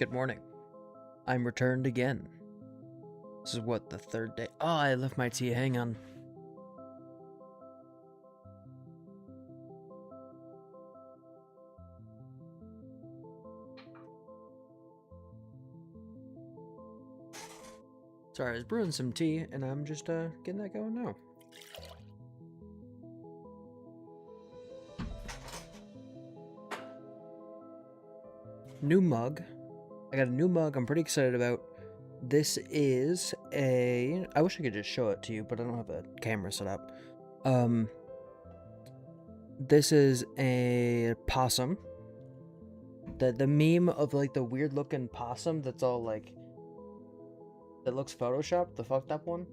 Good morning. I'm returned again. This is what, the third day? Oh, I left my tea. Hang on. Sorry, I was brewing some tea, and I'm just getting that going now. New mug. I got a new mug I'm pretty excited about. This is a... I wish I could just show it to you, but I don't have a camera set up. This is a possum. The meme of, like, the weird-looking possum that's all, like... that looks photoshopped, the fucked up one.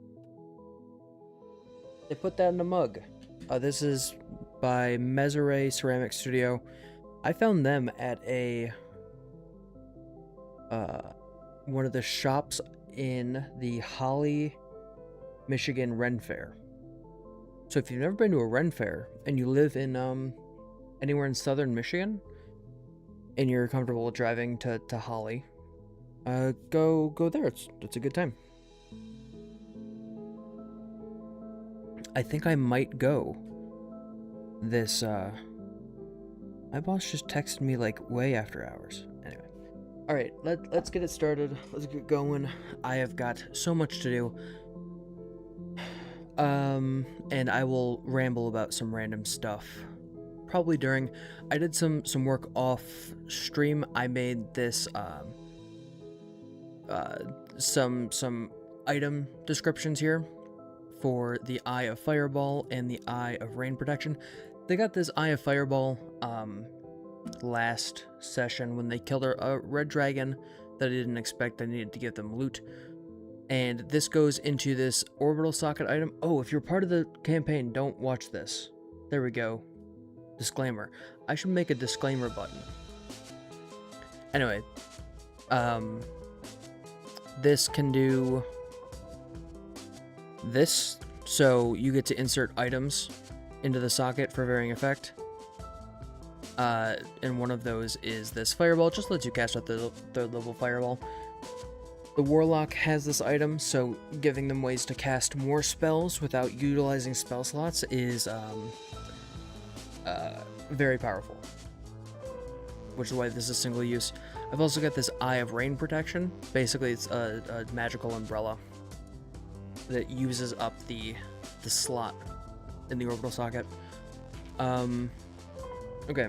They put that in a mug. This is by Mesere Ceramic Studio. I found them at a... one of the shops in the Holly, Michigan Ren Fair. So if you've never been to a Ren Fair and you live in anywhere in southern Michigan and you're comfortable driving to Holly, go there. It's a good time. I think I might go. This my boss just texted me like way after hours. Anyway. Alright, let's get it started. Let's get going. I have got so much to do. And I will ramble about some random stuff. Probably during... I did some work off stream. I made this, some item descriptions here for the Eye of Fireball and the Eye of Rain Protection. They got this Eye of Fireball, last session when they killed a red dragon that I didn't expect. I needed to give them loot, and this goes into this orbital socket item. Oh, if you're part of the campaign, don't watch this. There we go. Disclaimer. I should make a disclaimer button. Anyway, this can do this, so you get to insert items into the socket for varying effect. And one of those is this fireball. Just lets you cast out the third level fireball. The warlock has this item, so giving them ways to cast more spells without utilizing spell slots is very powerful, which is why this is single use. I've also got this Eye of Rain Protection. Basically, it's a magical umbrella that uses up the slot in the orbital socket. Okay.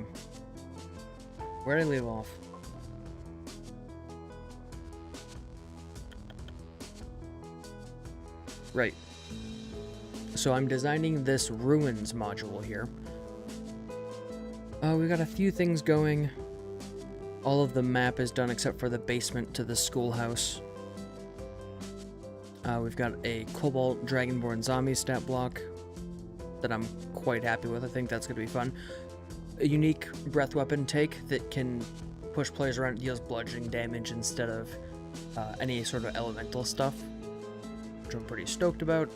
Where did I leave off? Right. So I'm designing this ruins module here. We got a few things going. All of the map is done except for the basement to the schoolhouse. We've got a Cobalt Dragonborn Zombie stat block that I'm quite happy with. I think that's going to be fun. A unique breath weapon take that can push players around and deals bludgeoning damage instead of any sort of elemental stuff, which I'm pretty stoked about.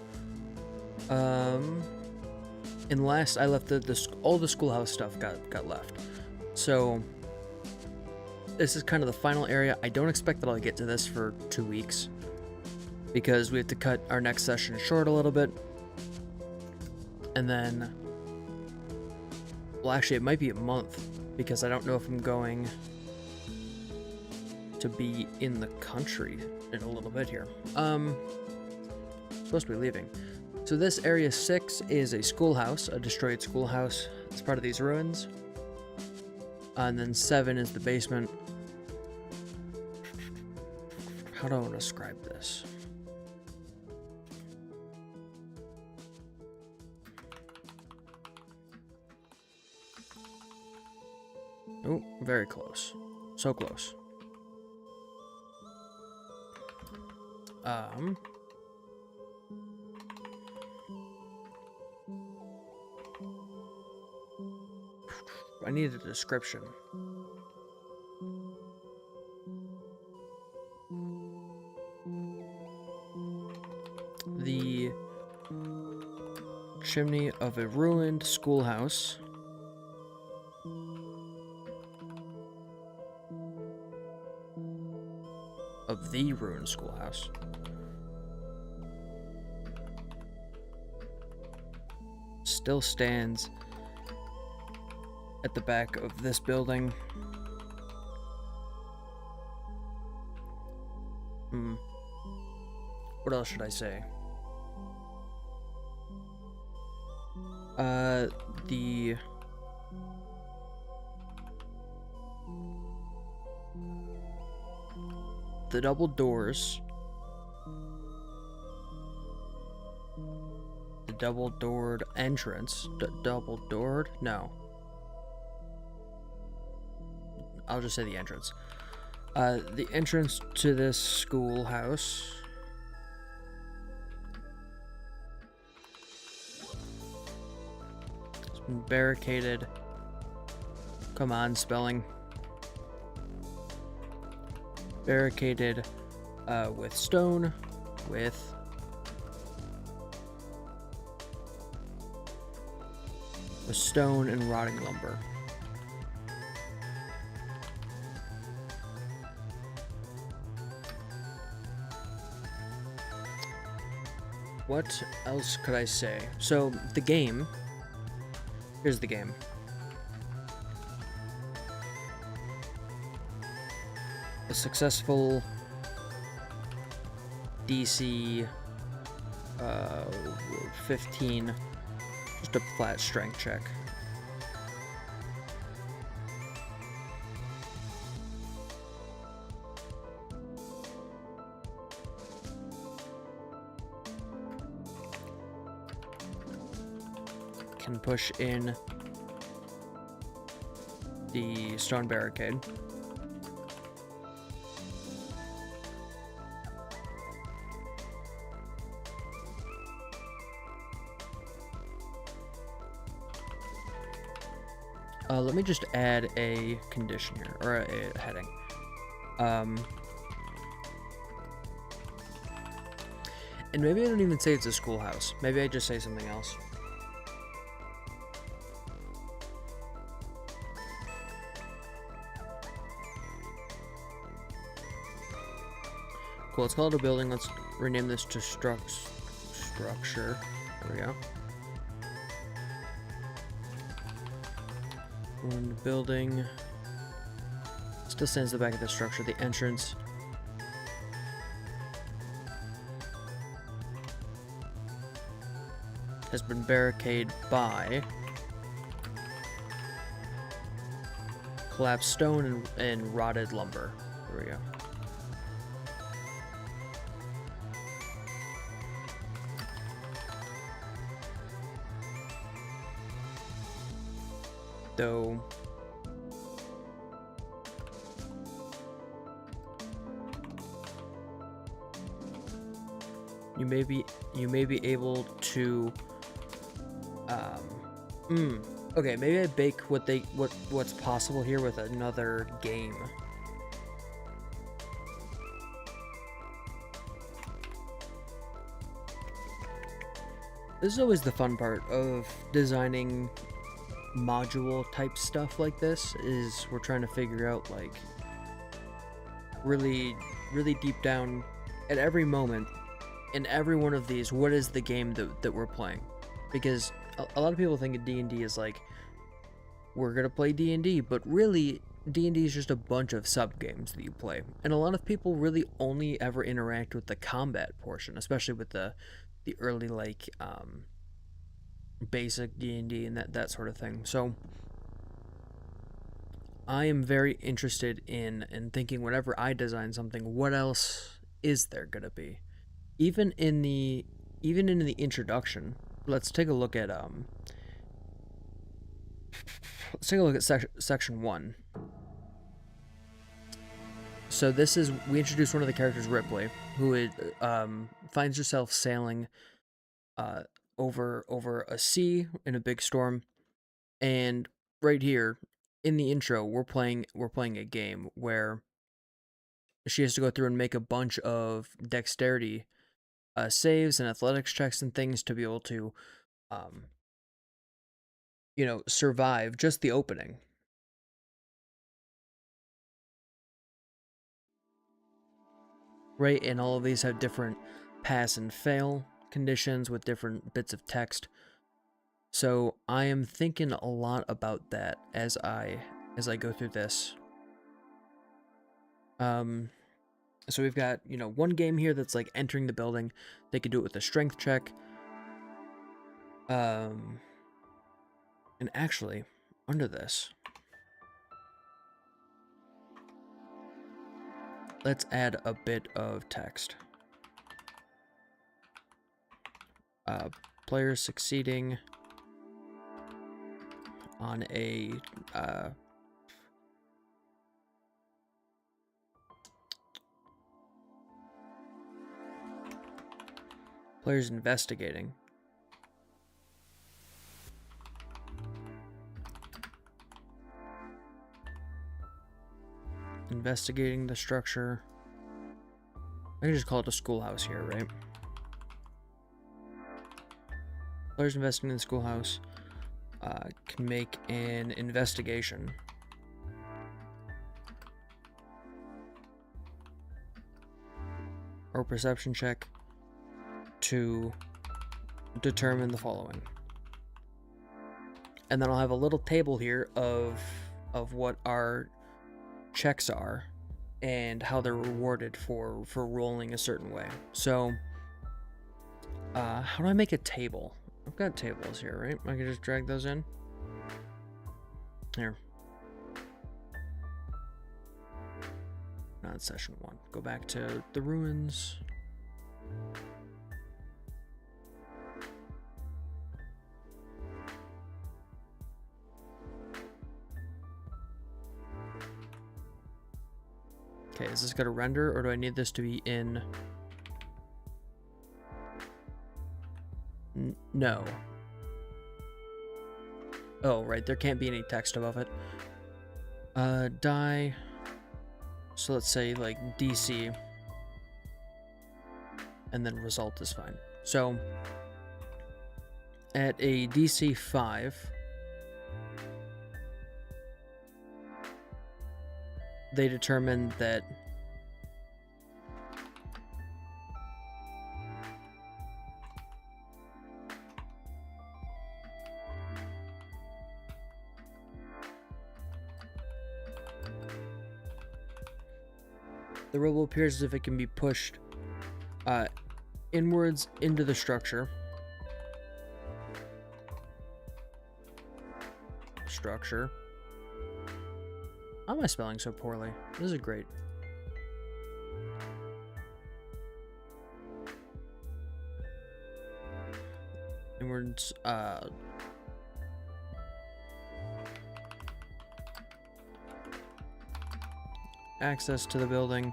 And last, I left all the schoolhouse stuff got left. So this is kind of the final area. I don't expect that I'll get to this for 2 weeks because we have to cut our next session short a little bit. And then, well, actually, it might be a month because I don't know if I'm going to be in the country in a little bit here. Supposed to be leaving. So this area 6 is a schoolhouse, a destroyed schoolhouse. It's part of these ruins. And then 7 is the basement. How do I want to describe this? Oh, very close. So close. I need a description. The chimney of a ruined schoolhouse. the ruined schoolhouse. Still stands at the back of this building. What else should I say? The double doors. The double-doored entrance. Double-doored? No. I'll just say the entrance. The entrance to this schoolhouse. It's been barricaded. Come on, spelling. Barricaded with stone, with stone and rotting lumber. What else could I say? So, the game. Here's the game. A successful DC 15, just a flat strength check. Can push in the stone barricade. Let me just add a condition here, or a heading. And maybe I don't even say it's a schoolhouse. Maybe I just say something else. Cool, let's call it a building. Let's rename this to structure. There we go. And the building still stands at the back of the structure. The entrance has been barricaded by collapsed stone and rotted lumber. There we go. Though you may be able to okay, maybe I bake what's possible here with another game. This is always the fun part of designing module type stuff like this, is we're trying to figure out, like, really deep down at every moment in every one of these, what is the game that we're playing. Because a lot of people think of D&D as like, we're gonna play D&D, but really D&D is just a bunch of sub games that you play, and a lot of people really only ever interact with the combat portion, especially with the early, like, basic D&D and that sort of thing. So I am very interested in thinking, whenever I design something, what else is there gonna be? Even in the introduction, let's take a look at section 1. So this is, we introduced one of the characters, Ripley, who finds herself sailing over a sea in a big storm, and right here in the intro we're playing a game where she has to go through and make a bunch of dexterity saves and athletics checks and things to be able to survive just the opening. right? And all of these have different pass and fail conditions with different bits of text. So I am thinking a lot about that as I go through this. So we've got, one game here that's like entering the building. They can do it with a strength check. And actually, under this, let's add a bit of text. Players succeeding on a players investigating. Investigating the structure. I can just call it a schoolhouse here, right? Players investigating in the schoolhouse can make an investigation. Or perception check to determine the following. And then I'll have a little table here of what our checks are and how they're rewarded for rolling a certain way. So how do I make a table? I've got tables here, right? I can just drag those in. Here. Not session 1. Go back to the ruins. Okay, is this going to render, or do I need this to be in? No. Oh, right, there can't be any text above it. Die. So let's say, like, DC. And then result is fine. So, at a DC 5... they determined that the rubble appears as if it can be pushed inwards into the structure. How am I spelling so poorly? This is great. Inwards, access to the building.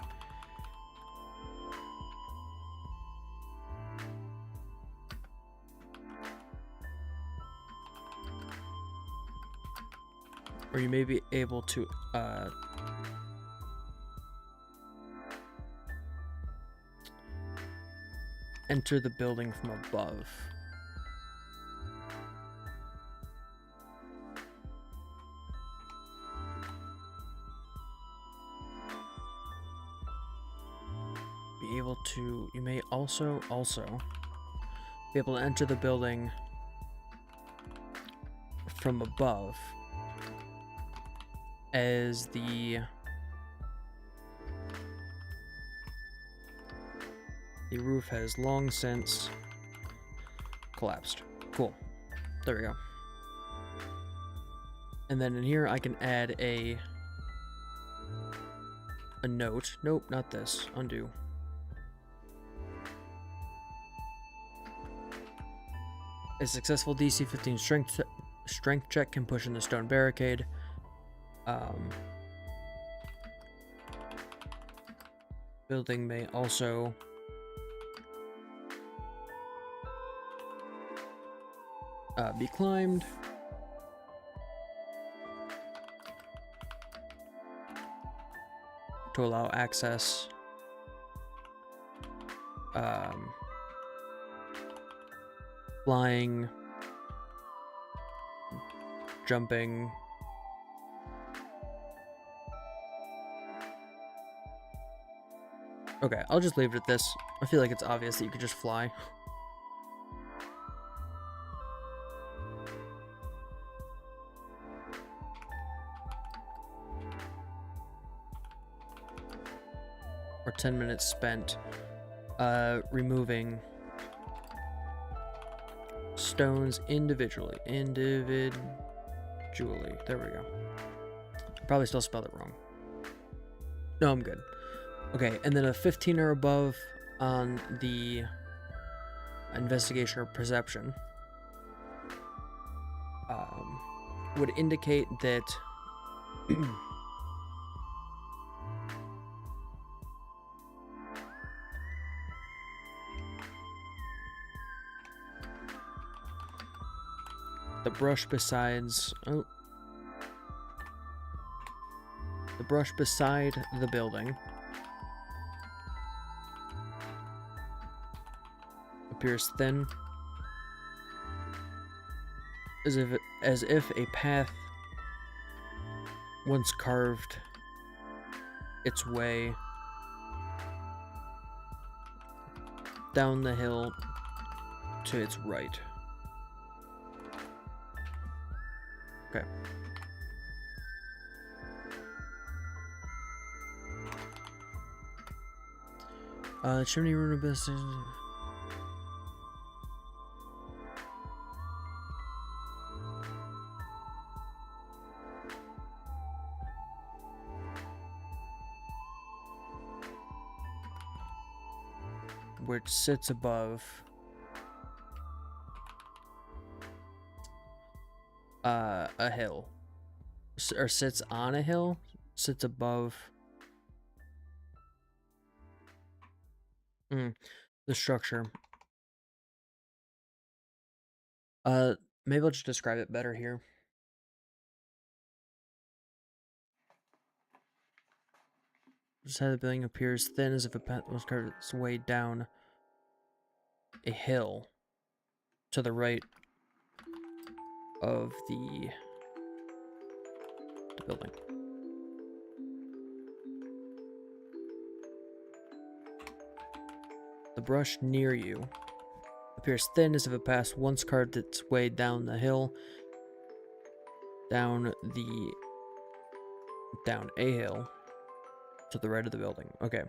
Or you may be able to enter the building from above. Be able to, you may also be able to enter the building from above, as the roof has long since collapsed. Cool. There we go. And then in here I can add a note. Nope, not this. Undo. A successful DC 15 strength check can push in the stone barricade. Building may also be climbed. To allow access. Flying. Jumping. Okay, I'll just leave it at this. I feel like it's obvious that you could just fly. Or 10 minutes spent removing stones individually. There we go. Probably still spelled it wrong. No, I'm good. Okay, and then a 15 or above on the investigation or perception would indicate that the brush beside the building appears thin, as if a path once carved its way down the hill to its right. Okay. Chimney room of business. Which sits above a hill, or sits on a hill, sits above the structure. Maybe I'll just describe it better here. The side of the building appears thin, as if a path was carved its way down a hill to the right of the building. The brush near you appears thin, as if a path once carved its way down the hill, down a hill to the right of the building. Okay.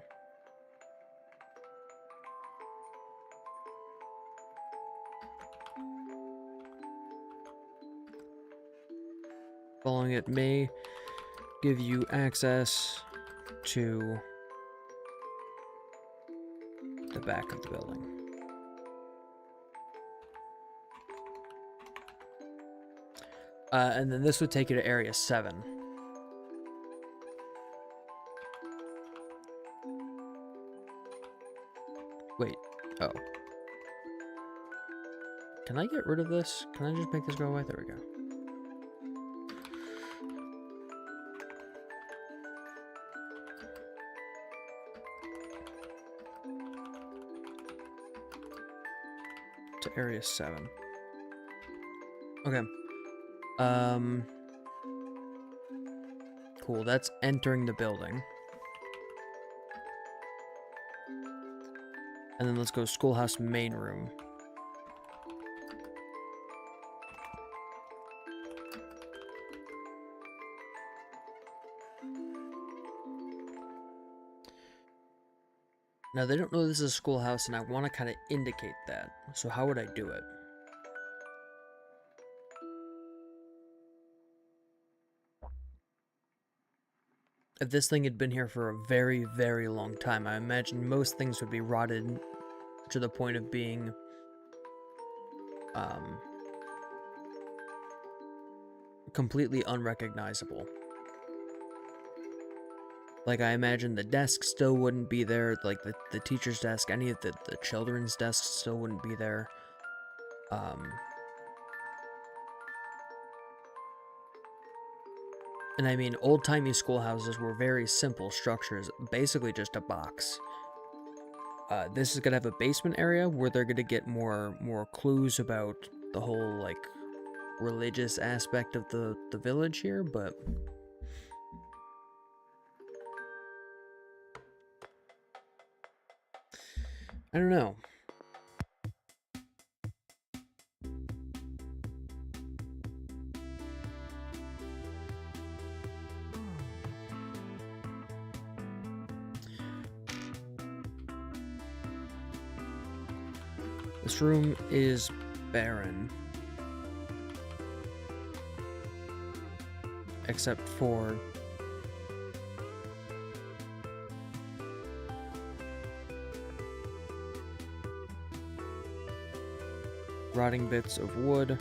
Following it may give you access to the back of the building. And then this would take you to Area 7. Wait. Oh. Can I get rid of this? Can I just make this go away? There we go. To Area 7. Okay. Cool, that's entering the building. And then let's go schoolhouse main room. Now, they don't know this is a schoolhouse, and I want to kind of indicate that. So how would I do it? If this thing had been here for a very, very long time, I imagine most things would be rotted to the point of being completely unrecognizable. Like, I imagine the desk still wouldn't be there, like the teacher's desk, any of the children's desks still wouldn't be there. And I mean, old-timey schoolhouses were very simple structures, basically just a box. This is gonna have a basement area where they're gonna get more clues about the whole, like, religious aspect of the village here, but... I don't know. This room is barren. Except for rotting bits of wood.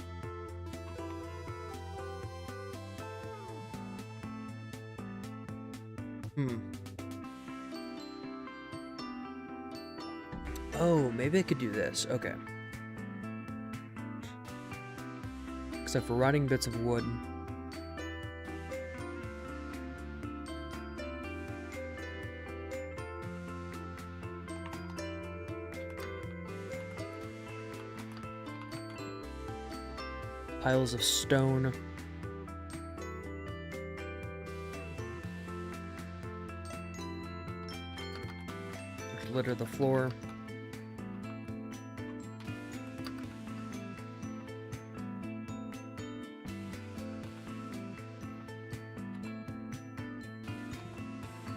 Oh, maybe I could do this. Okay. Except for rotting bits of wood. Piles of stone. Which litter the floor.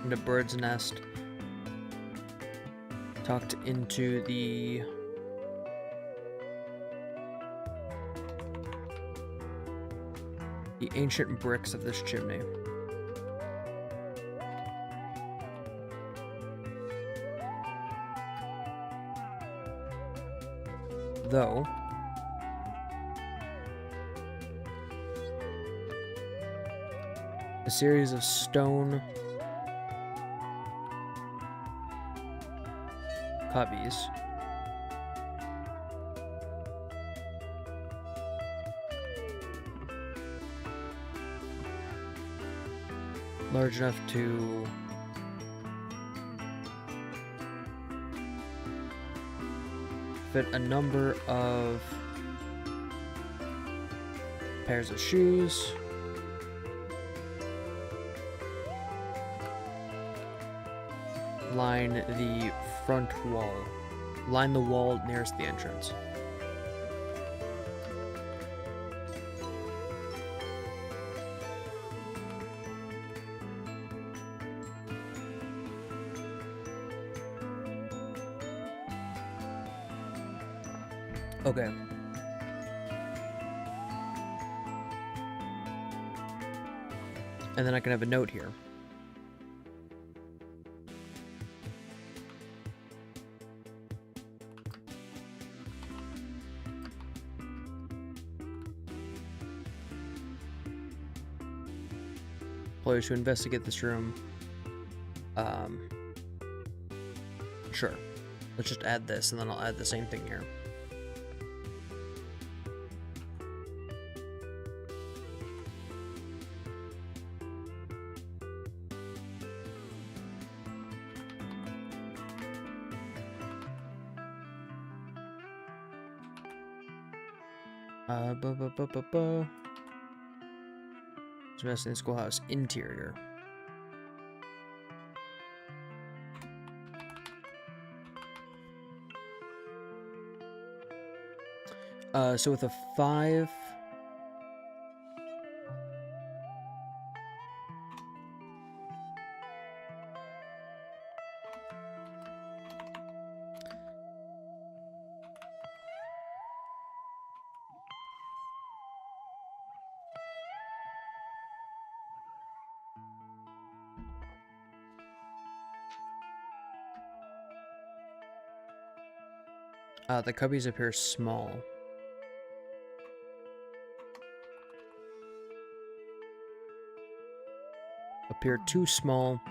And a bird's nest tucked into the ancient bricks of this chimney. Though a series of stone cubbies large enough to fit a number of pairs of shoes, line the front wall. Line the wall nearest the entrance. Okay. And then I can have a note here. Players who investigate this room. Sure. Let's just add this, and then I'll add the same thing here. Investing in schoolhouse interior. So with a 5, the cubbies appear small. Appear too small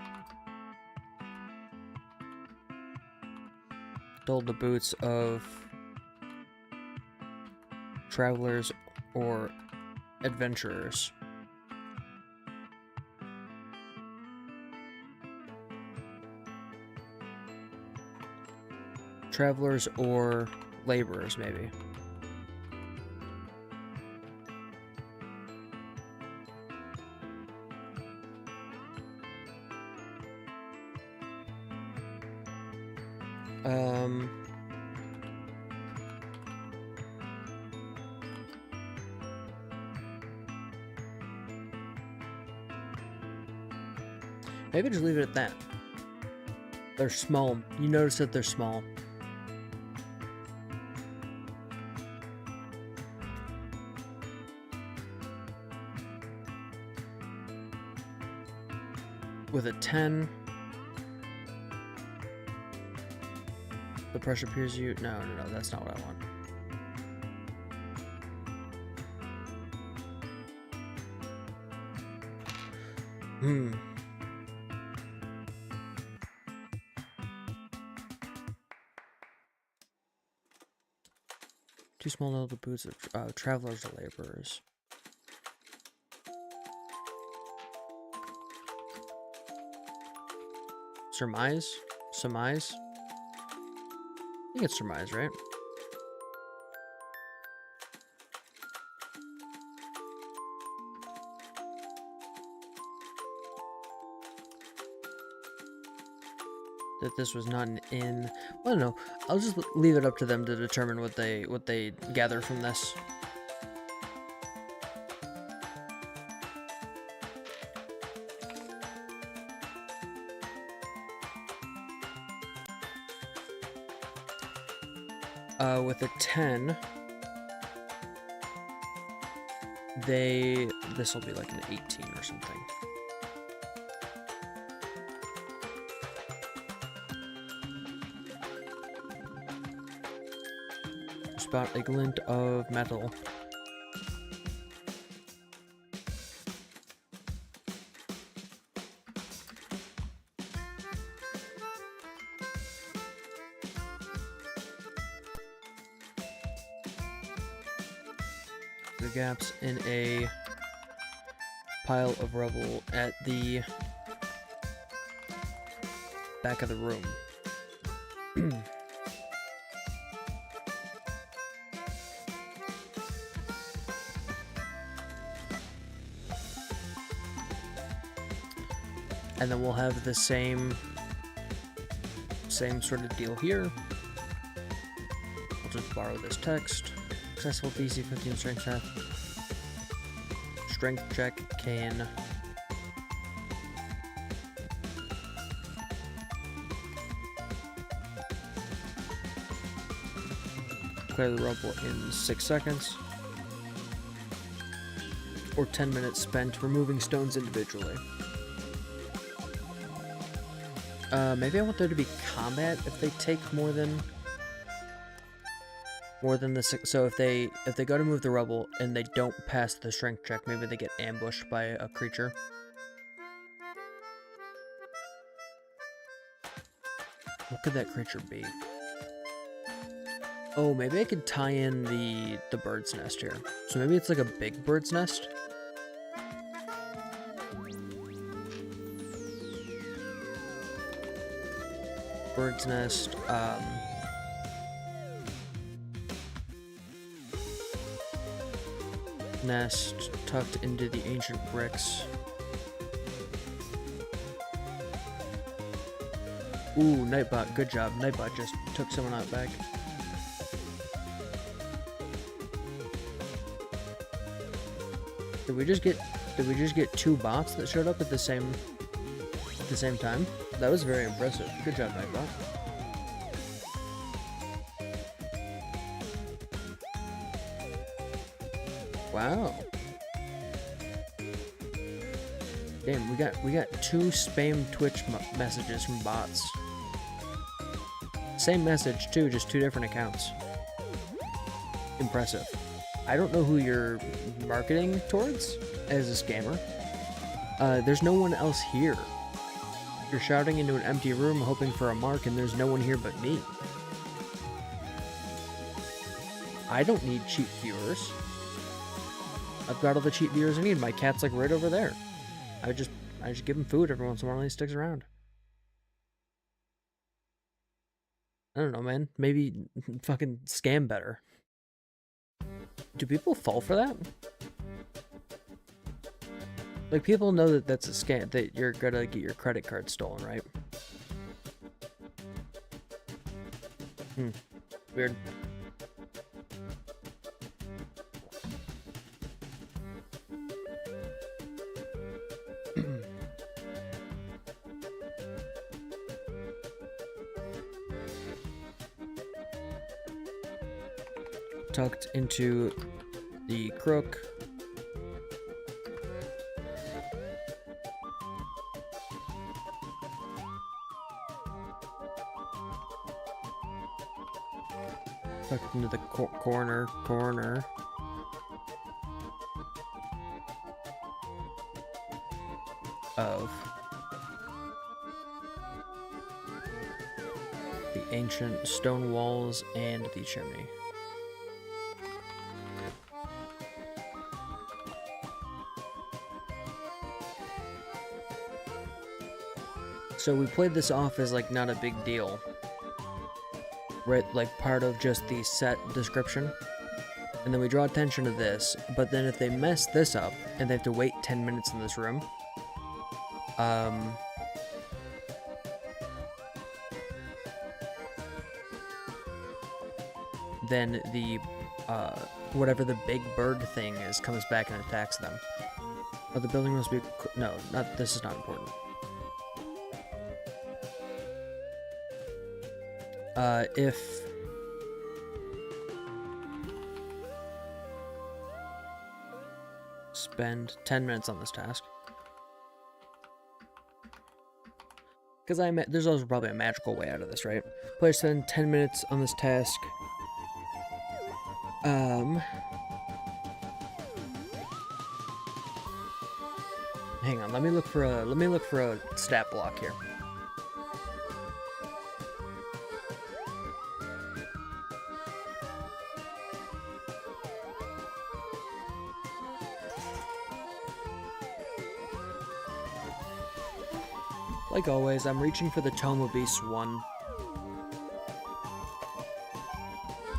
to hold the boots of travelers or adventurers. Travelers or laborers, maybe. Maybe just leave it at that. They're small. You notice that they're small. With a 10, the pressure appears you. No, that's not what I want. Two small leather boots of travelers or laborers. Surmise? Surmise? I think it's surmise, right? That this was not an inn. I don't know. I'll just leave it up to them to determine what they gather from this. With a 10, this will be like an 18 or something. Spot a glint of metal. The gaps in a pile of rubble at the back of the room. And then we'll have the same sort of deal here. I'll just borrow this text. Successful DC 15 strength check. Strength check can clear the rubble in 6 seconds. Or 10 minutes spent removing stones individually. Maybe I want there to be combat if they take more than the 6. So if they go to move the rubble and they don't pass the strength check, maybe they get ambushed by a creature. What could that creature be? Oh, maybe I could tie in the bird's nest here. So maybe it's like a big bird's nest. Bird's nest, nest tucked into the ancient bricks. Ooh, Nightbot, good job. Nightbot just took someone out back. Did we just get 2 bots that showed up at the same time? That was very impressive. Good job, Nightbot. Wow. Damn, we got 2 spam Twitch messages from bots. Same message too, just 2 different accounts. Impressive. I don't know who you're marketing towards as a scammer. There's no one else here. You're shouting into an empty room hoping for a mark, and there's no one here but me. I don't need cheap viewers. I've got all the cheap viewers I need. My cat's like right over there. I just give him food every once in a while and he sticks around. I don't know, man. Maybe fucking scam better. Do people fall for that? Like, people know that that's a scam, that you're gonna get your credit card stolen, right? Weird. tucked into the crook. Tucked into the corner of the ancient stone walls and the chimney. So we played this off as like not a big deal, right? Like part of just the set description. And then we draw attention to this, but then if they mess this up and they have to wait 10 minutes in this room, then the whatever the big bird thing is comes back and attacks them. Oh, the building must be no, not this is not important. If spend 10 minutes on this task. Because there's also probably a magical way out of this, right? Players spend 10 minutes on this task. Hang on, let me look for a stat block here. Like always, I'm reaching for the Tome of Beasts 1.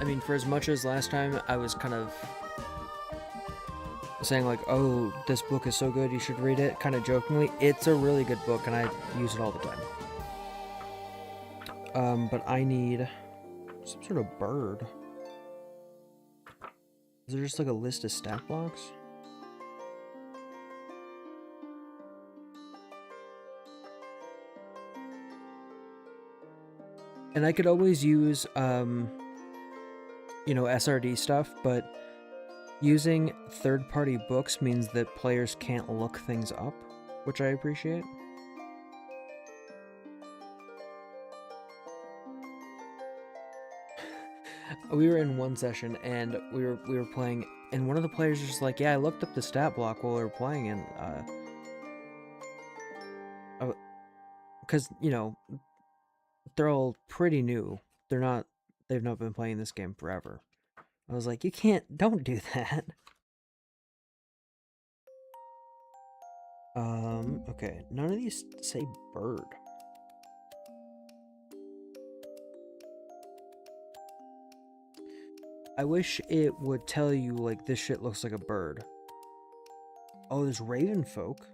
I mean, for as much as last time I was kind of saying like, oh, this book is so good, you should read it, kind of jokingly, it's a really good book and I use it all the time. But I need some sort of bird. Is there just like a list of stat blocks? And I could always use, you know, SRD stuff, but using third-party books means that players can't look things up, which I appreciate. We were in one session, and we were playing, and one of the players was just like, yeah, I looked up the stat block while we were playing, and, because, you know, they're all pretty new. They've not been playing this game forever. I was like, don't do that. Okay, none of these say bird. I wish it would tell you, like, this shit looks like a bird. Oh, there's raven folk.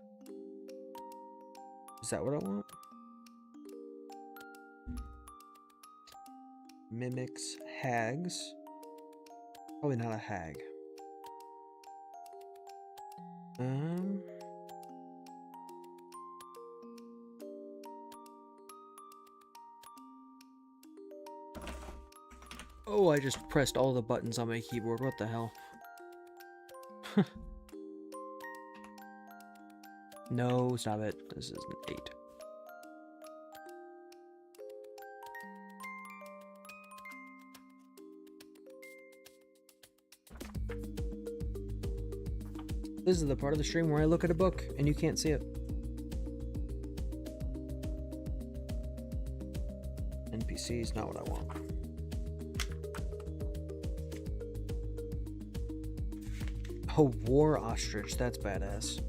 Is that what I want? Mimics hags. Probably not a hag. Oh, I just pressed all the buttons on my keyboard. What the hell? No, stop it. This is an 8. This is the part of the stream where I look at a book and you can't see it. NPC is not what I want. Oh, war ostrich, that's badass.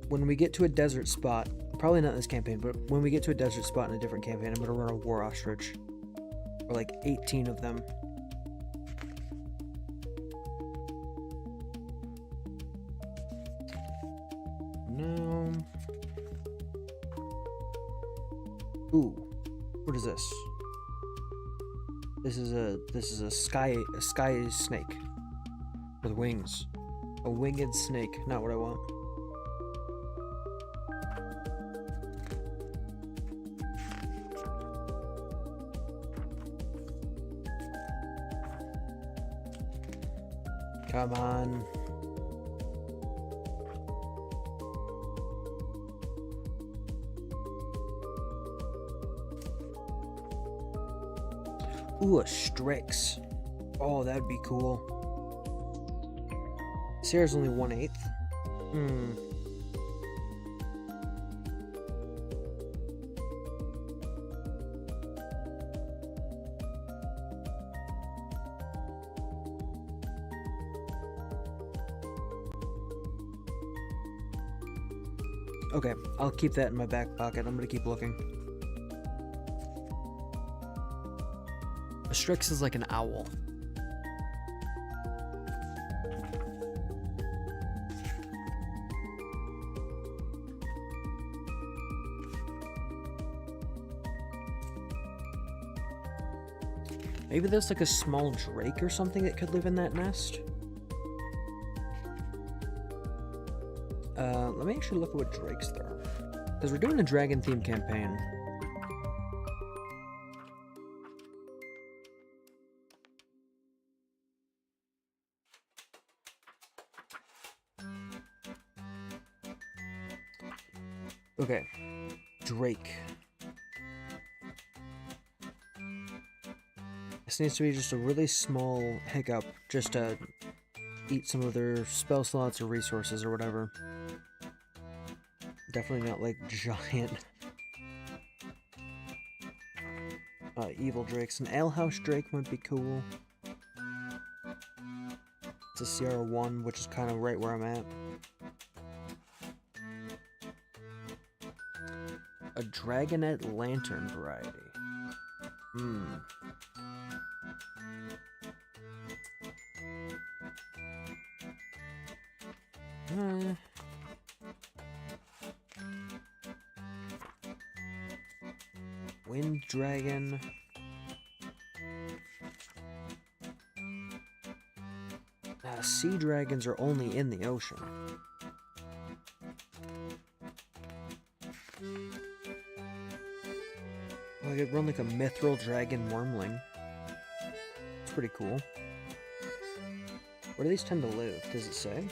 When we get to a desert spot, probably not in this campaign, but when we get to a desert spot in a different campaign, I'm gonna run a war ostrich. Or like 18 of them. No. Ooh, what is this? This is a sky snake with wings. A winged snake, not what I want. Come on. Ooh, a Strix. Oh, that'd be cool. Sarah's only 1/8. Okay, I'll keep that in my back pocket. I'm gonna keep looking. A Strix is like an owl. Maybe there's like a small drake or something that could live in that nest. Let me actually look at what drakes there are. Because we're doing a dragon-themed campaign. Okay. Drake. This needs to be just a really small hiccup just to eat some of their spell slots or resources or whatever. Definitely not like giant evil drakes. An alehouse drake might be cool. It's a CR1, which is kind of right where I'm at. A dragonet lantern variety. Wind dragon. Sea dragons are only in the ocean. I could run like a mithril dragon wormling. It's pretty cool. Where do these tend to live? Does it say?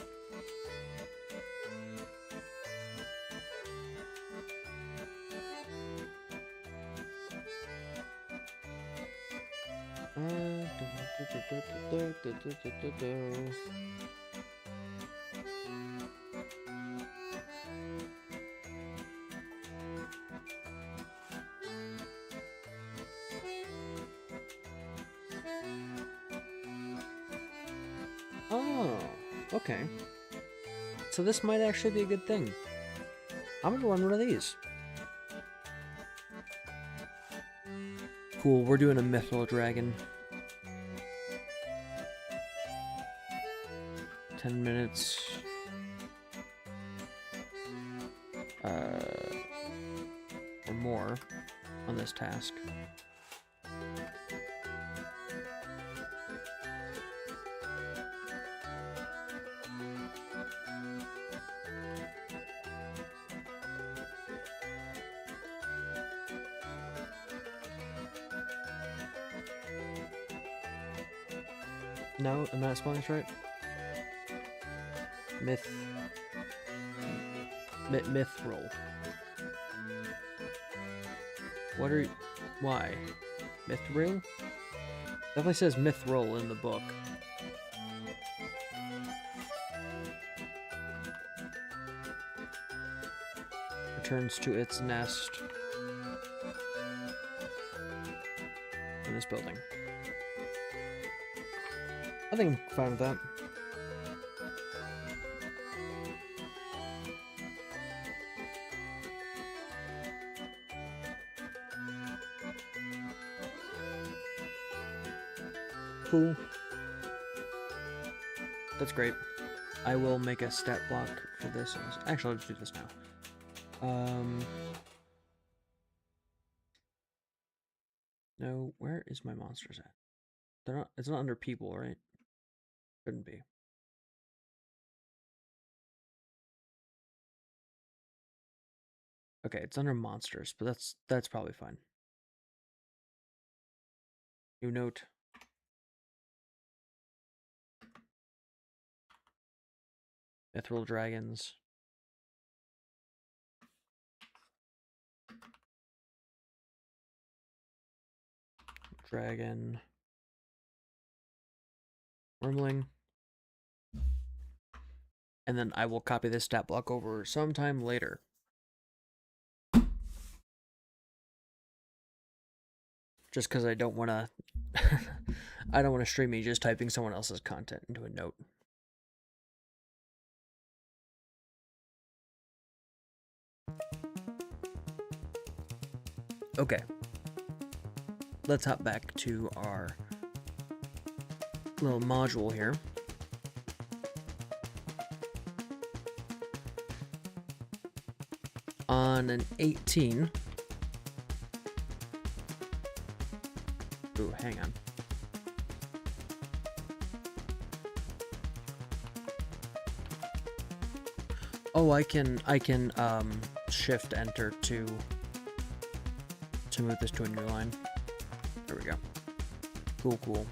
Oh, okay. So this might actually be a good thing. I'm gonna run one of these. Cool, we're doing a mithril dragon. 10 minutes. Or more on this task. No, am I not spelling this right? Mithril. What are... Why? Mithril? Definitely says mithril in the book. Returns to its nest in this building. I think I'm fine with that. Cool. That's great. I will make a stat block for this. Actually, I'll just do this now. No, where is my monsters at? They're not. It's not under people, right? Shouldn't be. Okay, it's under monsters, but that's probably fine. New note. Mithril dragons. Dragon. Wormling. And then I will copy this stat block over sometime later. Just because I don't want to... I don't want to stream me just typing someone else's content into a note. Okay. Let's hop back to our little module here. On an 18... Ooh, hang on. Oh, I can shift enter to move this to a new line. There we go. Cool, cool.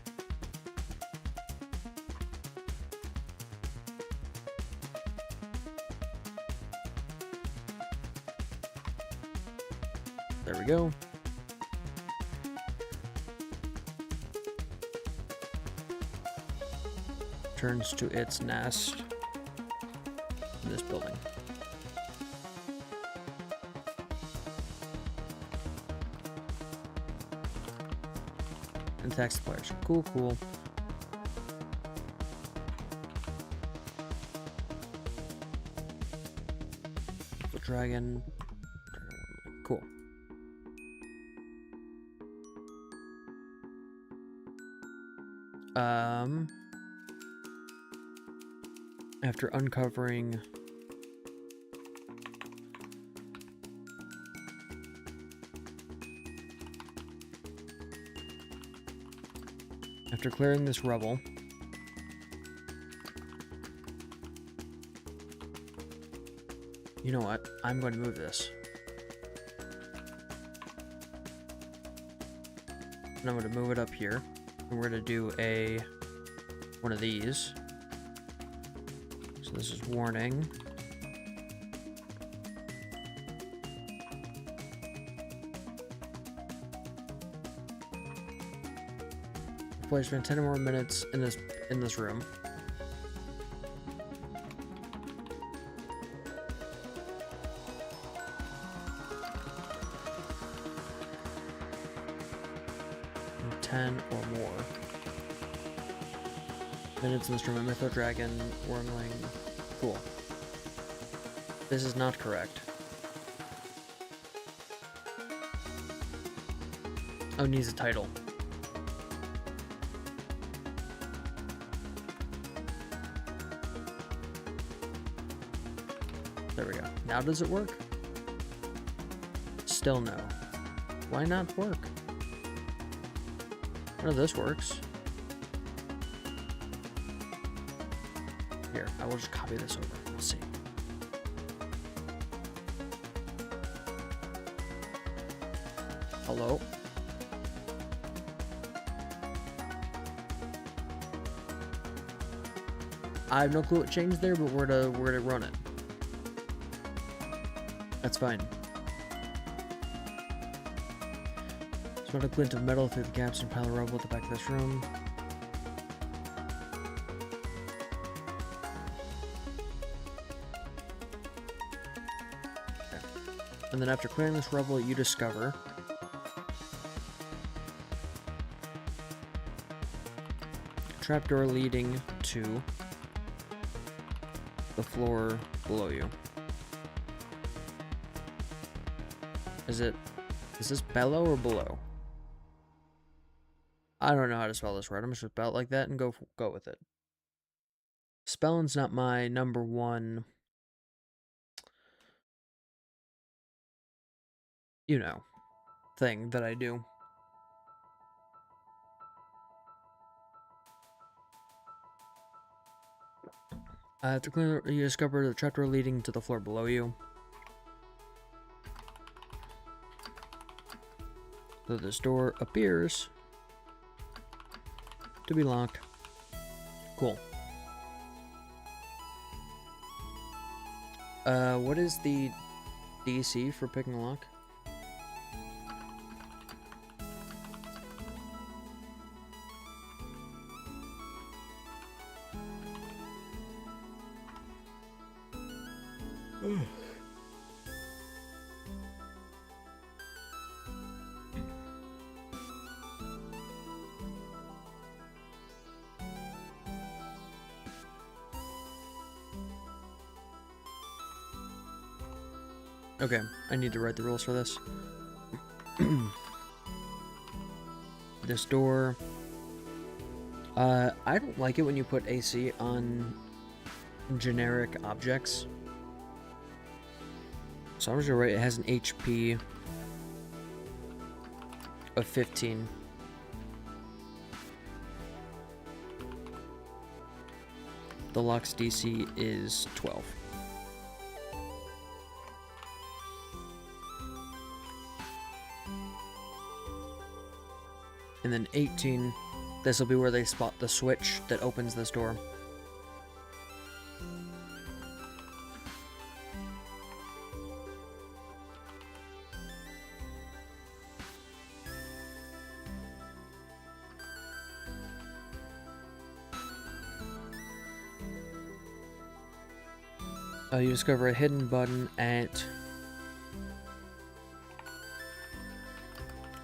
There we go. Turns to its nest in this building. And attacks the players. Cool, cool. The dragon. Cool. After uncovering after clearing this rubble, you know what? I'm going to move this. And I'm going to move it up here. And we're going to do one of these. So this is warning. The players spend 10 more minutes in this room. And 10 or more minutes in this room. A Mytho Dragon, Wormling. Cool. This is not correct. Oh, it needs a title. There we go. Now does it work? Still no. Why not work? Oh, this works. Here, I will just copy this over. We'll see. Hello? I have no clue what changed there, but we're to run it. That's fine. Spot a glint of metal through the gaps and pile of rubble at the back of this room. And then after clearing this rubble, you discover a trapdoor leading to the floor below you. Is this below or below? I don't know how to spell this word. I'm just gonna spell it like that and go with it. Spelling's not my number one, thing that I do. After clearing, you discover the trapdoor leading to the floor below you. So this door appears to be locked. Cool. What is the DC for picking a lock? Okay, I need to write the rules for this. This door. I don't like it when you put AC on generic objects. So I'm just gonna write it has an HP of 15. The lock's DC is 12. And then 18, this will be where they spot the switch that opens this door. You discover a hidden button at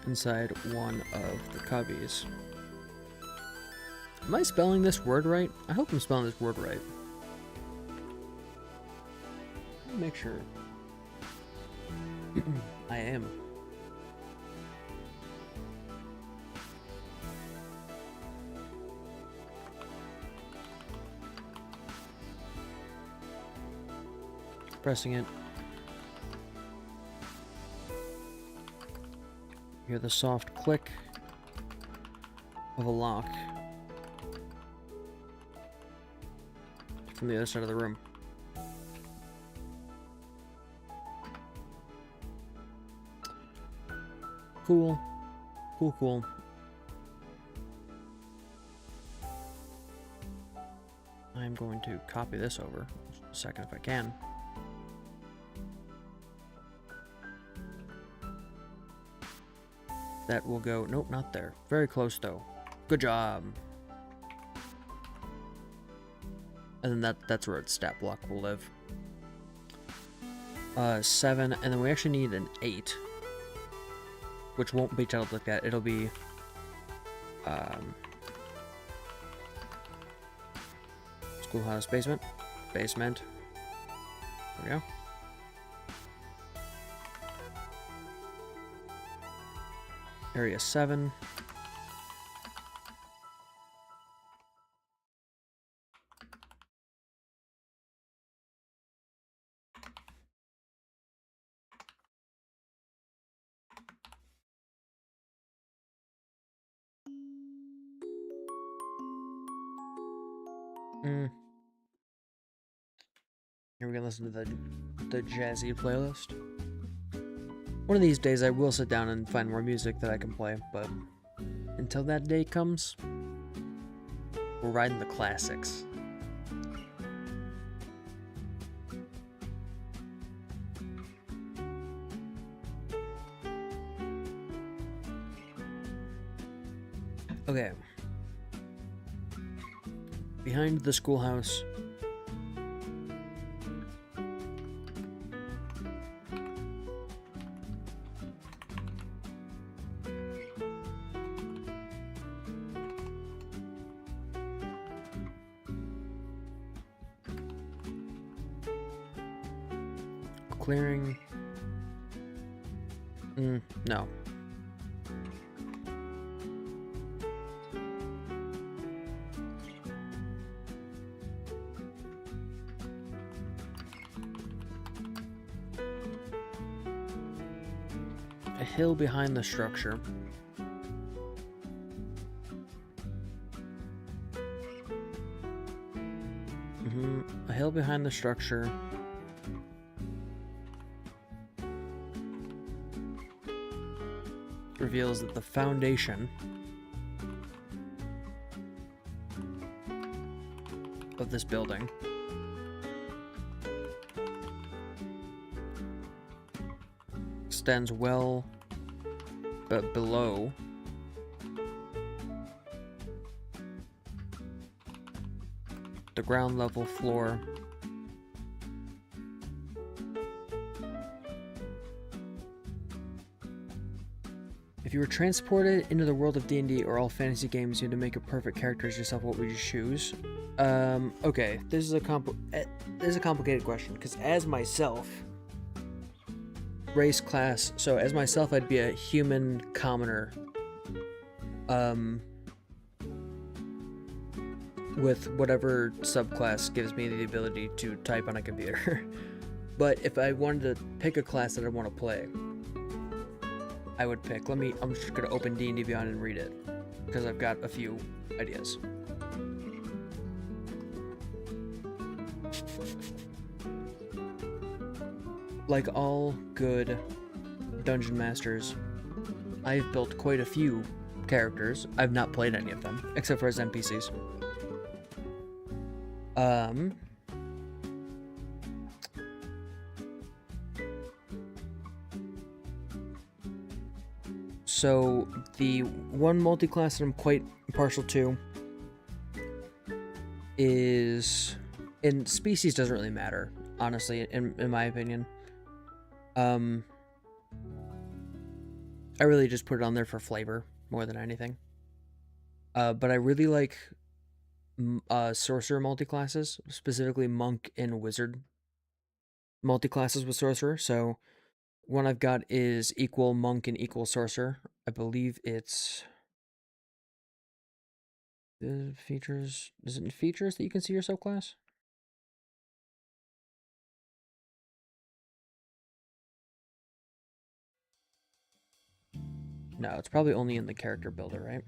inside one of the cubbies. Am I spelling this word right? I hope I'm spelling this word right. Let me make sure. I am. Pressing it. Hear the soft click of a lock from the other side of the room. Cool. Cool. I'm going to copy this over. Just a second if I can. That will go... Nope, not there. Very close, though. Good job. And then that's where its stat block will live. 7, and then we actually need an 8. Which won't be titled like that. It'll be... Schoolhouse basement. Basement. There we go. Area 7. Here we can listen to the jazzy playlist. One of these days I will sit down and find more music that I can play, but until that day comes, we're riding the classics. Okay. Behind the schoolhouse. Clearing. No. A hill behind the structure. A hill behind the structure. Reveals that the foundation of this building extends well but below the ground level floor. If you were transported into the world of D&D or all fantasy games, you had to make a perfect character as yourself, what would you choose? Okay, this is a complicated question, because as myself, race, class, so as myself, I'd be a human commoner, with whatever subclass gives me the ability to type on a computer. But if I wanted to pick a class that I want to play, I would pick, I'm just gonna open D&D Beyond and read it, because I've got a few ideas. Like all good dungeon masters, I've built quite a few characters. I've not played any of them, except for as NPCs. So the one multi-class that I'm quite partial to is, and species doesn't really matter, honestly, in my opinion. I really just put it on there for flavor more than anything. But I really like sorcerer multi-classes, specifically monk and wizard multi-classes with sorcerer. So one I've got is equal monk and equal sorcerer. I believe it's the features. Is it in features that you can see your subclass? No, it's probably only in the character builder,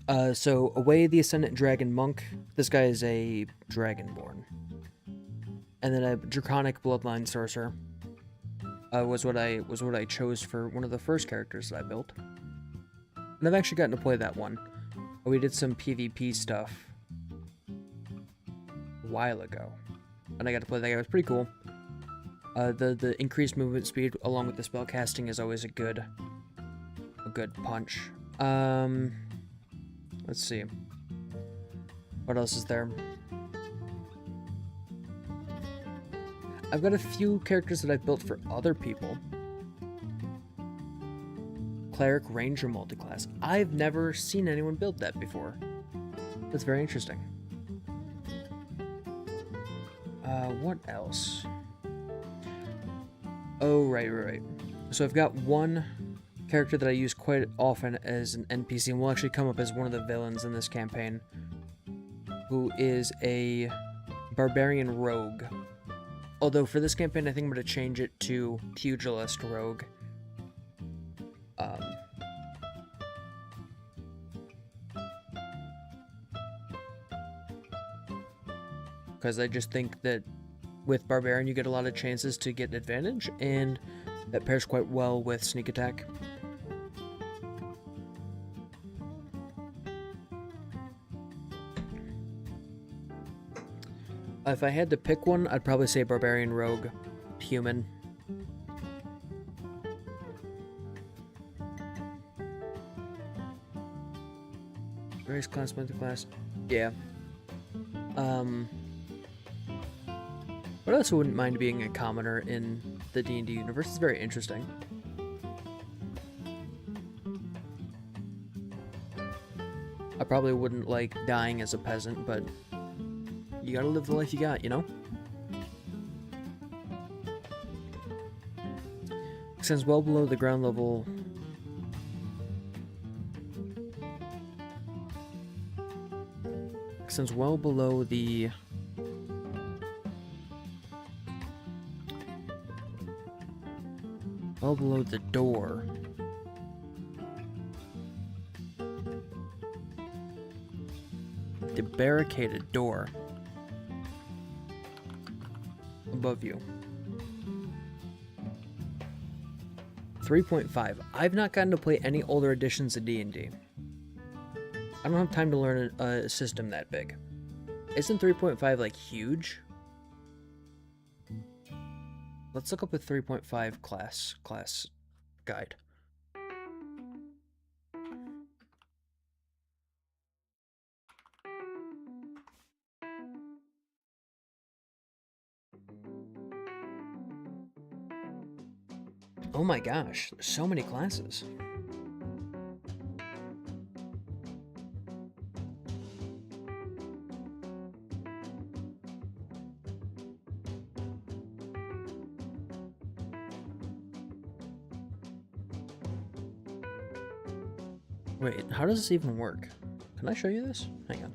right? So away the Ascendant Dragon Monk. This guy is a Dragonborn. And then a Draconic Bloodline Sorcerer was what I chose for one of the first characters that I built. And I've actually gotten to play that one. We did some PvP stuff a while ago, and I got to play that guy. It was pretty cool. The increased movement speed along with the spell casting is always a good punch. Let's see. What else is there? I've got a few characters that I've built for other people. Cleric Ranger multiclass. I've never seen anyone build that before. That's very interesting. What else? Oh, right. So I've got one character that I use quite often as an NPC, and will actually come up as one of the villains in this campaign, who is a barbarian rogue. Although for this campaign, I think I'm going to change it to pugilist rogue. Because I just think that with barbarian, you get a lot of chances to get advantage, and that pairs quite well with sneak attack. If I had to pick one, I'd probably say barbarian rogue, human. Race, class, multi-class. Yeah. But I also wouldn't mind being a commoner in the D&D universe. It's very interesting. I probably wouldn't like dying as a peasant, but you gotta live the life you got, you know? Extends well below the ground level. Extends well below the... well below the door. The barricaded door. Above you. 3.5. I've not gotten to play any older editions of D&D. I don't have time to learn a system that big. Isn't 3.5 like huge? Let's look up a 3.5 class guide. Oh my gosh, there's so many classes. Wait, how does this even work? Can I show you this? Hang on.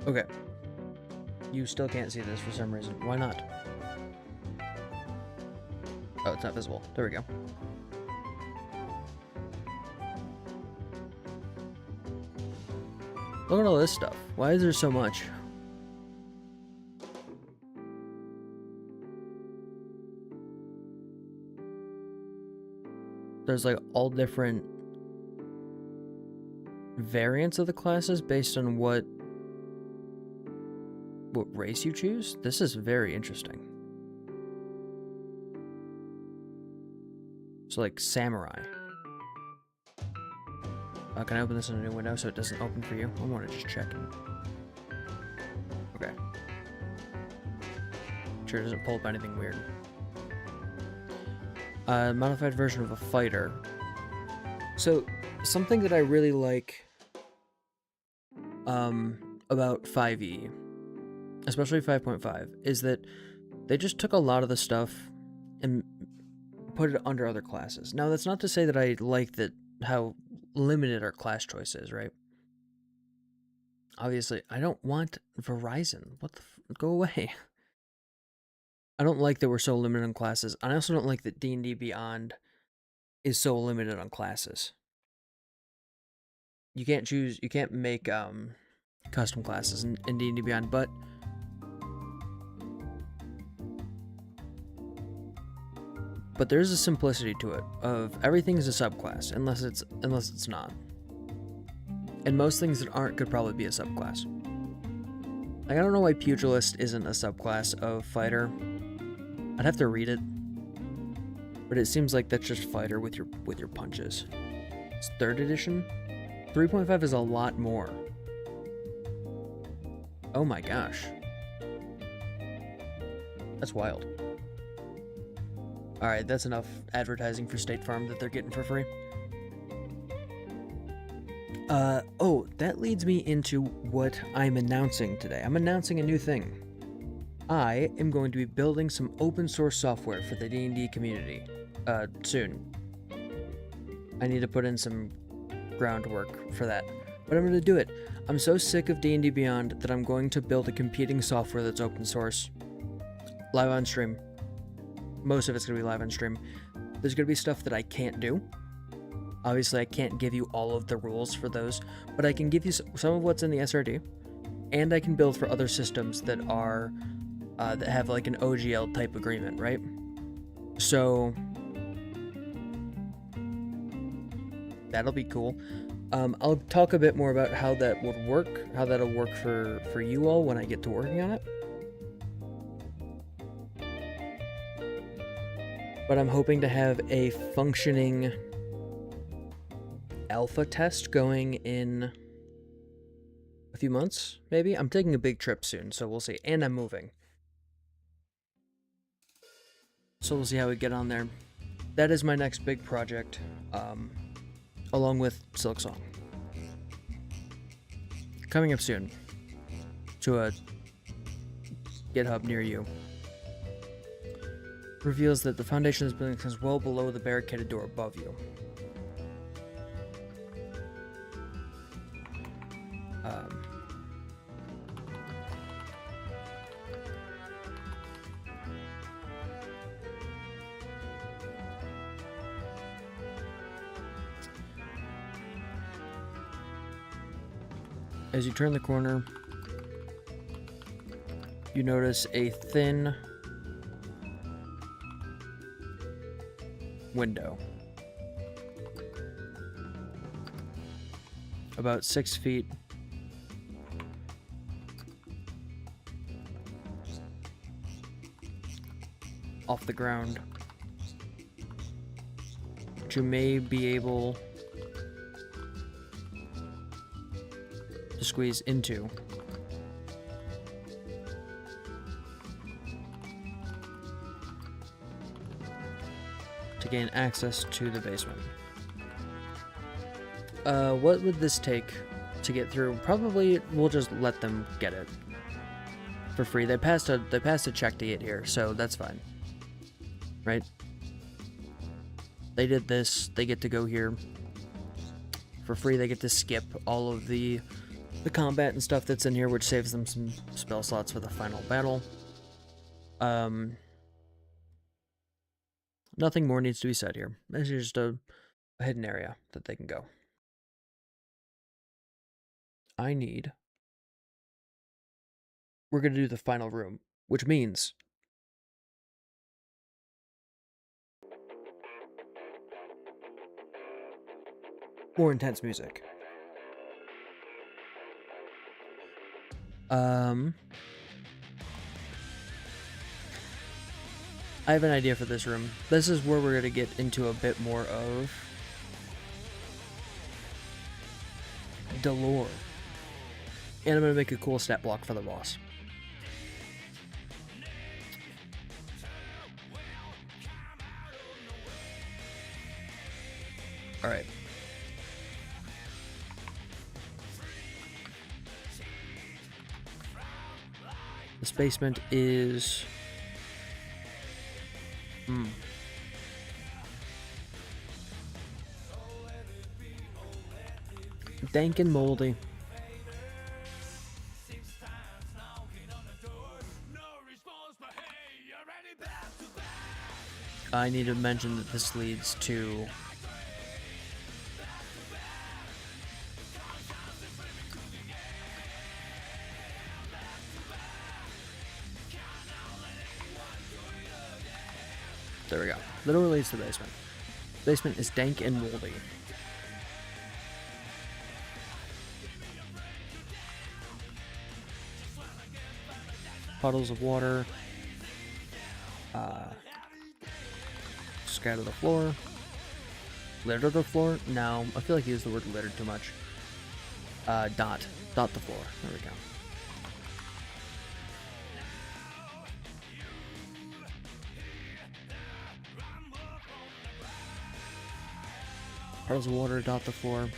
Okay. You still can't see this for some reason. Why not? Oh, it's not visible. There we go. Look at all this stuff. Why is there so much? There's like all different variants of the classes based on what race you choose. This is very interesting. So like samurai. Can I open this in a new window so it doesn't open for you? I want to just check. Okay. Sure it doesn't pull up anything weird. Modified version of a fighter. So, something that I really like about 5e, especially 5.5, is that they just took a lot of the stuff and put it under other classes. Now, that's not to say that I like that how limited our class choice is, right? Obviously, I don't want Verizon. What the go away. I don't like that we're so limited on classes. I also don't like that D&D Beyond is so limited on classes. You can't choose, you can't make custom classes in D&D Beyond, but there's a simplicity to it of everything is a subclass unless it's not. And most things that aren't could probably be a subclass. Like, I don't know why Pugilist isn't a subclass of fighter. I'd have to read it. But it seems like that's just fighter with your punches. It's 3rd edition. 3.5 is a lot more. Oh my gosh. That's wild. Alright, that's enough advertising for State Farm that they're getting for free. Oh, that leads me into what I'm announcing today. I'm announcing a new thing. I am going to be building some open source software for the D&D community, soon. I need to put in some groundwork for that, but I'm going to do it. I'm so sick of D&D Beyond that I'm going to build a competing software that's open source. Live on stream. Most of it's going to be live on stream. There's going to be stuff that I can't do. Obviously, I can't give you all of the rules for those, but I can give you some of what's in the SRD, and I can build for other systems that are that have like an OGL type agreement, right? So that'll be cool. I'll talk a bit more about how that would work, how that'll work for you all when I get to working on it. But I'm hoping to have a functioning alpha test going in a few months, maybe? I'm taking a big trip soon, so we'll see. And I'm moving. So we'll see how we get on there. That is my next big project, along with Silksong. Coming up soon to a GitHub near you. Reveals that the foundation of this building extends well below the barricaded door above you. As you turn the corner, you notice a thin window about 6 feet off the ground, which you may be able to squeeze into. To gain access to the basement. What would this take to get through? Probably we'll just let them get it for free. They passed a check to get here, so that's fine. Right? They did this, they get to go here for free. They get to skip all of the combat and stuff that's in here, which saves them some spell slots for the final battle. Nothing more needs to be said here. This is just a hidden area that they can go. We're going to do the final room, which means more intense music. I have an idea for this room. This is where we're going to get into a bit more of the lore. And I'm going to make a cool stat block for the boss. Alright. This basement is... dank and moldy. I need to mention that this leads to there we go. Literally leads to the basement. Basement is dank and moldy. Puddles of water. Scatter the floor. Litter the floor? No, I feel like you used the word litter too much. Dot the floor. There we go. Puddles of water, dot the floor.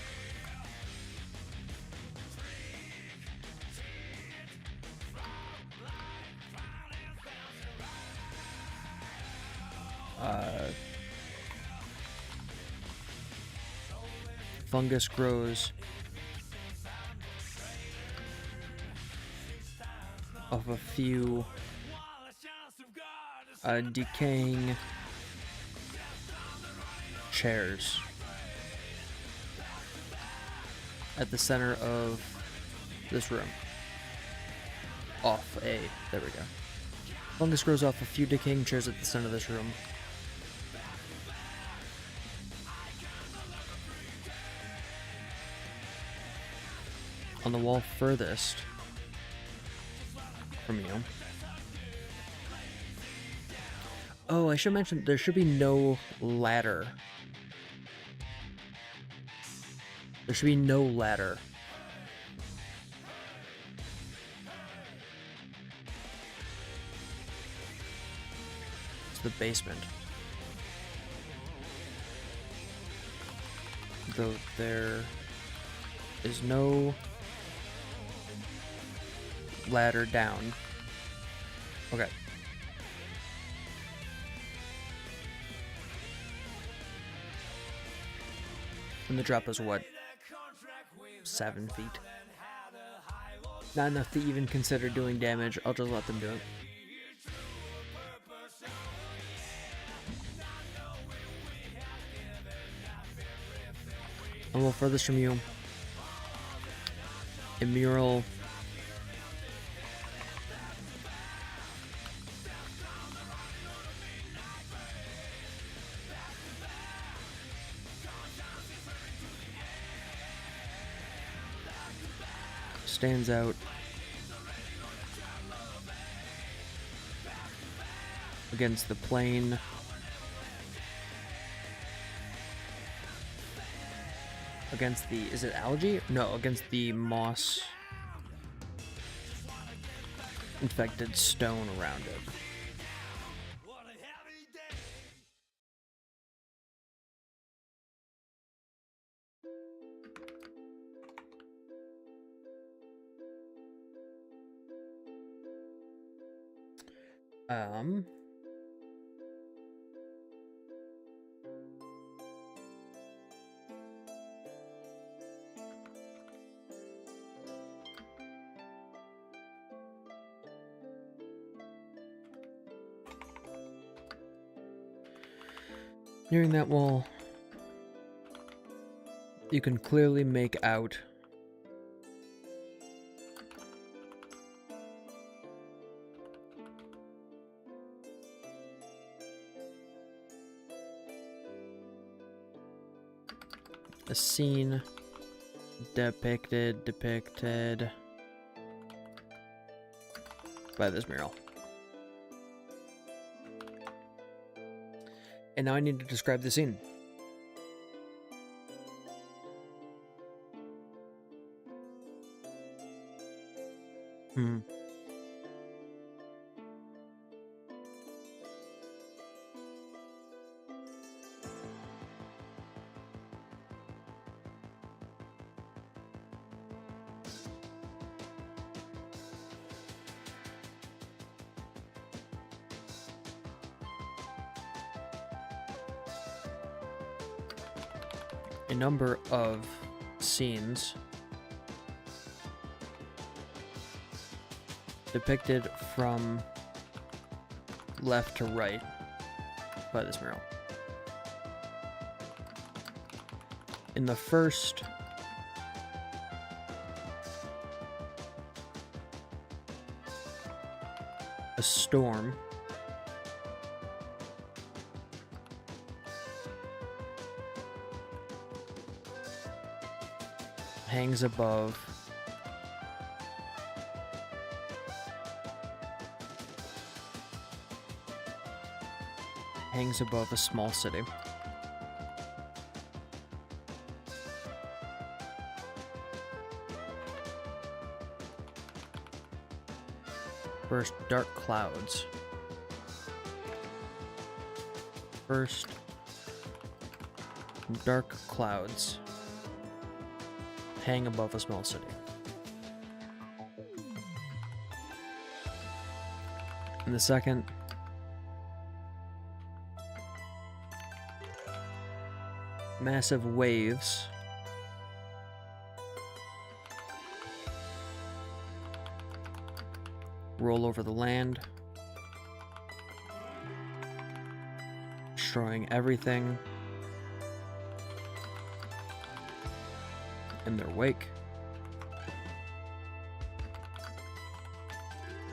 Fungus grows off a few decaying chairs at the center of this room. There we go. Fungus grows off a few decaying chairs at the center of this room. On the wall furthest from you. Oh, I should mention there should be no ladder. There should be no ladder. It's the basement. Though there is no ladder down. Okay. And the drop is what? 7 feet. Not enough to even consider doing damage. I'll just let them do it. A little furthest from you, a mural stands out against the plain. Against the, is it algae? No, against the moss infected stone around it. Nearing that wall, you can clearly make out a scene depicted by this mural. And now I need to describe the scene. A number of scenes depicted from left to right by this mural. In the first, a storm hangs above a small city. First, dark clouds. First, dark clouds hang above a small city. And the second, massive waves roll over the land, destroying everything in their wake.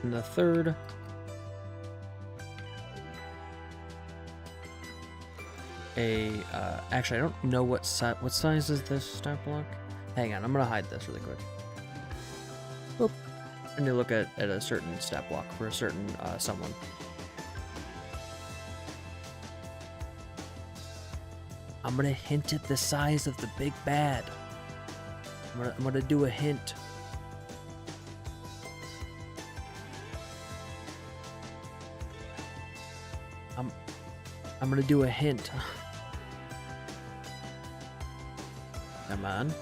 And the third, actually I don't know what size is this stat block. Hang on, I'm gonna hide this really quick. Boop. And you look at a certain stat block for a certain someone. I'm gonna hint at the size of the big bad. I'm gonna do a hint. I'm gonna do a hint. Come on.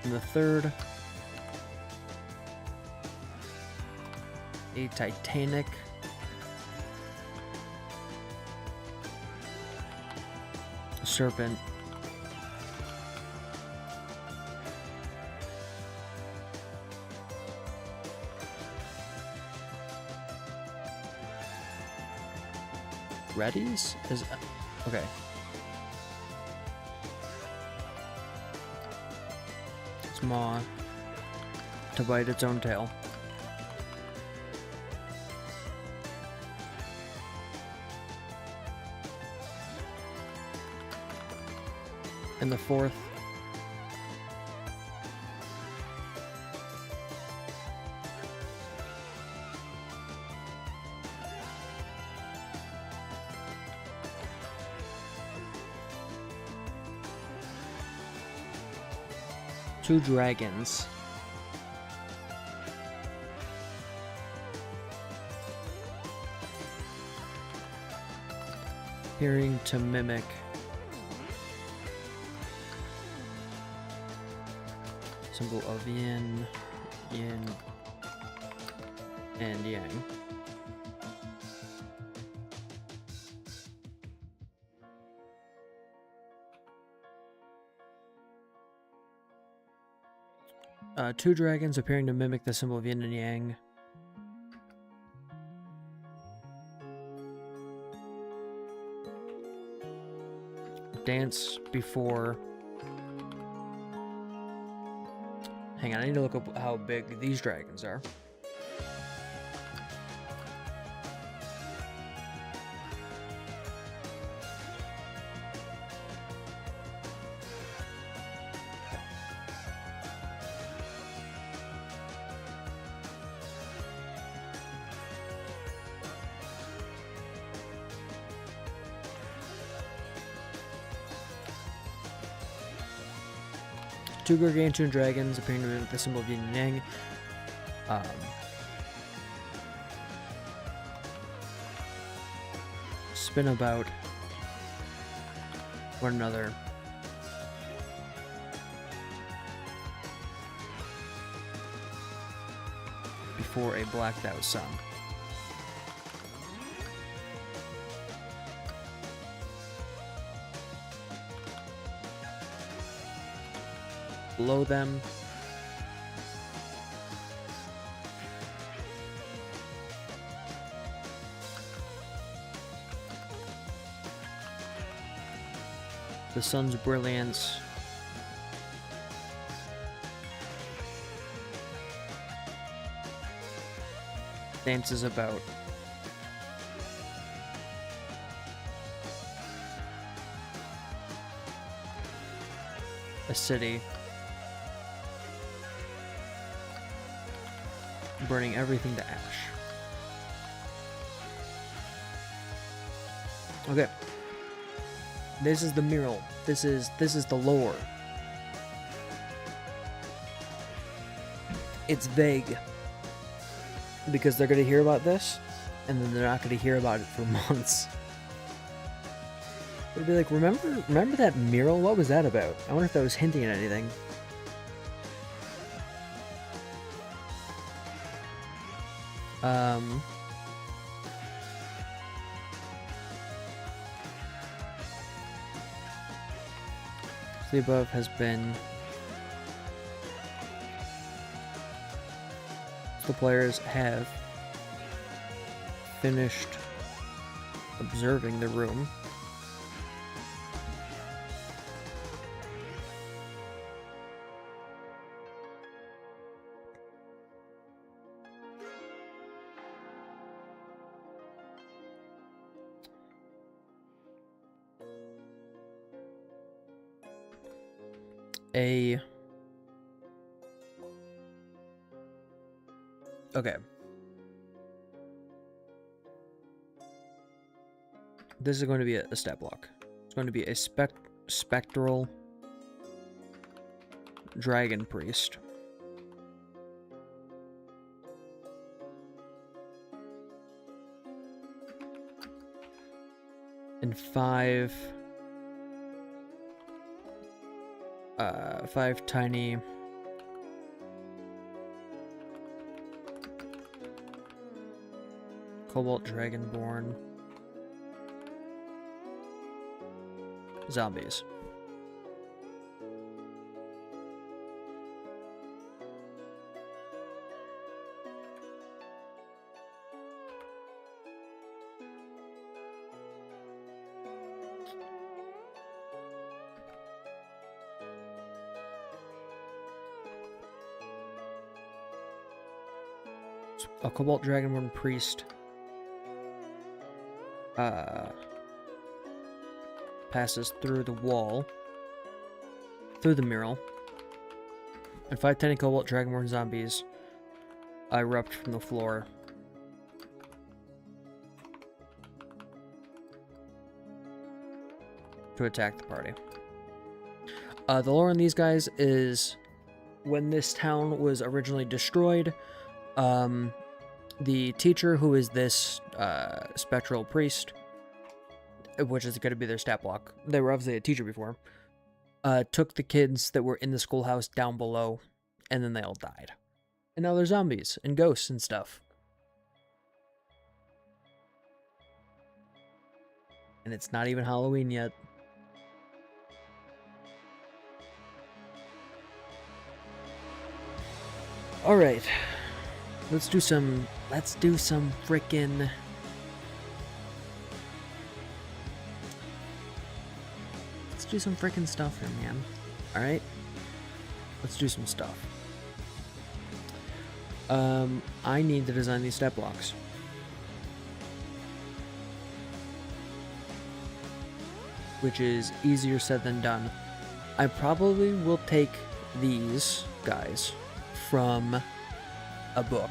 And the third, a titanic serpent readies? Is okay. Its maw to bite its own tail. And the fourth, 2 dragons. Appearing to mimic symbol of yin, and yang. Two dragons appearing to mimic the symbol of yin and yang. Dance before. Hang on, I need to look up how big these dragons are. Two gargantuan dragons appearing to mimic the symbol of yin and yang. Spin about one another. Before a blacked out sun. Below them, the sun's brilliance dances about. A city burning everything to ash. Okay. This is the mural. This is the lore. It's vague. Because they're gonna hear about this, and then they're not gonna hear about it for months. It'll be like, remember that mural? What was that about? I wonder if that was hinting at anything. The above has been the players have finished observing the room. Okay. This is going to be a stat block. It's going to be a spectral dragon priest. And five tiny Cobalt Dragonborn zombies. A Cobalt Dragonborn priest passes through the wall, through the mural, and 5 tiny Cobalt Dragonborn zombies erupt from the floor. To attack the party. The lore on these guys is when this town was originally destroyed, the teacher, who is this spectral priest, which is going to be their stat block, they were obviously a teacher before, took the kids that were in the schoolhouse down below, and then they all died. And now they're zombies and ghosts and stuff. And it's not even Halloween yet. Alright. Let's do some frickin'... Let's do some frickin' stuff here, man. Alright? Let's do some stuff. I need to design these stat blocks. Which is easier said than done. I probably will take these guys from a book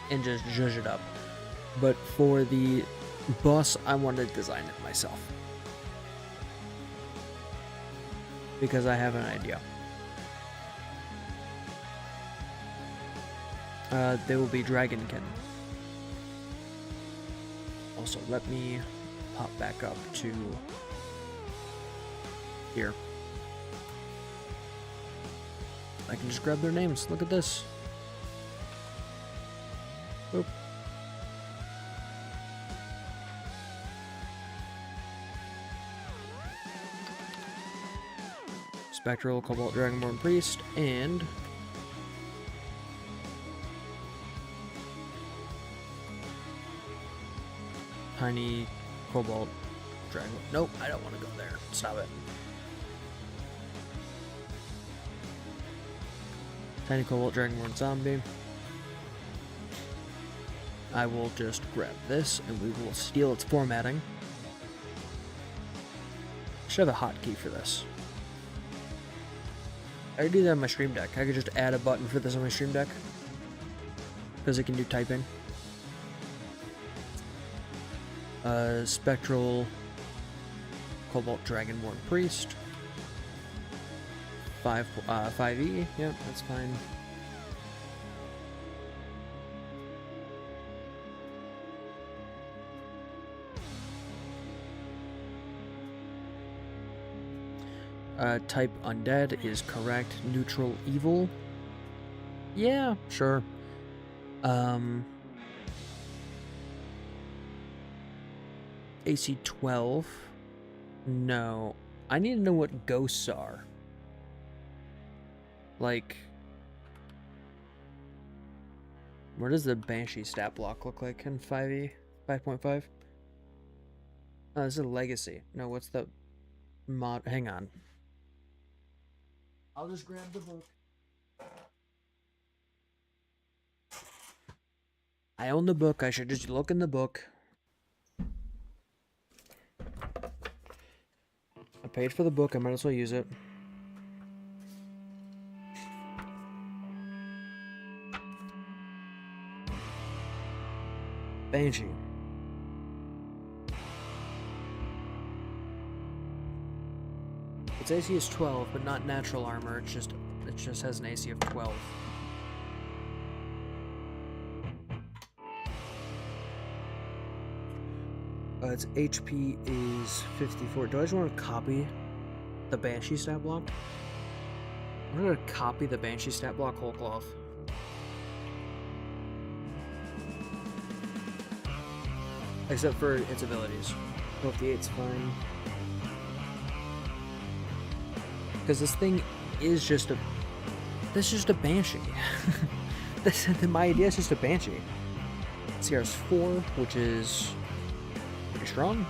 and just zhuzh it up. But for the boss, I want to design it myself. Because I have an idea. They will be Dragonkin. Also, let me pop back up to here. I can just grab their names. Look at this. Boop. Spectral, Cobalt, Dragonborn Priest, and Tiny Cobalt Dragon. Nope, I don't want to go there. Stop it. Tiny Cobalt Dragonborn Zombie. I will just grab this and we will steal its formatting. Should have a hotkey for this. I could do that on my Stream Deck. I could just add a button for this on my Stream Deck. Because it can do typing. Spectral Cobalt Dragonborn Priest. 5E, yep, that's fine. Type Undead is correct. Neutral Evil. Yeah, sure. AC 12. No. I need to know what ghosts are. Like, where does the Banshee stat block look like in 5e? 5.5? Oh, this is a legacy. No, what's the mod? Hang on. I'll just grab the book. I own the book. I should just look in the book. I paid for the book. I might as well use it. Banshee. Its AC is 12, but not natural armor. It just has an AC of 12. Its HP is 54. Do I just want to copy the Banshee stat block? I'm going to copy the Banshee stat block whole cloth. Except for its abilities. 58's fine. Because this thing is just a... This is just a Banshee. My idea is just a Banshee. CR's 4, which is... pretty strong.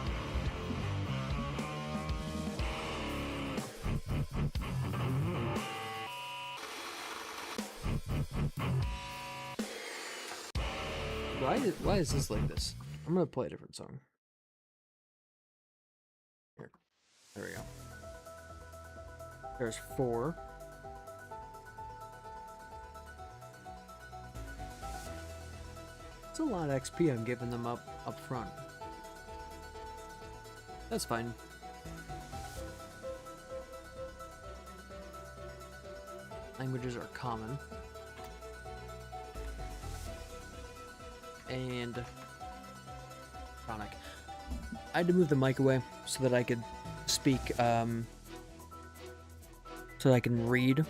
Why is this like this? I'm gonna play a different song. Here. There we go. There's 4. It's a lot of XP I'm giving them up front. That's fine. Languages are common. And chronic. I had to move the mic away so that I could speak, so that I can read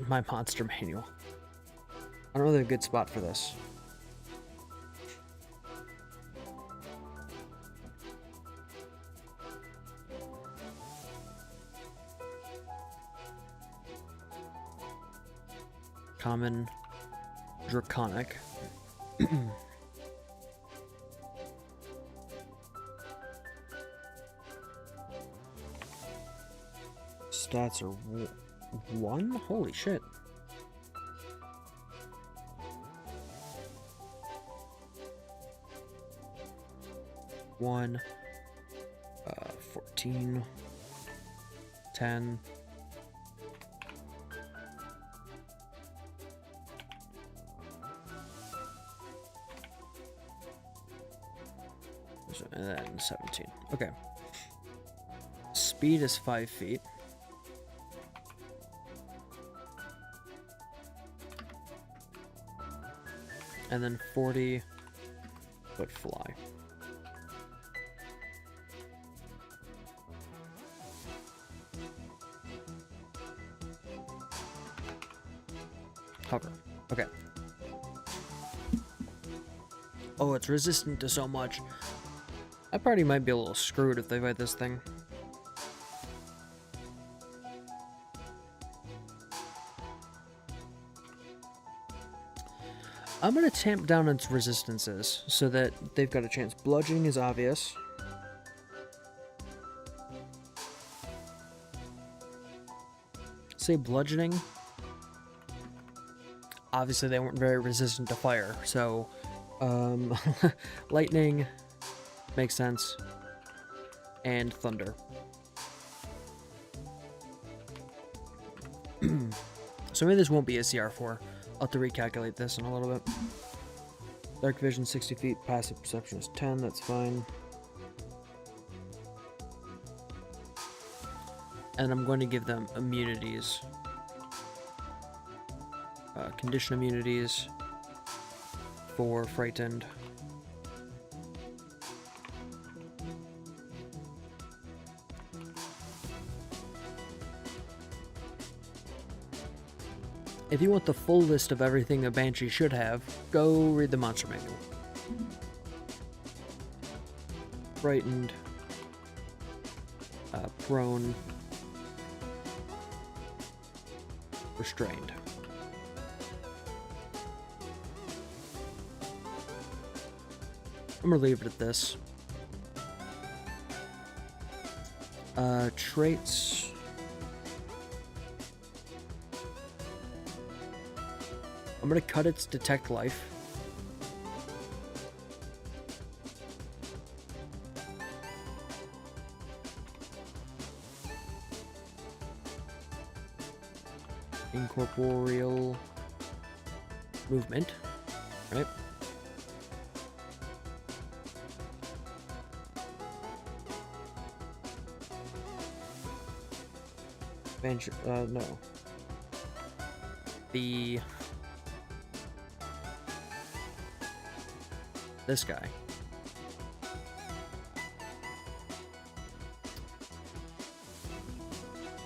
my monster manual. I don't know if there's a good spot for this. Common, draconic. Stats are 1? Holy shit. One, 14, 10. And then 17. Okay. Speed is 5 feet. And then 40-foot fly. Hover. Okay. Oh, it's resistant to so much. That party might be a little screwed if they fight this thing. I'm gonna tamp down its resistances so that they've got a chance. Bludgeoning is obvious. Say bludgeoning. Obviously they weren't very resistant to fire, so lightning makes sense, and thunder. So maybe this won't be a CR4. I'll have to recalculate this in a little bit. Dark vision 60 feet, passive perception is 10, that's fine. And I'm going to give them immunities. Condition immunities for frightened. If you want the full list of everything a Banshee should have, go read the monster manual. Frightened, prone, restrained. I'm gonna leave it at this. Traits. I'm gonna cut its detect life. Incorporeal movement, right? Bench, no. This guy.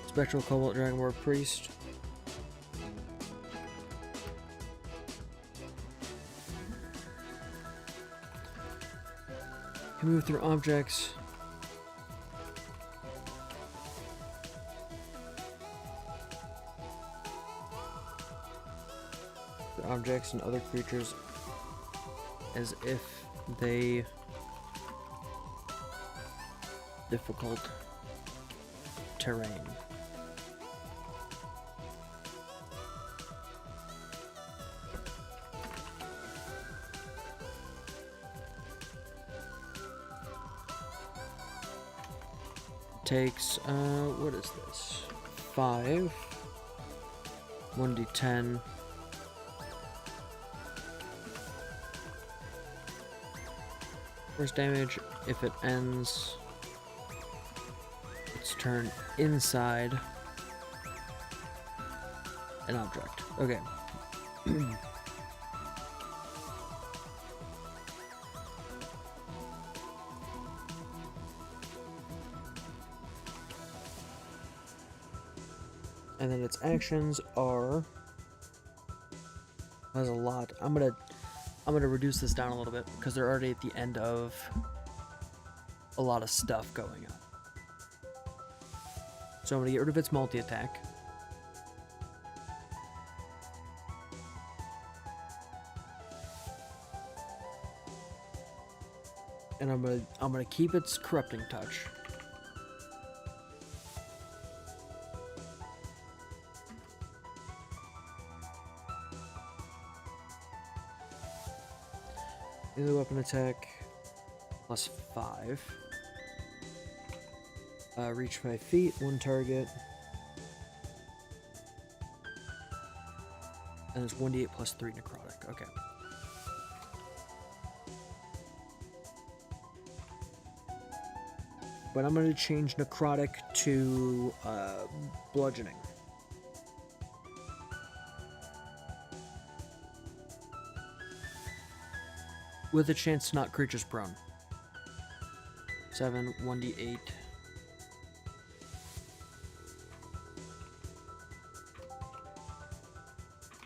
Spectral Cobalt Dragonborn Priest. Can move through objects. The objects and other creatures as if they difficult terrain. Takes what is this? 5 1d10. First damage if it ends its turn inside an object. Okay. And then its actions are... That's a lot. I'm gonna reduce this down a little bit because they're already at the end of a lot of stuff going on. So I'm gonna get rid of its multi-attack. And I'm gonna keep its corrupting touch. Melee weapon attack +5. Reach 5 feet, 1 target. And it's 1d8 +3 necrotic. Okay. But I'm going to change necrotic to bludgeoning. With a chance to knock creatures prone. 7, 1d8.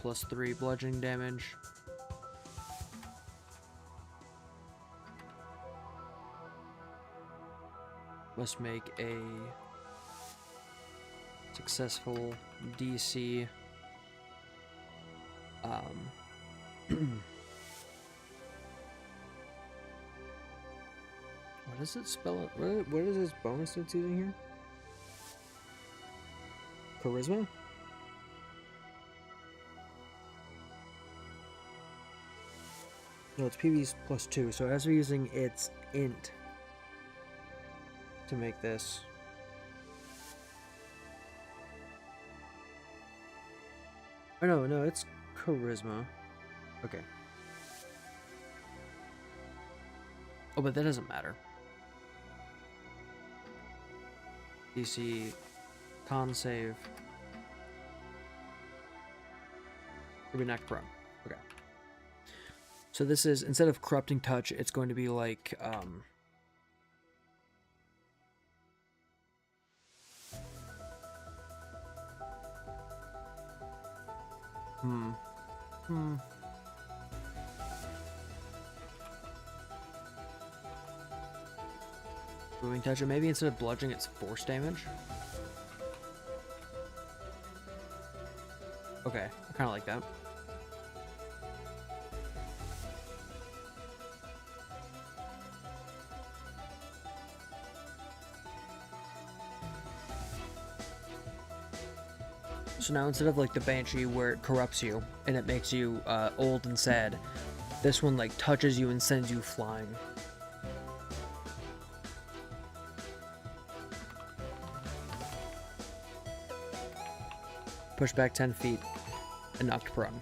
+3 bludgeoning damage. Must make a successful DC. What does it spell? What is this bonus it's using here? Charisma? No, it's PV's +2, so as we're using its int to make this. Oh no, it's charisma. Okay. Oh, but that doesn't matter. DC con save. Or be knocked prone. Okay. So this is, instead of corrupting touch, it's going to be like moving touch, or maybe instead of bludgeoning, it's force damage. Okay, I kind of like that. So now instead of like the Banshee where it corrupts you and it makes you old and sad, this one like touches you and sends you flying. Push back 10 feet and knocked prone.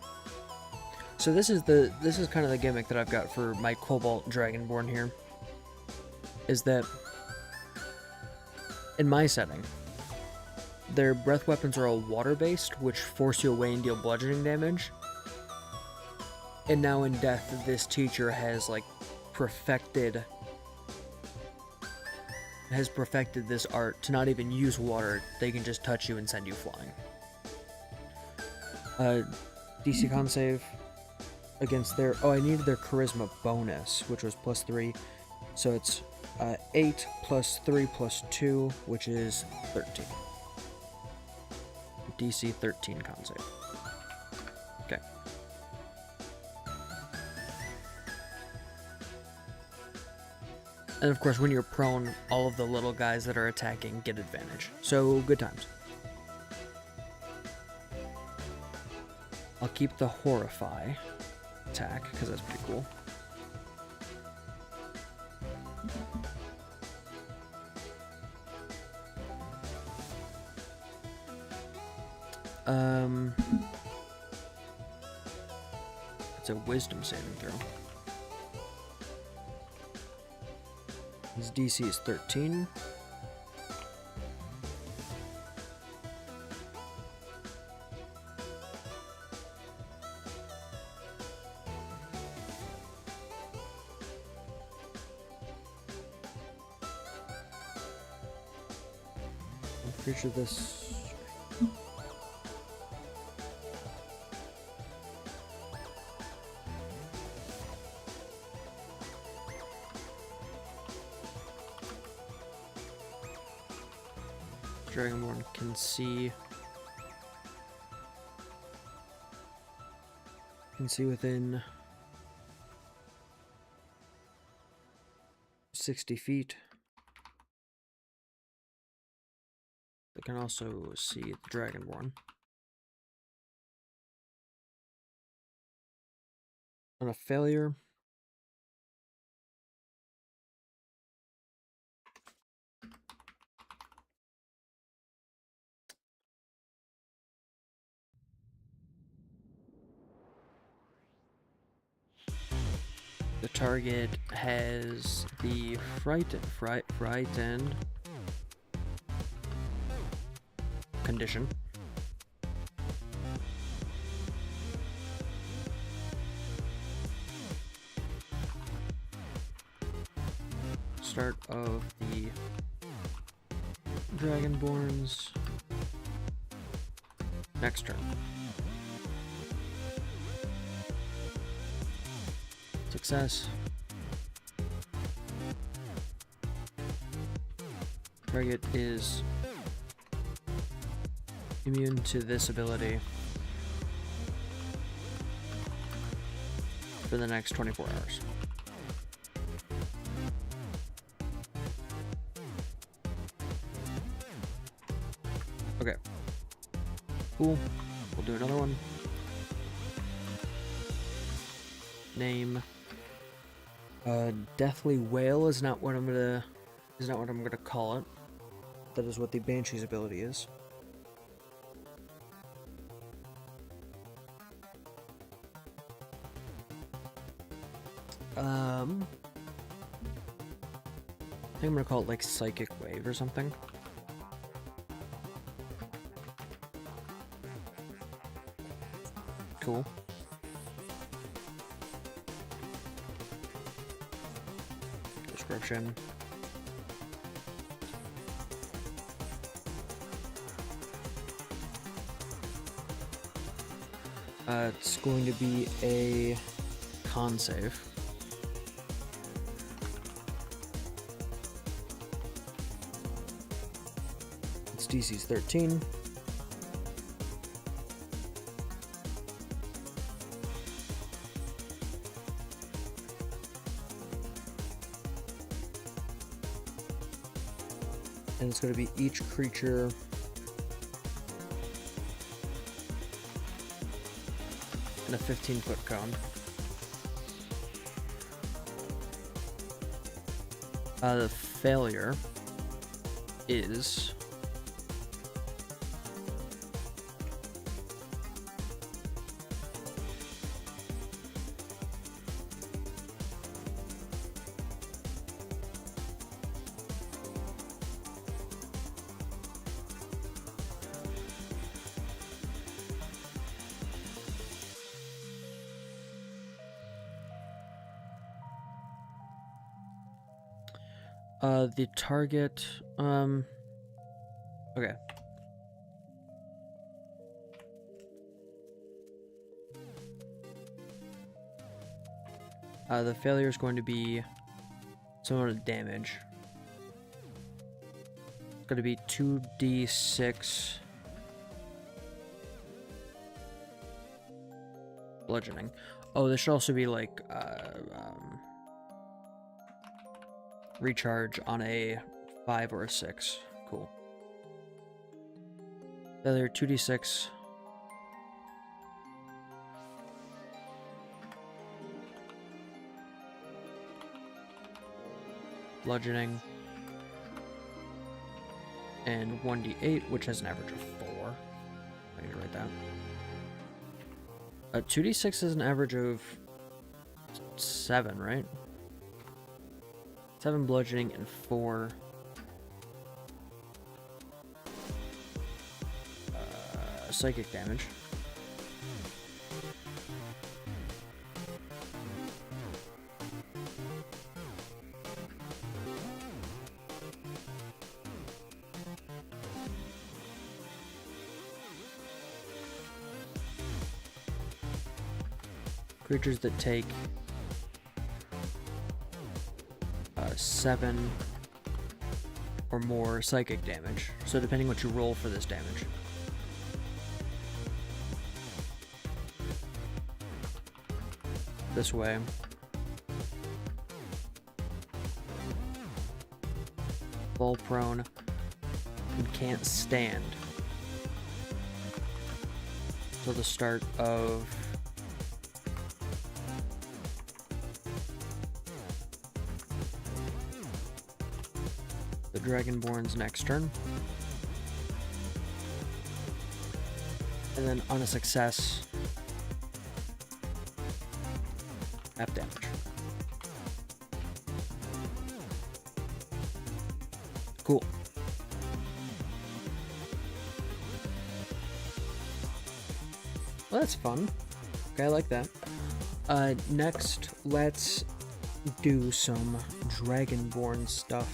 So this is kind of the gimmick that I've got for my Cobalt Dragonborn here. Is that in my setting, their breath weapons are all water-based, which force you away and deal bludgeoning damage. And now in death, this teacher has like perfected this art to not even use water. They can just touch you and send you flying. DC con save against their... Oh, I needed their charisma bonus, which was +3. So it's 8 +3 +2, which is 13. DC 13 con save. Okay. And of course, when you're prone, all of the little guys that are attacking get advantage. So, good times. I'll keep the Horrify attack, because that's pretty cool. It's a wisdom saving throw. His DC is 13. Creature this. Dragonborn can see within 60 feet. They can also see the Dragonborn. On a failure, the target has the frightened condition. Start of the Dragonborn's next turn. Success. Target is immune to this ability for the next 24 hours. Okay. Cool. We'll do another one. Name. Deathly Wail is not what I'm gonna call it. That is what the Banshee's ability is. I think I'm gonna call it like Psychic Wave or something. Cool. Description. It's going to be a con save. Its DC's 13. And it's going to be each creature in a 15-foot cone. The failure is the target, okay. The failure is going to be some amount of damage. It's going to be 2d6 bludgeoning. Oh, this should also be like, recharge on a 5 or a 6. Cool. Failure 2d6. Bludgeoning. And 1d8, which has an average of 4. I need to write that. 2d6 is an average of 7, right? 7 bludgeoning and 4 psychic damage. creatures that take 7 or more psychic damage. So depending what you roll for this damage. This way. Fall prone and can't stand till the start of the Dragonborn's next turn. And then on a success, half damage. Cool. Well, that's fun. Okay, I like that. Next, let's do some Dragonborn stuff.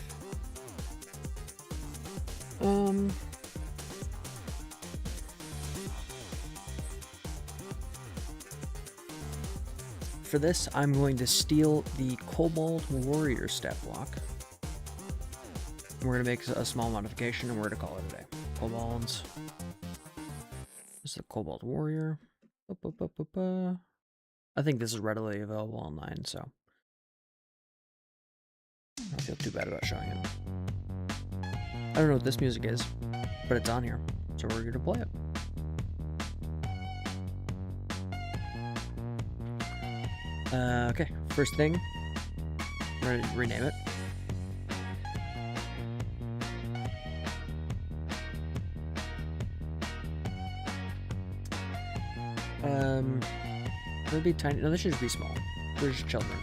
For this, I'm going to steal the Kobold Warrior stat block. We're going to make a small modification, and we're going to call it a day. Kobolds. This is the Kobold Warrior. I think this is readily available online, so I don't feel too bad about showing it. I don't know what this music is, but it's on here, so we're going to play it. Okay, first thing, we're going to rename it. It'll be tiny. No, this should just be small. We're just children.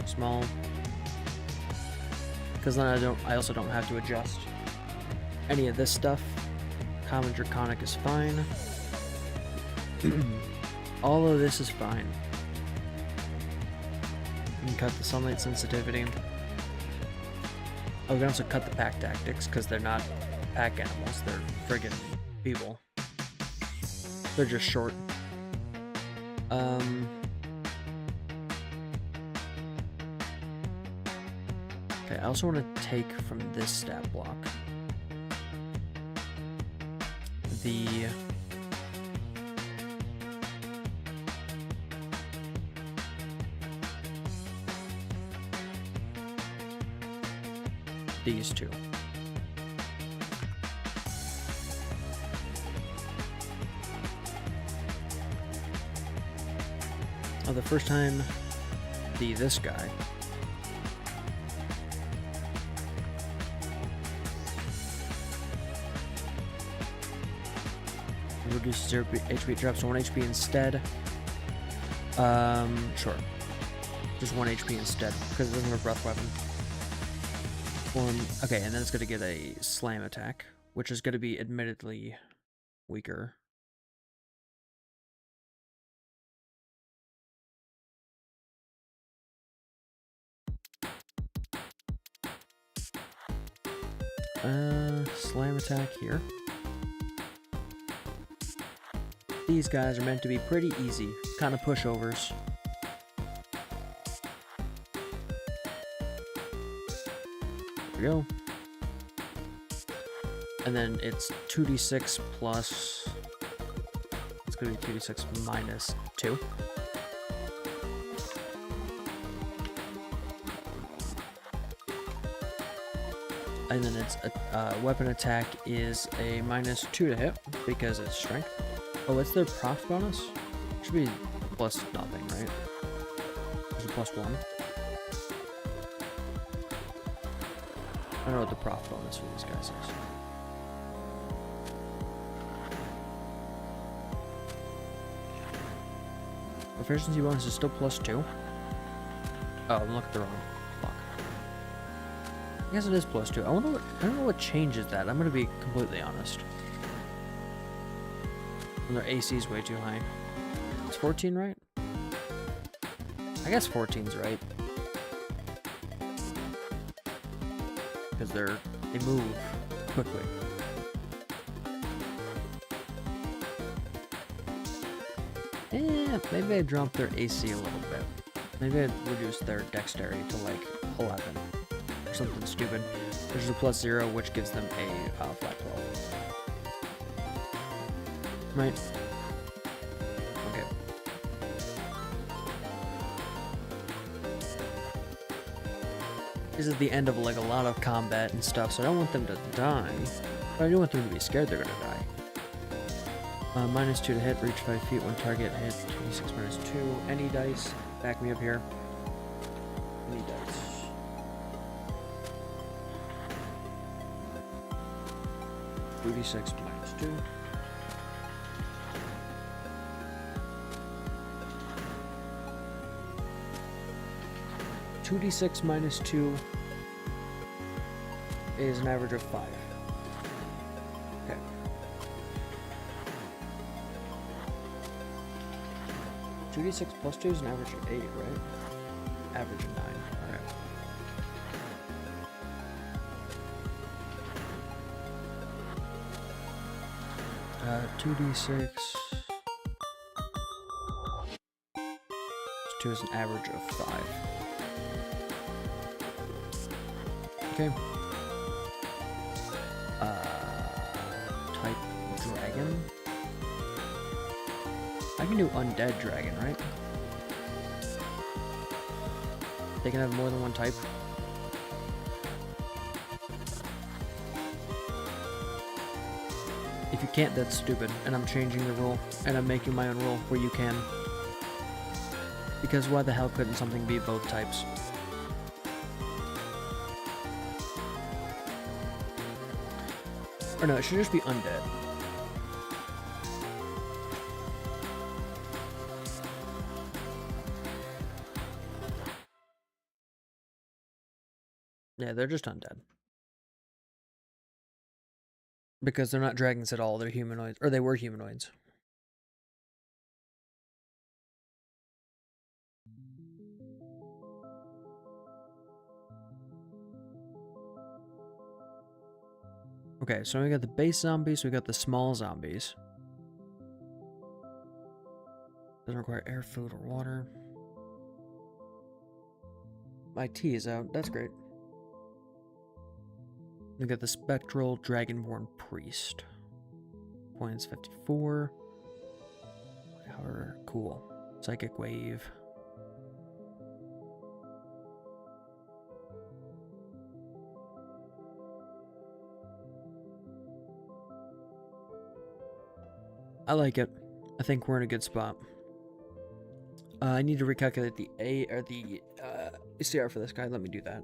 Small. Because then I also don't have to adjust any of this stuff. Common Draconic is fine. All of this is fine. You can cut the sunlight sensitivity. Oh, we can also cut the pack tactics because they're not pack animals, they're friggin' people. They're just short. Okay, I also want to take from this stat block the these two. Oh, the first time this guy. Reduces 0 HP, drops to 1 HP instead. Sure. Just 1 HP instead, because it doesn't have a breath weapon. Okay, and then it's going to get a slam attack, which is going to be admittedly weaker. Slam attack here. These guys are meant to be pretty easy, kind of pushovers. There we go. And then it's 2d6 plus... It's going to be 2d6 minus 2. And then its weapon attack is a minus 2 to hit, because it's strength. Oh, what's their prof bonus? Should be plus nothing, right? Is it plus 1? I don't know what the prof bonus for these guys is. Proficiency bonus is still plus 2. Oh, I'm looking at the wrong block. I guess it is plus 2. I don't know what changes that. I'm gonna be completely honest. And their AC is way too high. It's 14, right? I guess 14's right. Because they move quickly. Maybe I drop their AC a little bit. Maybe I'd reduce their dexterity to like 11 or something stupid. There's a +0, which gives them a flat 12. Right? Okay. This is the end of like a lot of combat and stuff, so I don't want them to die. But I do want them to be scared they're gonna die. -2 to hit, reach 5 feet when target hit, 26 -2. Any dice. Back me up here. Any dice. -2d6 -2. -2d6 -2 is an average of 5. Okay. 2d6 +2 is an average of 8, right? Average of 9. Okay. Uh, 2d6 2 is an average of 5. Okay. Type dragon. I can do undead dragon, right? They can have more than one type. If you can't, that's stupid, and I'm changing the rule, and I'm making my own rule where you can. Because why the hell couldn't something be both types? Or no, it should just be undead. Yeah, they're just undead. Because they're not dragons at all, they're humanoids. Or they were humanoids. Okay, so we got the base zombies, we got the small zombies. Doesn't require air, food, or water. My tea is out, that's great. We got the spectral dragonborn priest. Points 54. Power, cool. Psychic wave. I like it. I think we're in a good spot. I need to recalculate the CR for this guy. Let me do that.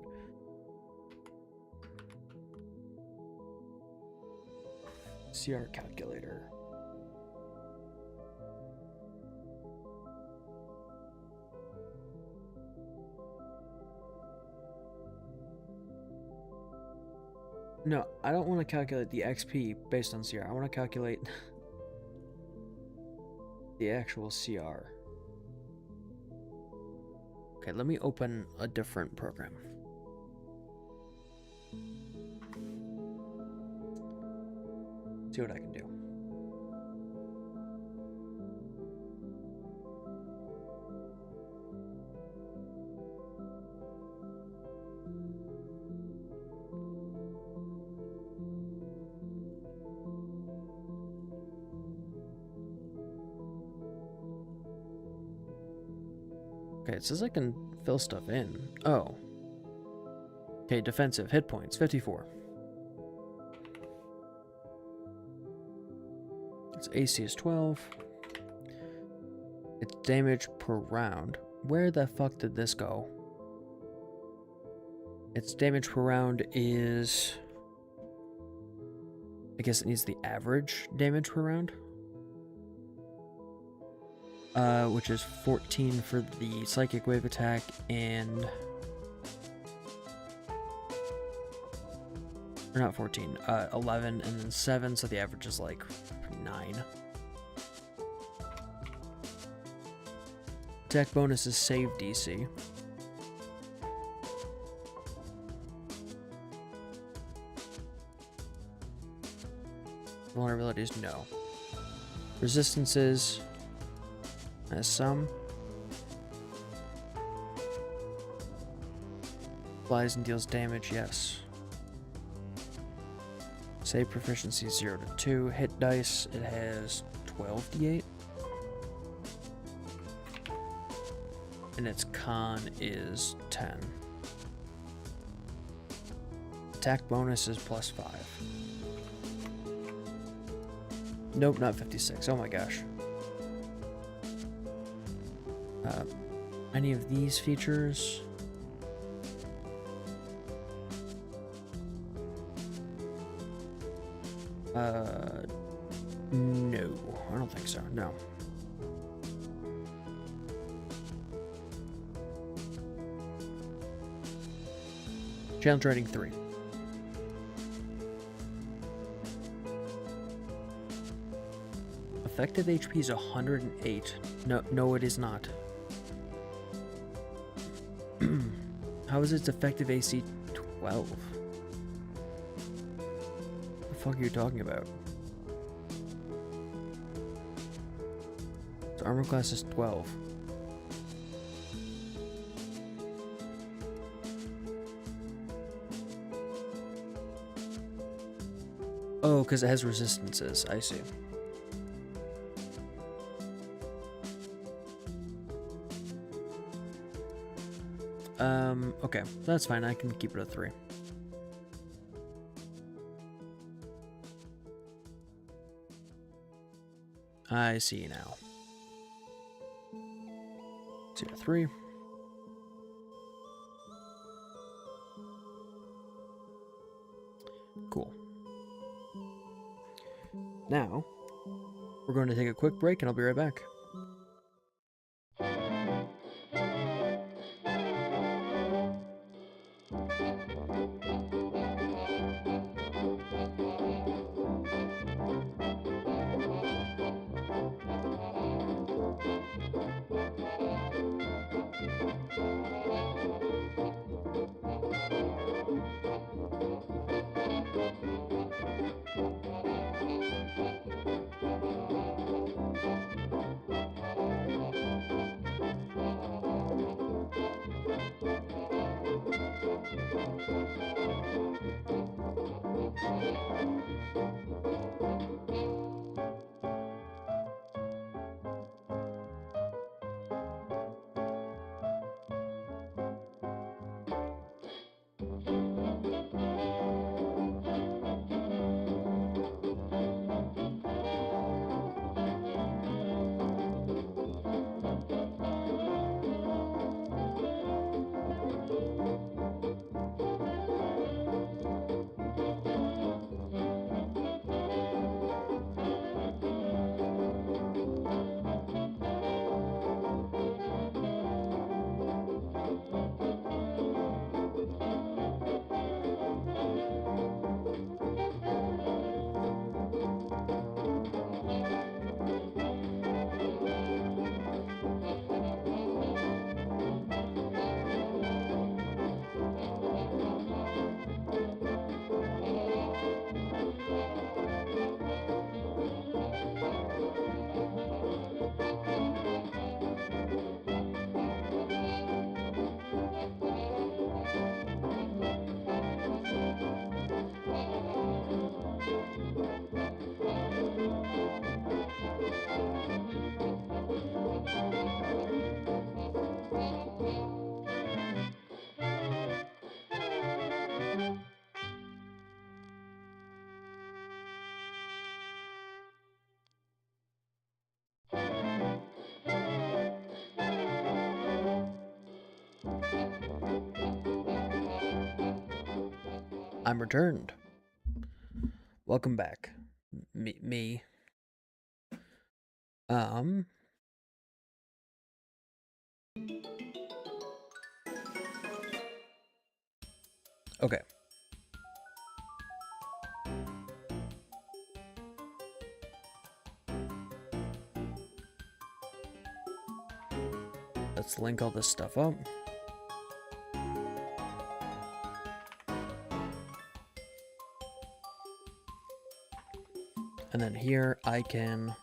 CR calculator. No, I don't want to calculate the XP based on CR. I want to calculate the actual CR. Okay, let me open a different program. See what I can do. Okay, it says I can fill stuff in. Oh. Okay, defensive. Hit points. 54. Its AC is 12. Its damage per round. Where the fuck did this go? Its damage per round is... I guess it needs the average damage per round. Which is 14 for the psychic wave attack and... Or not 14, 11 and then 7, so the average is like 9. Attack bonus is save DC. Vulnerabilities, no. Resistances... Has some. Flies and deals damage, yes. Save proficiency 0 to 2. Hit dice, it has 12d8. And its con is 10. Attack bonus is +5. Nope, not 56. Oh my gosh. Any of these features? No, I don't think so, no. Challenge rating 3. Effective HP is 108. No, it is not. How is its effective AC 12? What the fuck are you talking about? Its armor class is 12. Oh, because it has resistances. I see. Okay, that's fine. I can keep it at 3. I see now. 0 to 3. Cool. Now, we're going to take a quick break and I'll be right back. I'm returned. Welcome back. Me. Okay. Let's link all this stuff up. And then here I can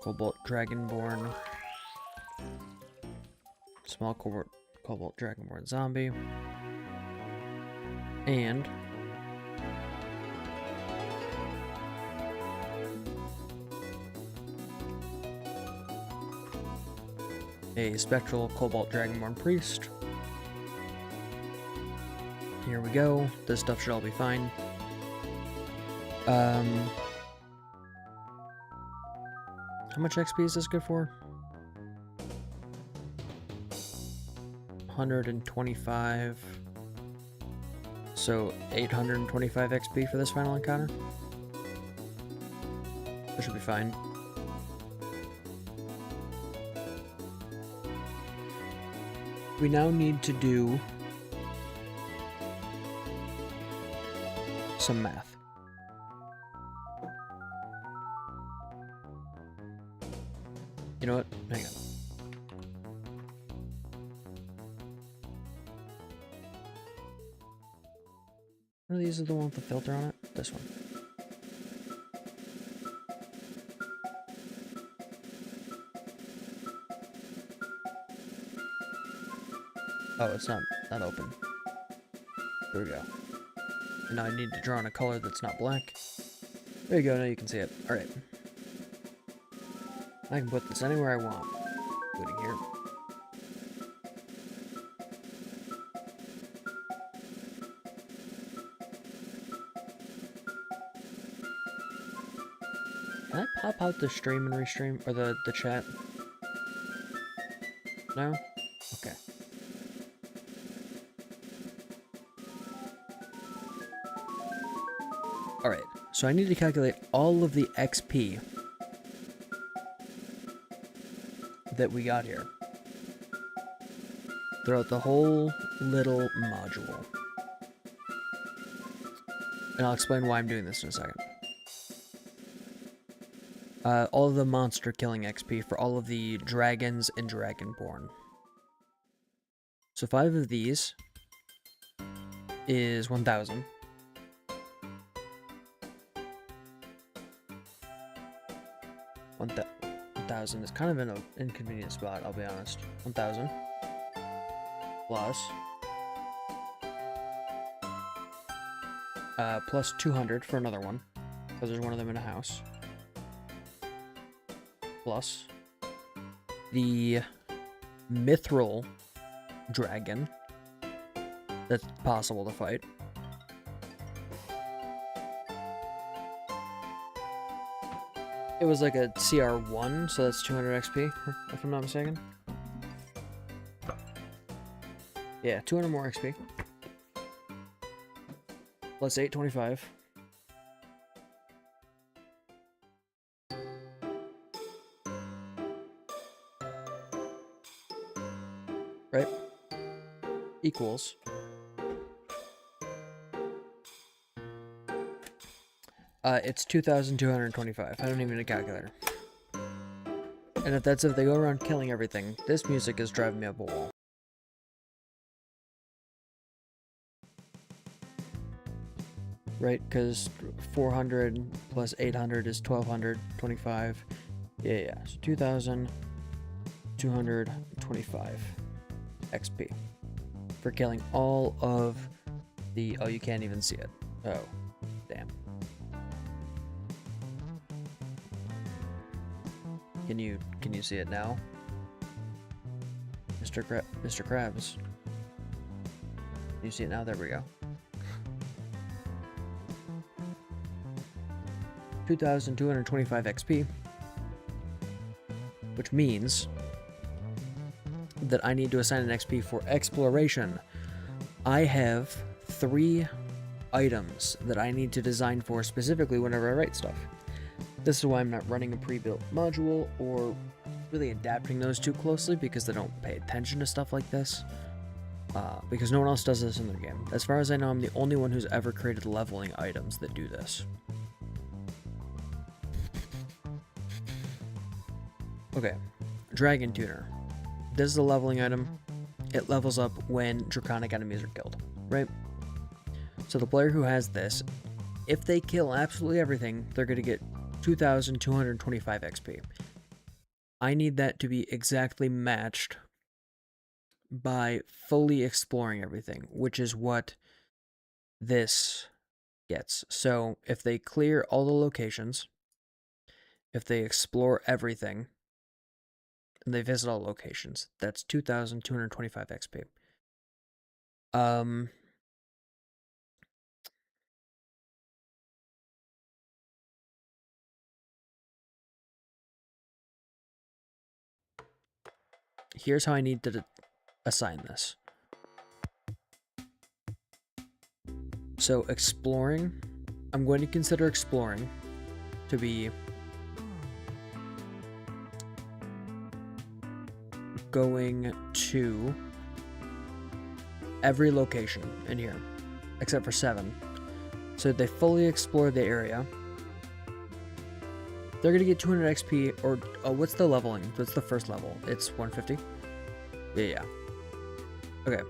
Cobalt Dragonborn. Small Cobalt Dragonborn Zombie. And a Spectral Cobalt Dragonborn Priest. Here we go. This stuff should all be fine. How much XP is this good for? 125. So 825 XP for this final encounter. That should be fine. We now need to do some math. You know what? Hang on. One of these is the one with the filter on it? This one. Oh, it's not open. There we go. And now I need to draw on a color that's not black. There you go, now you can see it. Alright. I can put this anywhere I want, including here. Can I pop out the stream and restream, or the chat? No? Okay. Alright, so I need to calculate all of the XP that we got here throughout the whole little module. And I'll explain why I'm doing this in a second. All of the monster killing XP for all of the dragons and dragonborn. So 5 of these is 1,000. 1,000 is kind of in an inconvenient spot, I'll be honest. 1,000 plus plus 200 for another one, because there's one of them in a house. Plus the mithril dragon that's possible to fight. It was like a CR1, so that's 200 XP, if I'm not mistaken. Yeah, 200 more XP. Plus 825. Right? Equals. It's 2,225. I don't even need a calculator. And if they go around killing everything, this music is driving me up a wall. Right, because 400 plus 800 is 1,225. Yeah, so 2,225 XP for killing all of the... Oh, you can't even see it. Oh, damn. Can you see it now? Mr. Krabs. Can you see it now? There we go. 2,225 XP, which means that I need to assign an XP for exploration. I have 3 items that I need to design for specifically whenever I write stuff. This is why I'm not running a pre-built module or really adapting those too closely, because they don't pay attention to stuff like this. Because no one else does this in their game. As far as I know, I'm the only one who's ever created leveling items that do this. Okay, Dragon Tuner. This is a leveling item. It levels up when draconic enemies are killed, right? So the player who has this, if they kill absolutely everything, they're going to get 2,225 XP. I need that to be exactly matched by fully exploring everything, which is what this gets. So if they clear all the locations, if they explore everything, and they visit all locations, that's 2,225 XP. Here's how I need to assign this. So exploring, I'm going to consider exploring to be going to every location in here, except for 7. So they fully explore the area. They're gonna get 200 XP, or what's the leveling? What's the first level? It's 150? Yeah. Okay.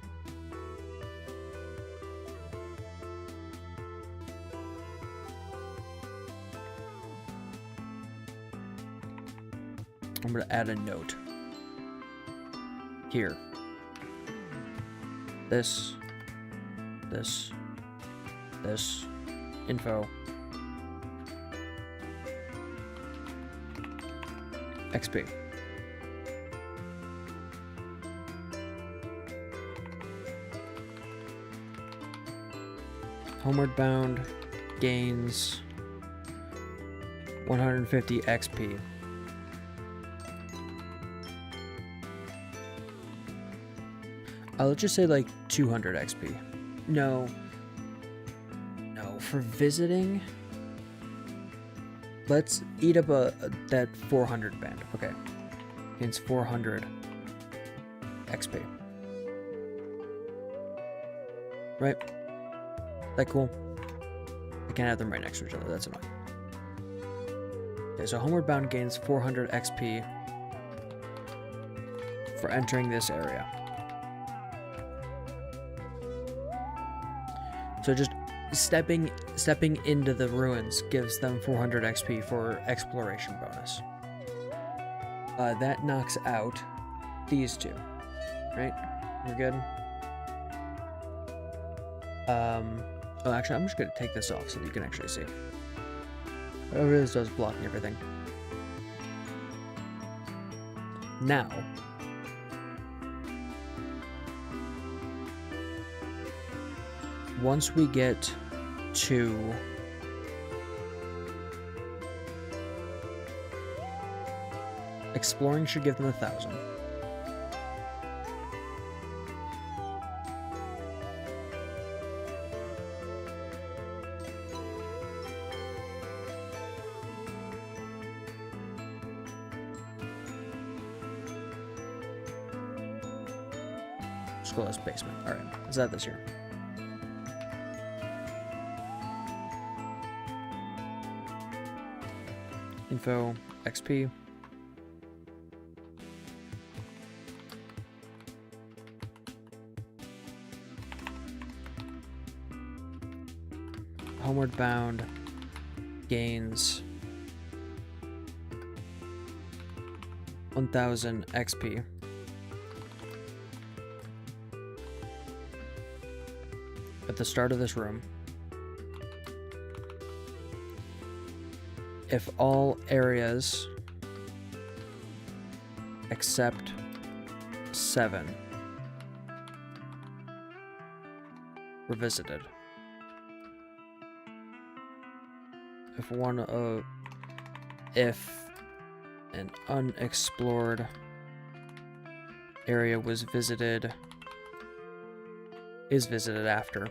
I'm gonna add a note here. This, info, XP. Homeward bound gains 150 XP. Let's just say like 200 XP. No, for visiting, let's eat up that 400 band. Okay, gains 400 XP. Right? That cool? I can't have them right next to each other. That's annoying. Okay, so Homeward Bound gains 400 XP for entering this area. So just stepping into the ruins gives them 400 XP for exploration bonus. That knocks out these two, right? We're good. Oh, actually, I'm just gonna take this off so that you can actually see. Whatever this does, blocking everything. Now, once we get to exploring, should give them 1,000. Schoolhouse basement. All right, is that this year? Info, XP. Homeward Bound gains 1,000 XP. At the start of this room. If all areas except 7 were visited. If an unexplored area is visited after.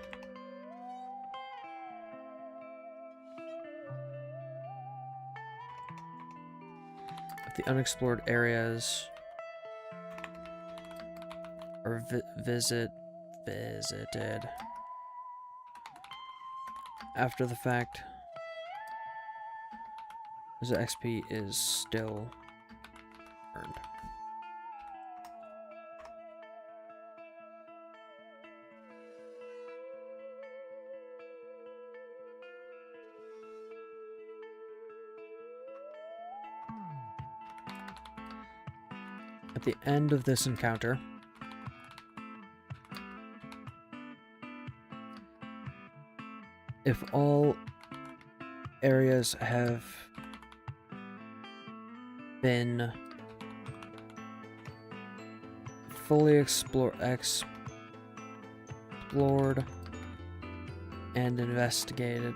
If the unexplored areas are visited after the fact, the XP is still earned. At the end of this encounter, if all areas have been fully explored and investigated.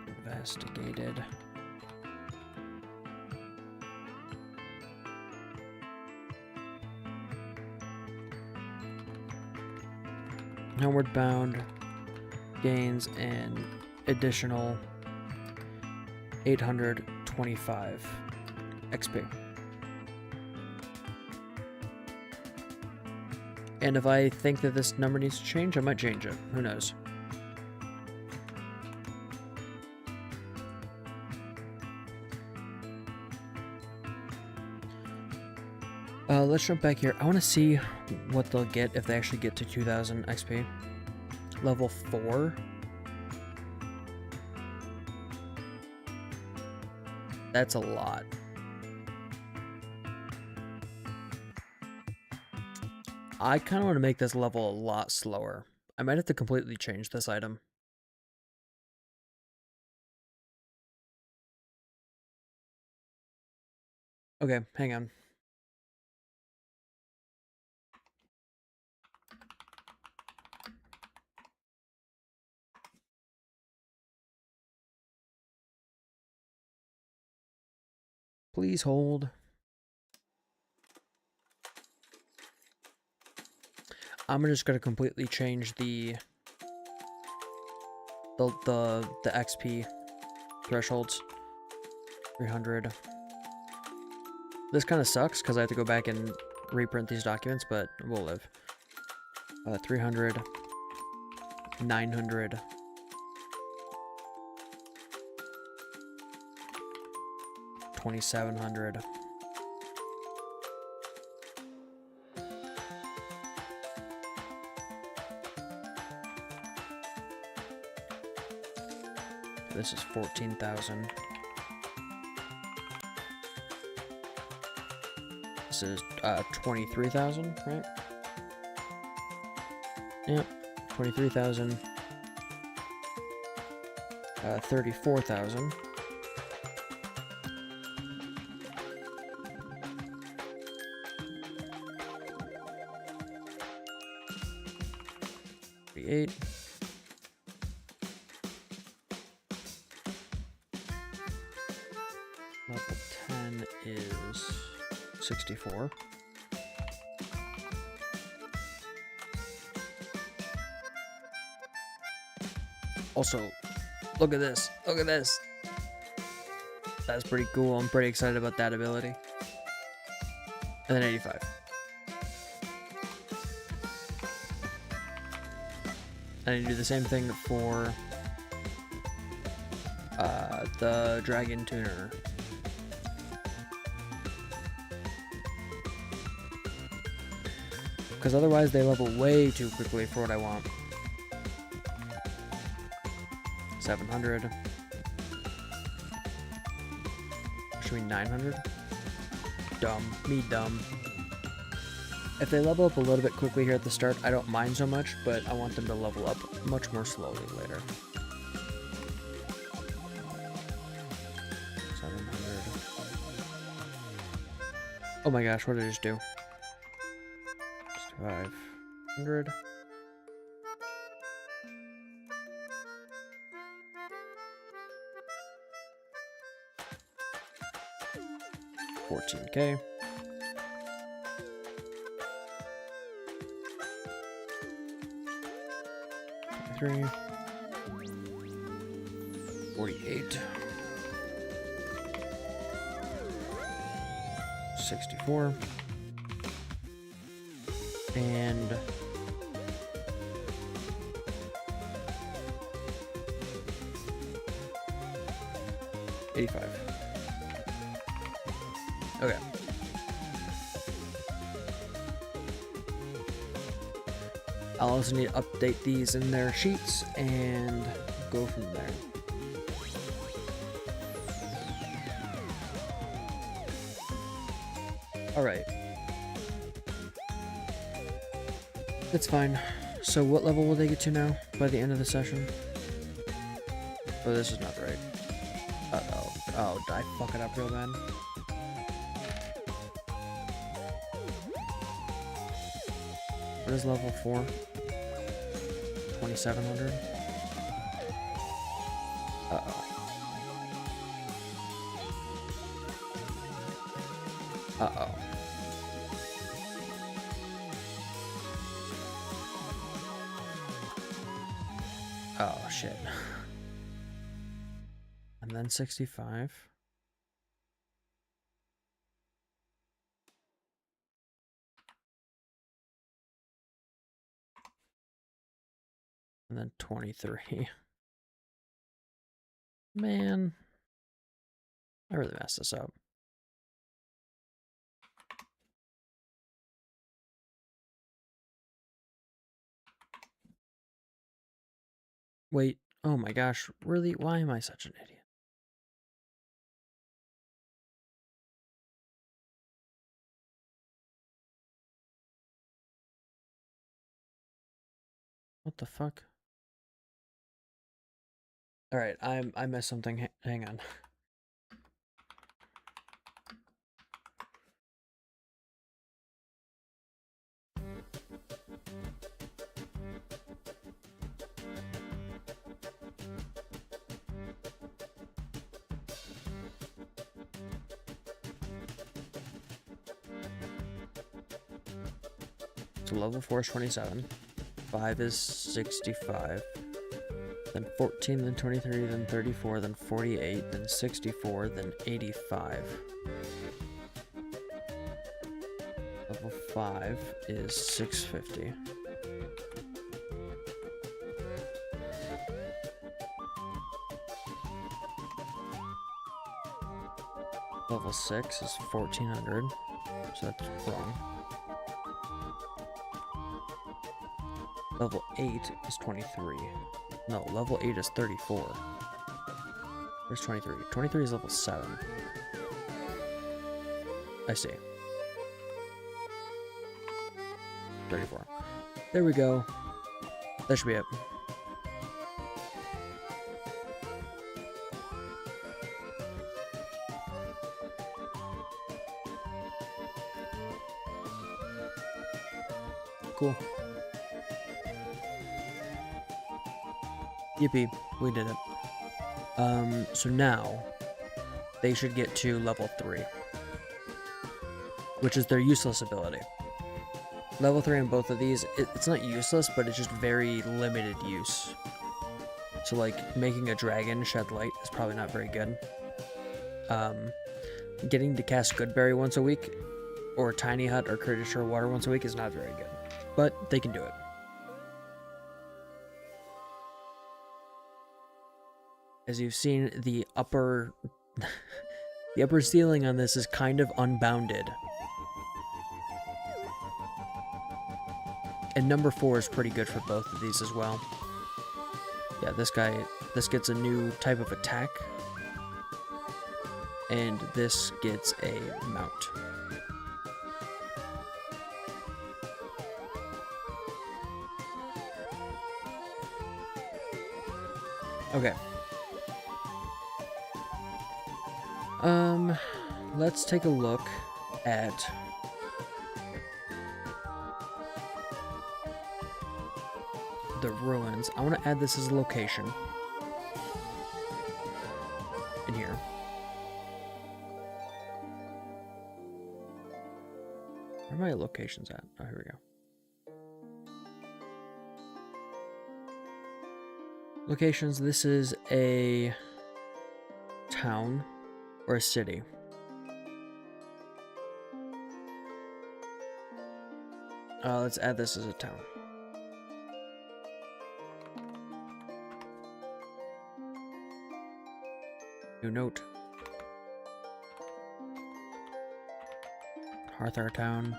Homeward Bound gains an additional 825 XP. And if I think that this number needs to change, I might change it. Who knows? Let's jump back here. I want to see what they'll get if they actually get to 2000 XP. Level 4. That's a lot. I kind of want to make this level a lot slower. I might have to completely change this item. Okay, hang on. Please hold. I'm just gonna completely change the XP thresholds. 300. This kind of sucks because I have to go back and reprint these documents, but we'll live. 300, 900, 2700. This is 14,000. This is 23,000, right? Yep, 23,000. 34,000. $38. Level 10 is 64. Also, look at this. Look at this. That's pretty cool. I'm pretty excited about that ability. And then 85. I need to do the same thing for the Dragon Tuner. Because otherwise they level way too quickly for what I want. 700. Should we 900? Dumb. Me dumb. If they level up a little bit quickly here at the start, I don't mind so much, but I want them to level up much more slowly later. 700. Oh my gosh, what did I just do? 500. $14K. $3. 48. 64. And 85. Okay. I'll also need to update these in their sheets and go from there. Alright. It's fine. So what level will they get to now by the end of the session? Oh, this is not right. Uh-oh. Oh, did I fuck it up real bad? What is level 4? 2700? Uh-oh. Uh-oh. Oh, shit. And then 65. And then 23. Man. I really messed this up. Wait. Oh my gosh. Really? Why am I such an idiot? What the fuck? Alright, I missed something. Hang on. So level 4 is 27. 5 is 65. Then 14, then 23, then 34, then 48, then 64, then 85. Level 5 is 650. Level 6 is 1400, so that's wrong. Level 8 is 23. No, level 8 is 34. Where's 23? 23 is level 7. I see. 34. There we go. That should be it. Cool. Yippee, we did it. So now they should get to level 3, which is their useless ability. Level 3 on both of these, it's not useless, but it's just very limited use. So like making a dragon shed light is probably not very good. Getting to cast Goodberry once a week, or Tiny Hut or Kurdish or Water once a week is not very good, but they can do it. As you've seen, the upper the upper ceiling on this is kind of unbounded. And number 4 is pretty good for both of these as well. Yeah, this gets a new type of attack. And this gets a mount. Okay. Let's take a look at the ruins. I want to add this as a location in here. Where are my locations at? Oh, here we go. Locations, this is a town or a city. Let's add this as a town. New note. Arthur Town.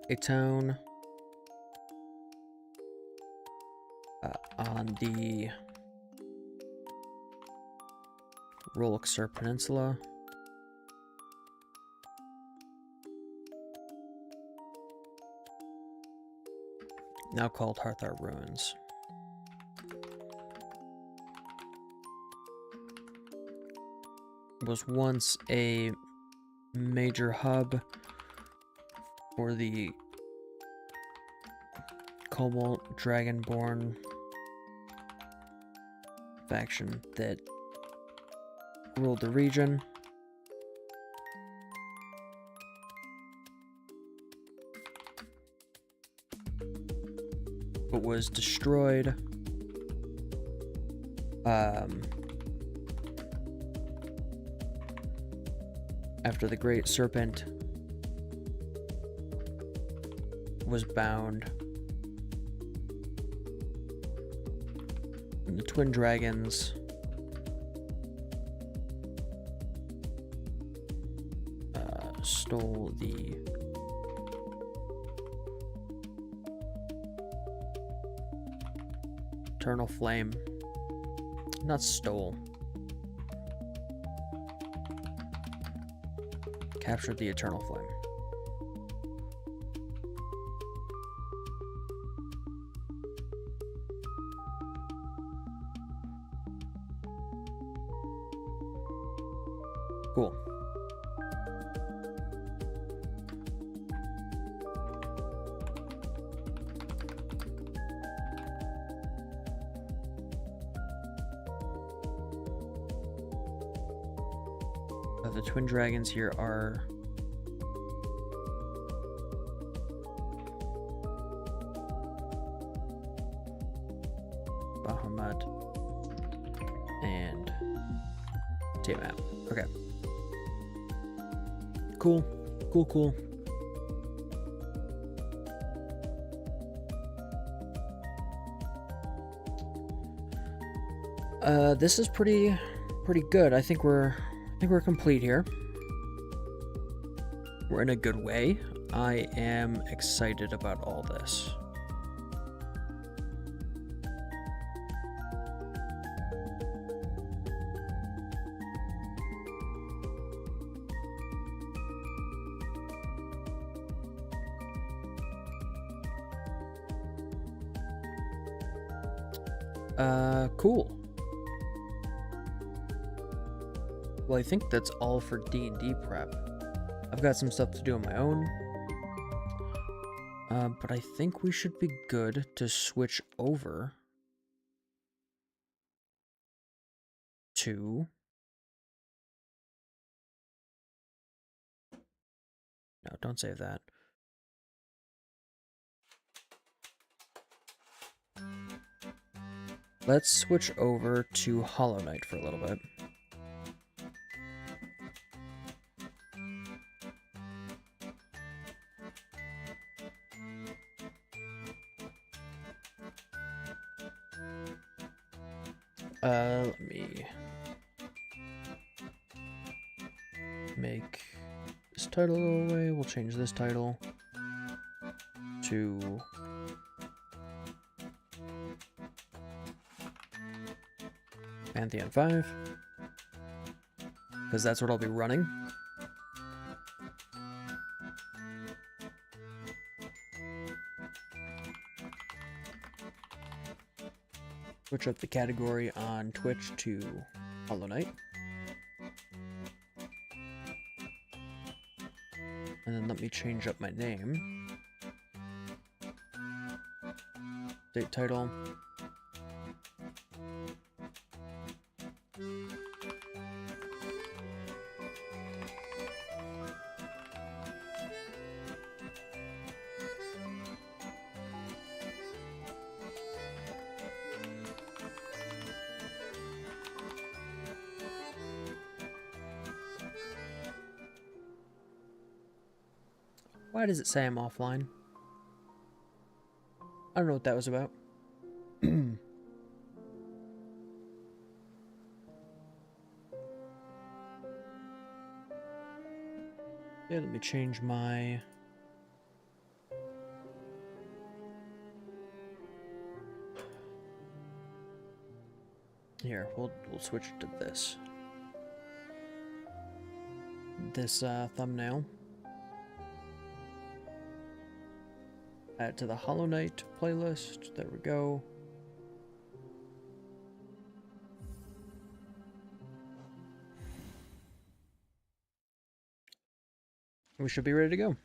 a town on the Rolixer Peninsula. Now called Hearthar Ruins. It was once a major hub for the Cobalt Dragonborn faction that ruled the region. But was destroyed after the Great Serpent was bound. And the Twin Dragons stole the Eternal Flame. Not stole. Captured the Eternal Flame. Cool. The Twin Dragons here are Bahamut and Tiamat. Okay. Cool. Cool. This is pretty good. I think we're complete here. We're in a good way. I am excited about all this. Cool. Well, I think that's all for D&D prep. I've got some stuff to do on my own. But I think we should be good to switch over to... No, don't save that. Let's switch over to Hollow Knight for a little bit. Let me make this title go away. We'll change this title to Pantheon 5, because that's what I'll be running. Switch up the category on Twitch to Hollow Knight. And then let me change up my name. State title. Why does it say I'm offline? I don't know what that was about. Yeah, let me change my Here, we'll switch to this. This thumbnail. Add it to the Hollow Knight playlist. There we go. We should be ready to go.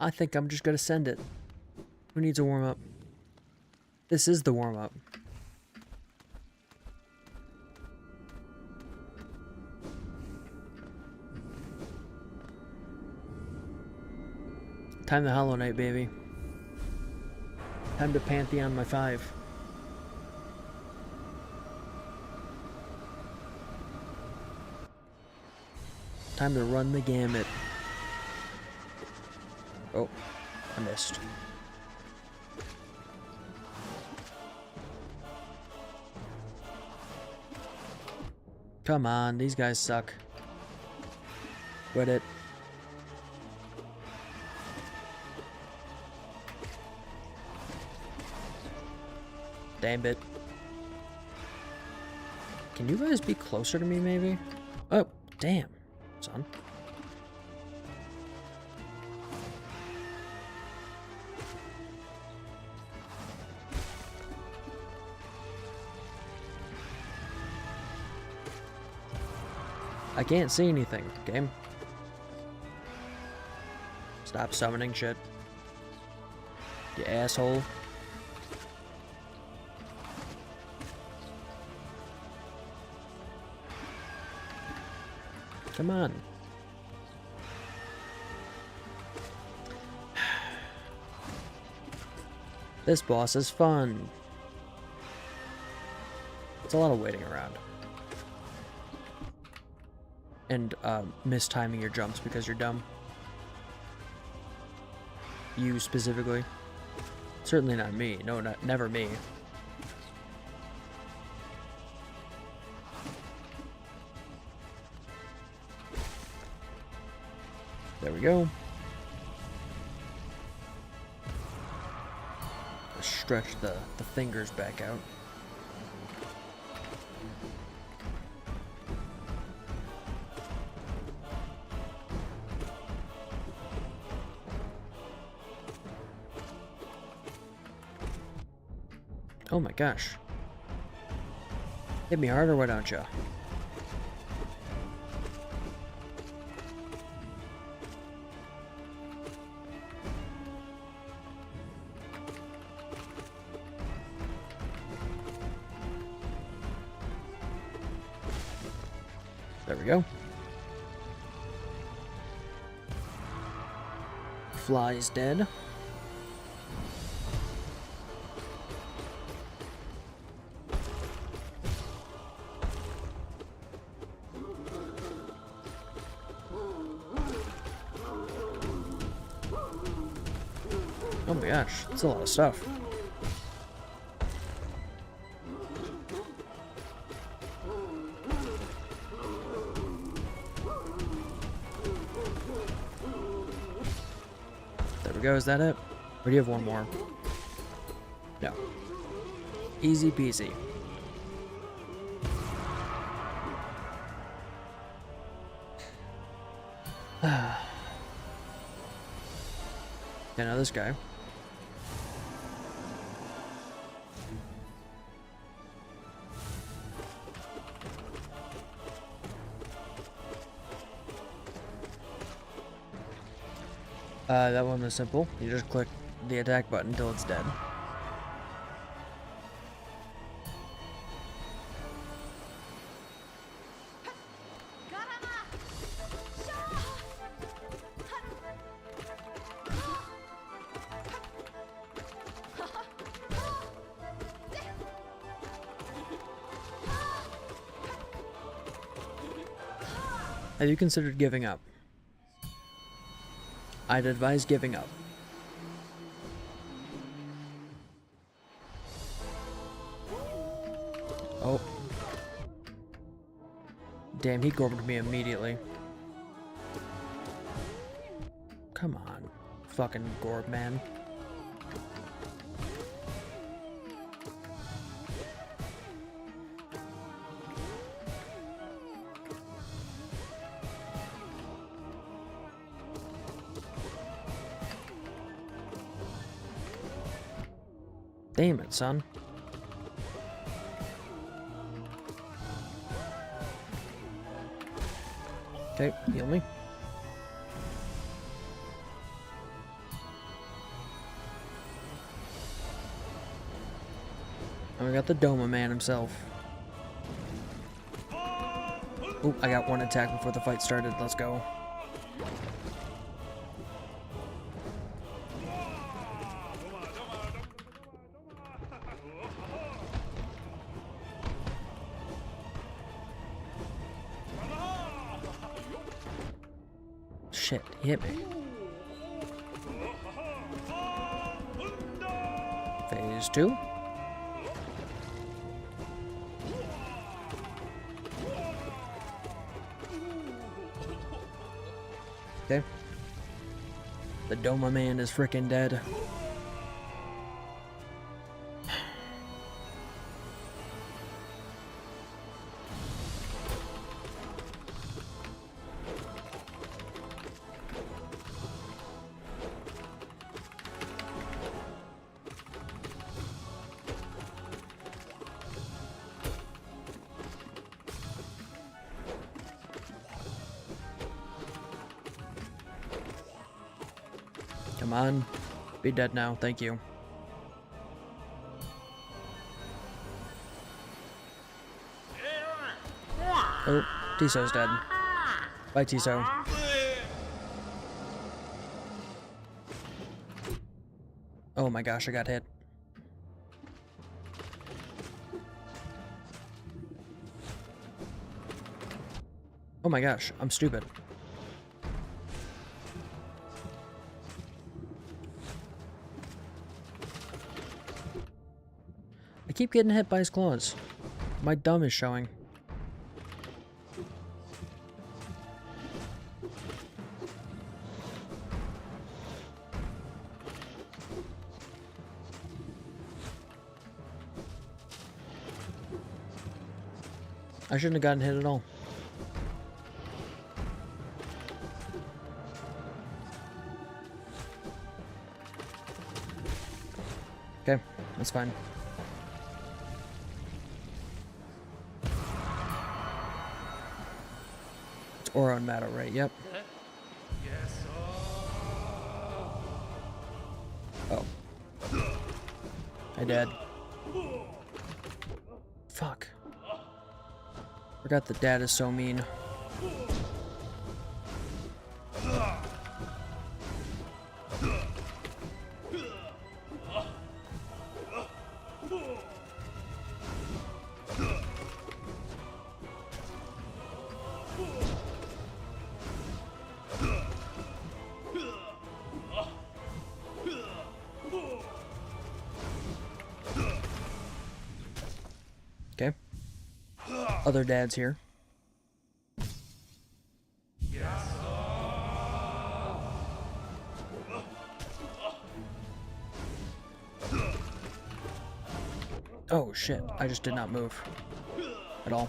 I think I'm just gonna send it. Who needs a warm-up? This is the warm-up. Time to Hollow Knight, baby. Time to Pantheon my 5. Time to run the gamut. Oh, I missed. Come on, these guys suck. Quit it. Damn it. Can you guys be closer to me, maybe? Oh, damn, son. I can't see anything, game. Stop summoning shit. You asshole. Come on. This boss is fun. It's a lot of waiting around. And mistiming your jumps because you're dumb. You specifically. Certainly not me. No, never me. There we go. Stretch the fingers back out. Oh my gosh. Hit me harder, why don't ya? There we go. Fly's dead. Oh my gosh, that's a lot of stuff. There we go, is that it? Or do you have one more? No. Easy peasy. Yeah, now this guy. That one is simple. You just click the attack button until it's dead. Have you considered giving up? I'd advise giving up. Oh. Damn, he gorbed me immediately. Come on, fucking Gorb man. Damn it, son. Okay, heal me. And we got the Doma man himself. Oop, I got one attack before the fight started. Let's go. Shit, he hit me. Phase 2. Okay. The Doma man is freaking dead. Come on. Be dead now. Thank you. Oh, Tiso's dead. Bye, Tiso. Oh my gosh, I got hit. Oh my gosh, I'm stupid. I keep getting hit by his claws. My thumb is showing. I shouldn't have gotten hit at all. Okay, that's fine. It's Aura and Mato, right? Yep. Oh. I dead. Fuck. Forgot that dad is so mean. Okay. Other dads here. Oh shit, I just did not move at all.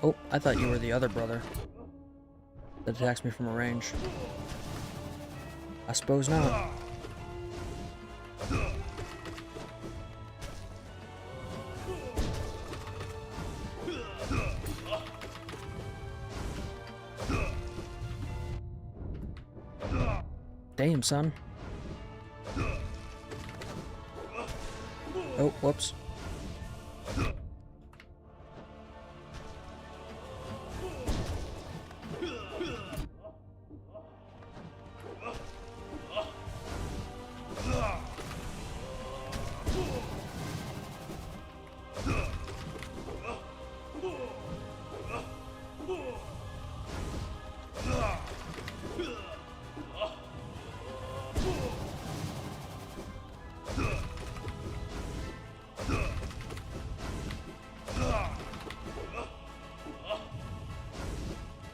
Oh, I thought you were the other brother that attacks me from a range. I suppose not. Damn, son. Oh, whoops.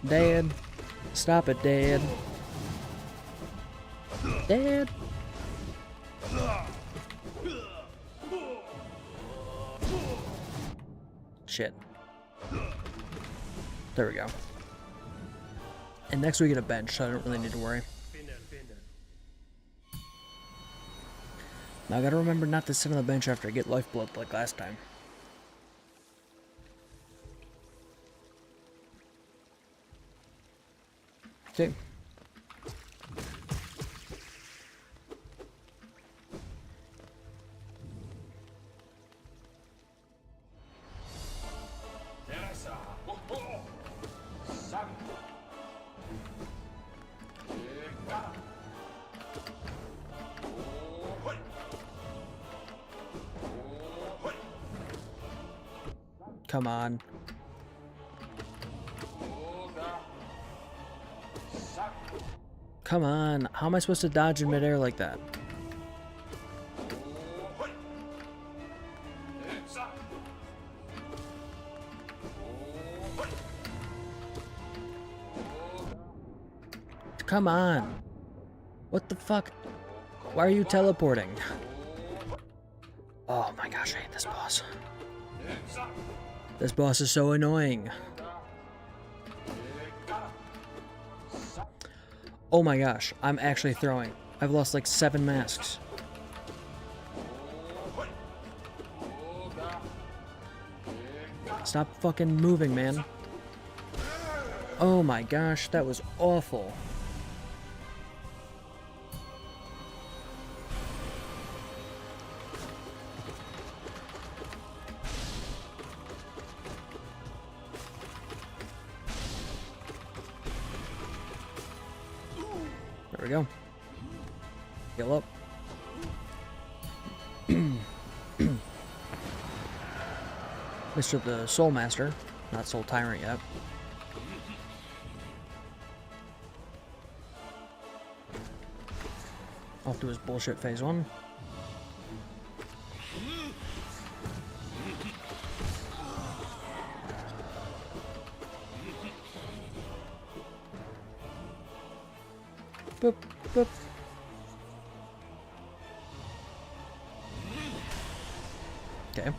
Dad. Stop it, Dad. Dad. Shit. There we go. And next we get a bench, so I don't really need to worry. Now I gotta remember not to sit on the bench after I get lifeblood like last time. Okay. Come on. Come on. How am I supposed to dodge in midair like that? Come on. What the fuck? Why are you teleporting? Oh my gosh, I hate this boss. This boss is so annoying. Oh my gosh, I'm actually throwing. I've lost like 7 masks. Stop fucking moving, man. Oh my gosh, that was awful. There we go. Heal up. Mr. the Soul Master, not Soul Tyrant yet. Off to his bullshit phase 1. Boop, boop. Okay.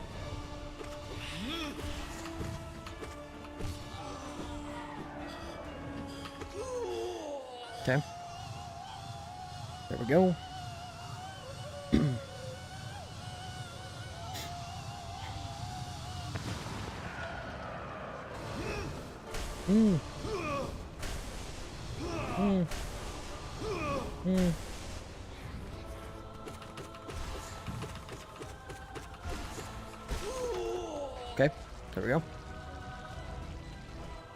Okay. There we go. Okay, there we go.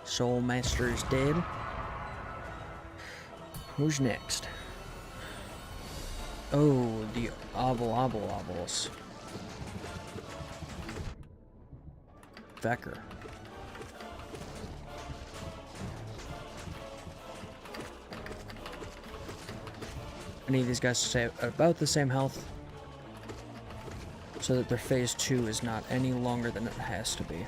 Soul Master is dead. Who's next? Oh, the obbles. Vecker. I need these guys to stay about the same health so that their phase 2 is not any longer than it has to be.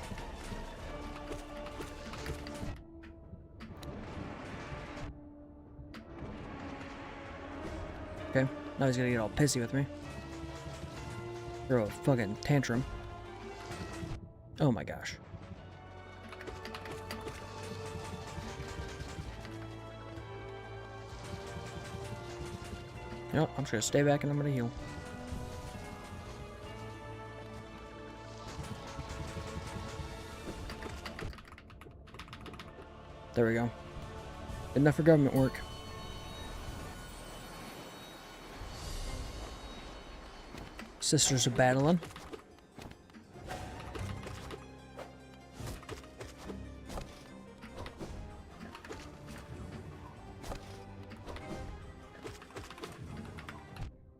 Okay, now he's gonna get all pissy with me. Throw a fucking tantrum. Oh my gosh. You know, I'm just gonna stay back and I'm gonna heal. There we go. Enough for government work. Sisters are battling.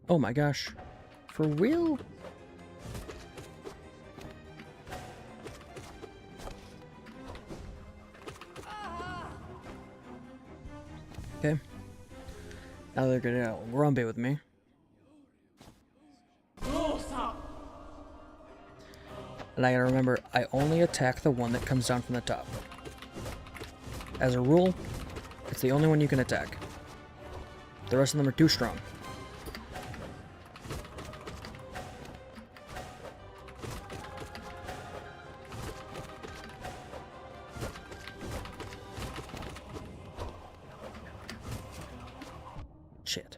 Oh my gosh. For real? Okay. Now they're gonna grumpy with me. And I gotta remember, I only attack the one that comes down from the top. As a rule, it's the only one you can attack. The rest of them are too strong. Shit.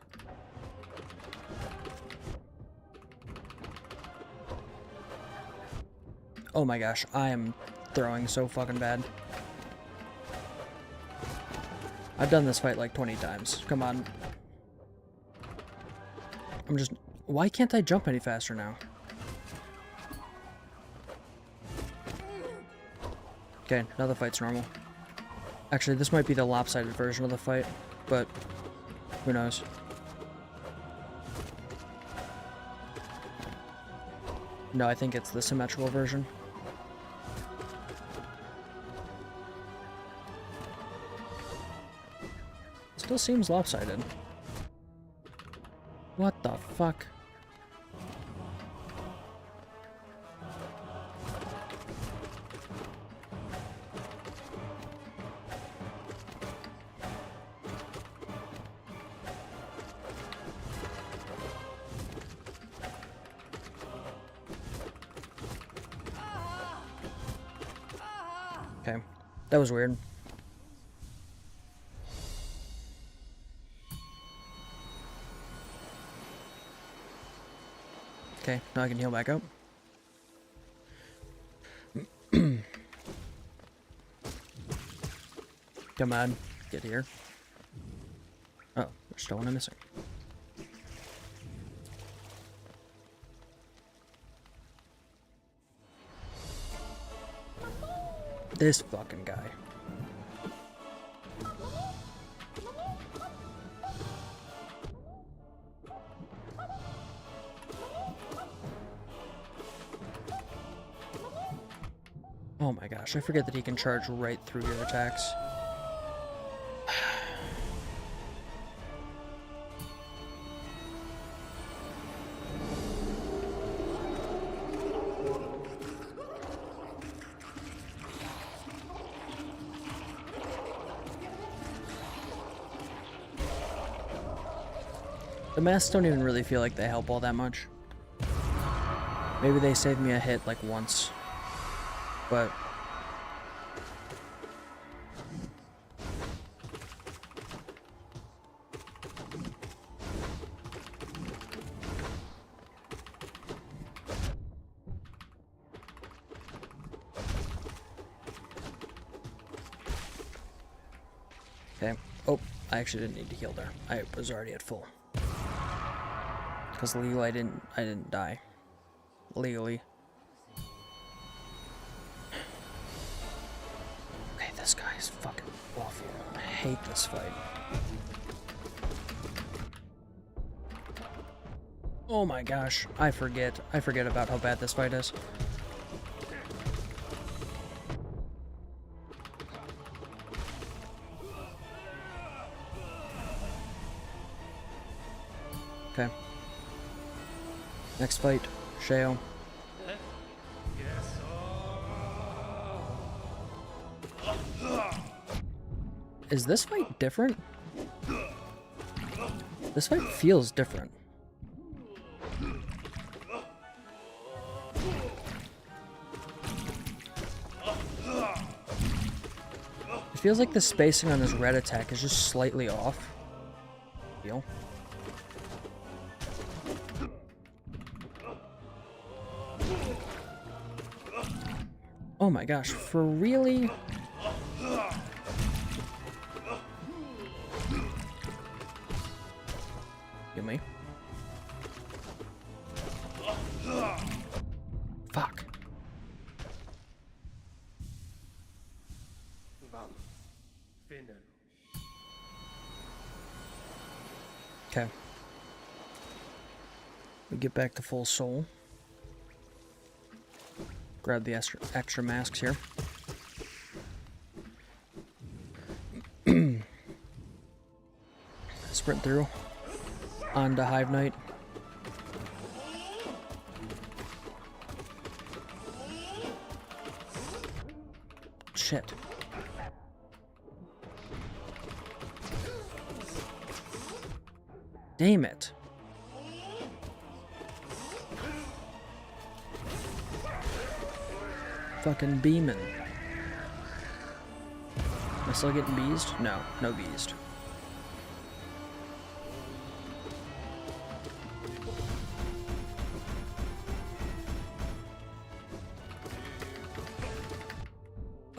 Oh my gosh, I am throwing so fucking bad. I've done this fight like 20 times. Come on. I'm just... Why can't I jump any faster now? Okay, now the fight's normal. Actually, this might be the lopsided version of the fight, but who knows? No, I think it's the symmetrical version. Still seems lopsided. What the fuck? Okay, that was weird. Okay, now I can heal back up. Come on, get here. Oh, there's still one I'm missing. This fucking guy. Oh my gosh, I forget that he can charge right through your attacks. The masks don't even really feel like they help all that much. Maybe they saved me a hit like once. But okay. Oh, I actually didn't need to heal there. I was already at full. Because legally I didn't die. Legally. Okay, this guy is fucking awful. I hate this fight. Oh my gosh, I forget about how bad this fight is. Okay. Next fight, Sheo. Is this fight different? This fight feels different. It feels like the spacing on his red attack is just slightly off. Feel. Oh my gosh, for really? Give me. Fuck. Okay. We get back to full soul. Grab the extra masks here. Sprint through. On to Hive Knight. Shit. Damn it. Fucking beaming. Am I still getting beezed? No, no beezed.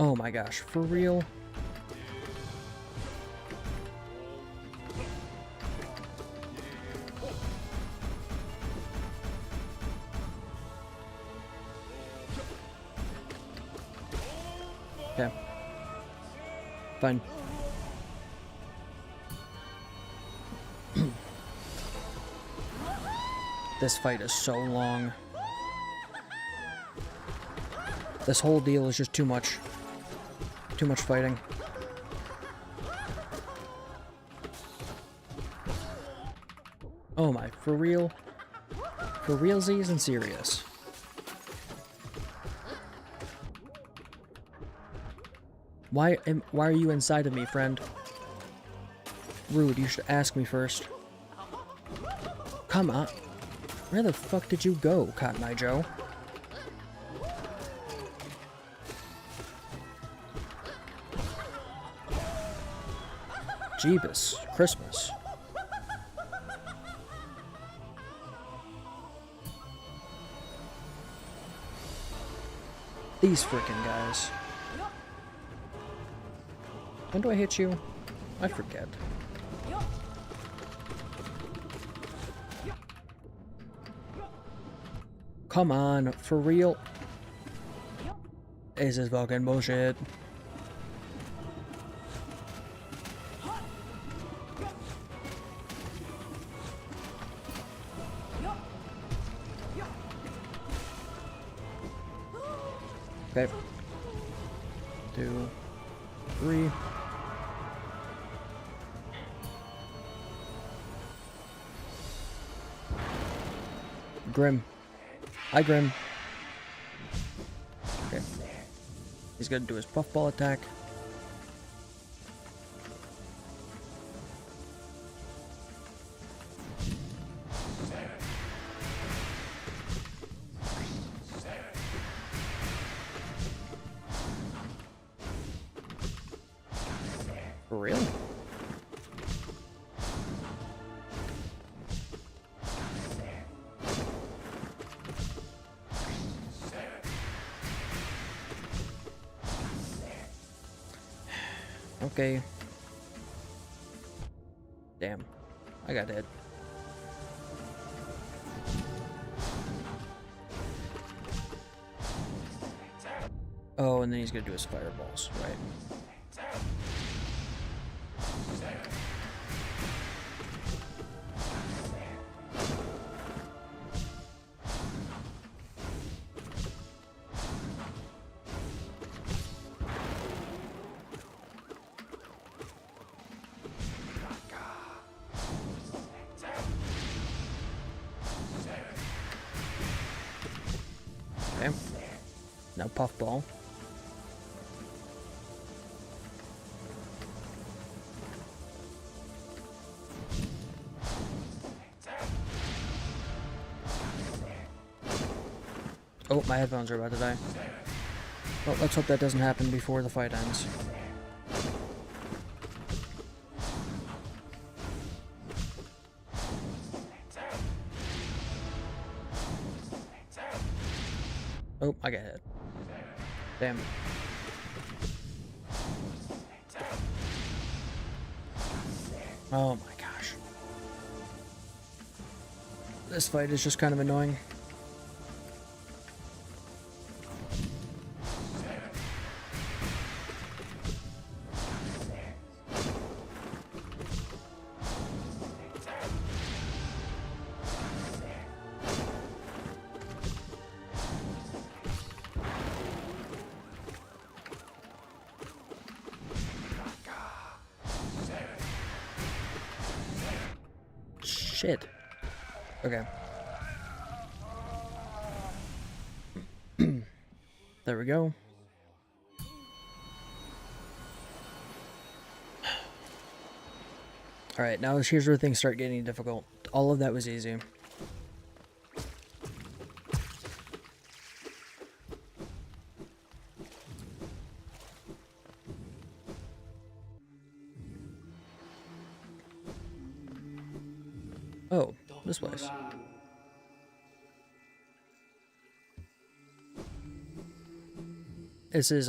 Oh my gosh, for real? Okay. Fine. This fight is so long. This whole deal is just too much. Too much fighting. Oh my, for real? For realsies and serious. Why are you inside of me, friend? Rude, you should ask me first. Come on. Where the fuck did you go, Cotton Eye Joe? Jeebus, Christmas. These freaking guys. When do I hit you? I forget. Come on, for real? This is fucking bullshit. Okay. 2, 3. Grim. Hi, Grim. Okay. He's gonna do his puffball attack. For real? Okay. Damn. I got hit. Oh, and then he's gonna do his fireballs, right? Okay. Now puffball. Oh, my headphones are about to die. Well, let's hope that doesn't happen before the fight ends. Oh, I got hit. Damn. Oh my gosh. This fight is just kind of annoying. Shit. Okay. There we go. Alright, now here's where things start getting difficult. All of that was easy. Oh, this place. This is,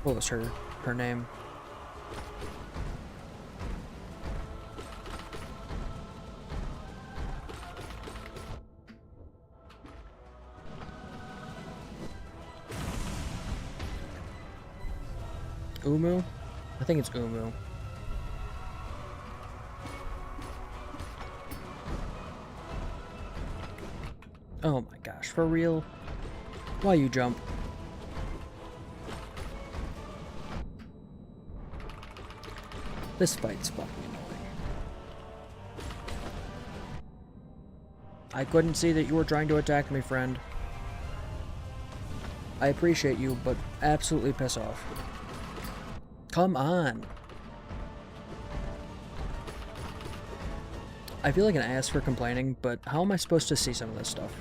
what was her name? Umu? I think it's Umu. Oh my gosh, for real? Why you jump? This fight's fucking annoying. I couldn't see that you were trying to attack me, friend. I appreciate you, but absolutely piss off. Come on. I feel like an ass for complaining, but how am I supposed to see some of this stuff?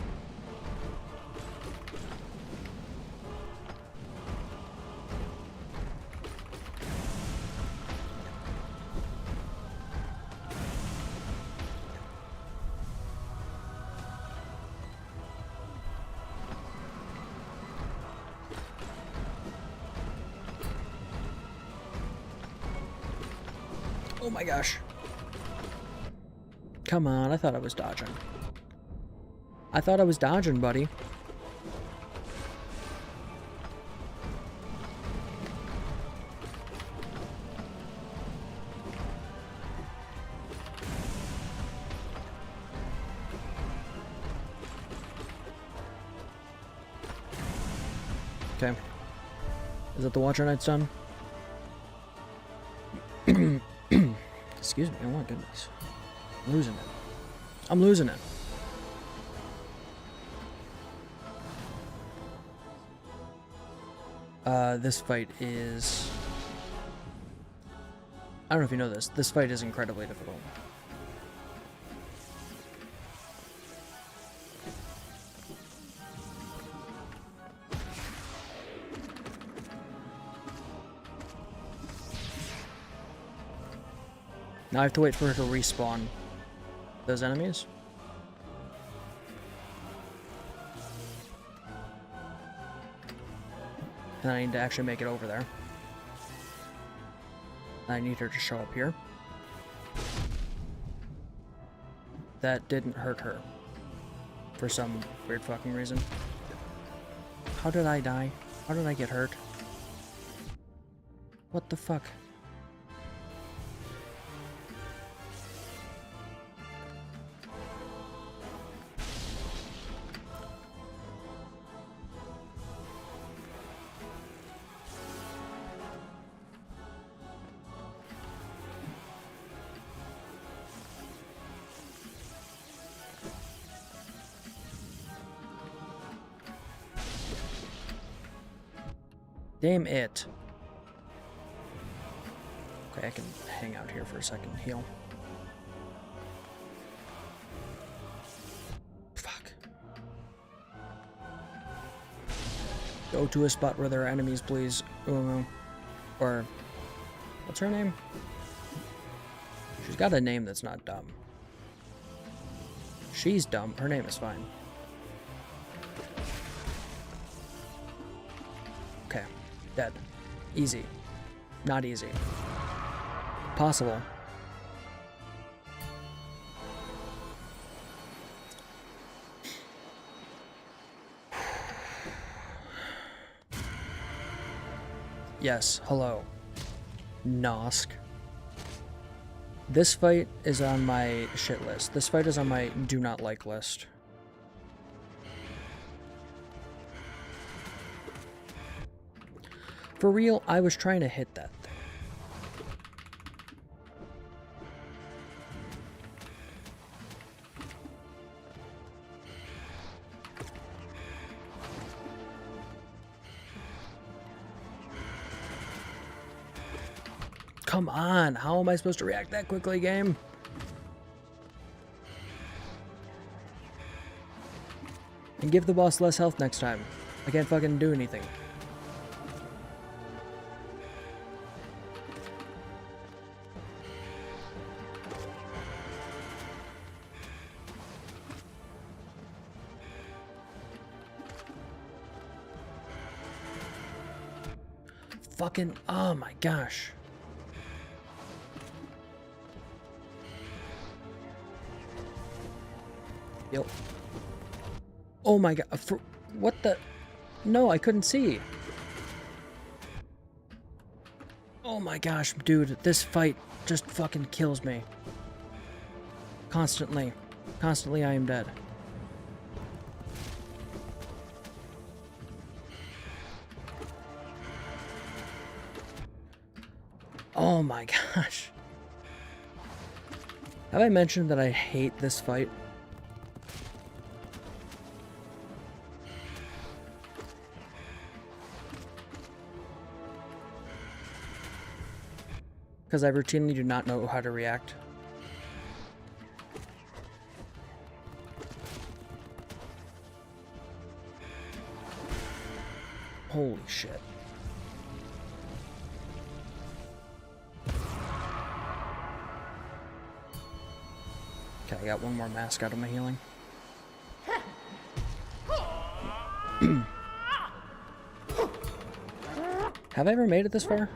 Oh my gosh. Come on, I thought I was dodging. I thought I was dodging, buddy. Okay. Is that the Watcher Knight's done? Excuse me, oh my goodness. I'm losing it. I'm losing it. This fight is... I don't know if you know this. This fight is incredibly difficult. Now I have to wait for her to respawn those enemies. And I need to actually make it over there. I need her to show up here. That didn't hurt her. For some weird fucking reason. How did I die? How did I get hurt? What the fuck? Damn it. Okay, I can hang out here for a second and heal. Fuck. Go to a spot where there are enemies, please. Umu. Or, what's her name? She's got a name that's not dumb. She's dumb. Her name is fine. Okay. Dead. Easy. Not easy. Possible. Yes, hello. Nosk. This fight is on my shit list. This fight is on my do not like list. For real, I was trying to hit that thing. Come on, how am I supposed to react that quickly, game? And give the boss less health next time. I can't fucking do anything. Fucking, oh my gosh. Yep. Oh my god, what the? No, I couldn't see. Oh my gosh, dude, this fight just fucking kills me. Constantly. Constantly I am dead. Oh my gosh. Have I mentioned that I hate this fight? Because I routinely do not know how to react. Holy shit. Okay, I got one more mask out of my healing. Have I ever made it this far?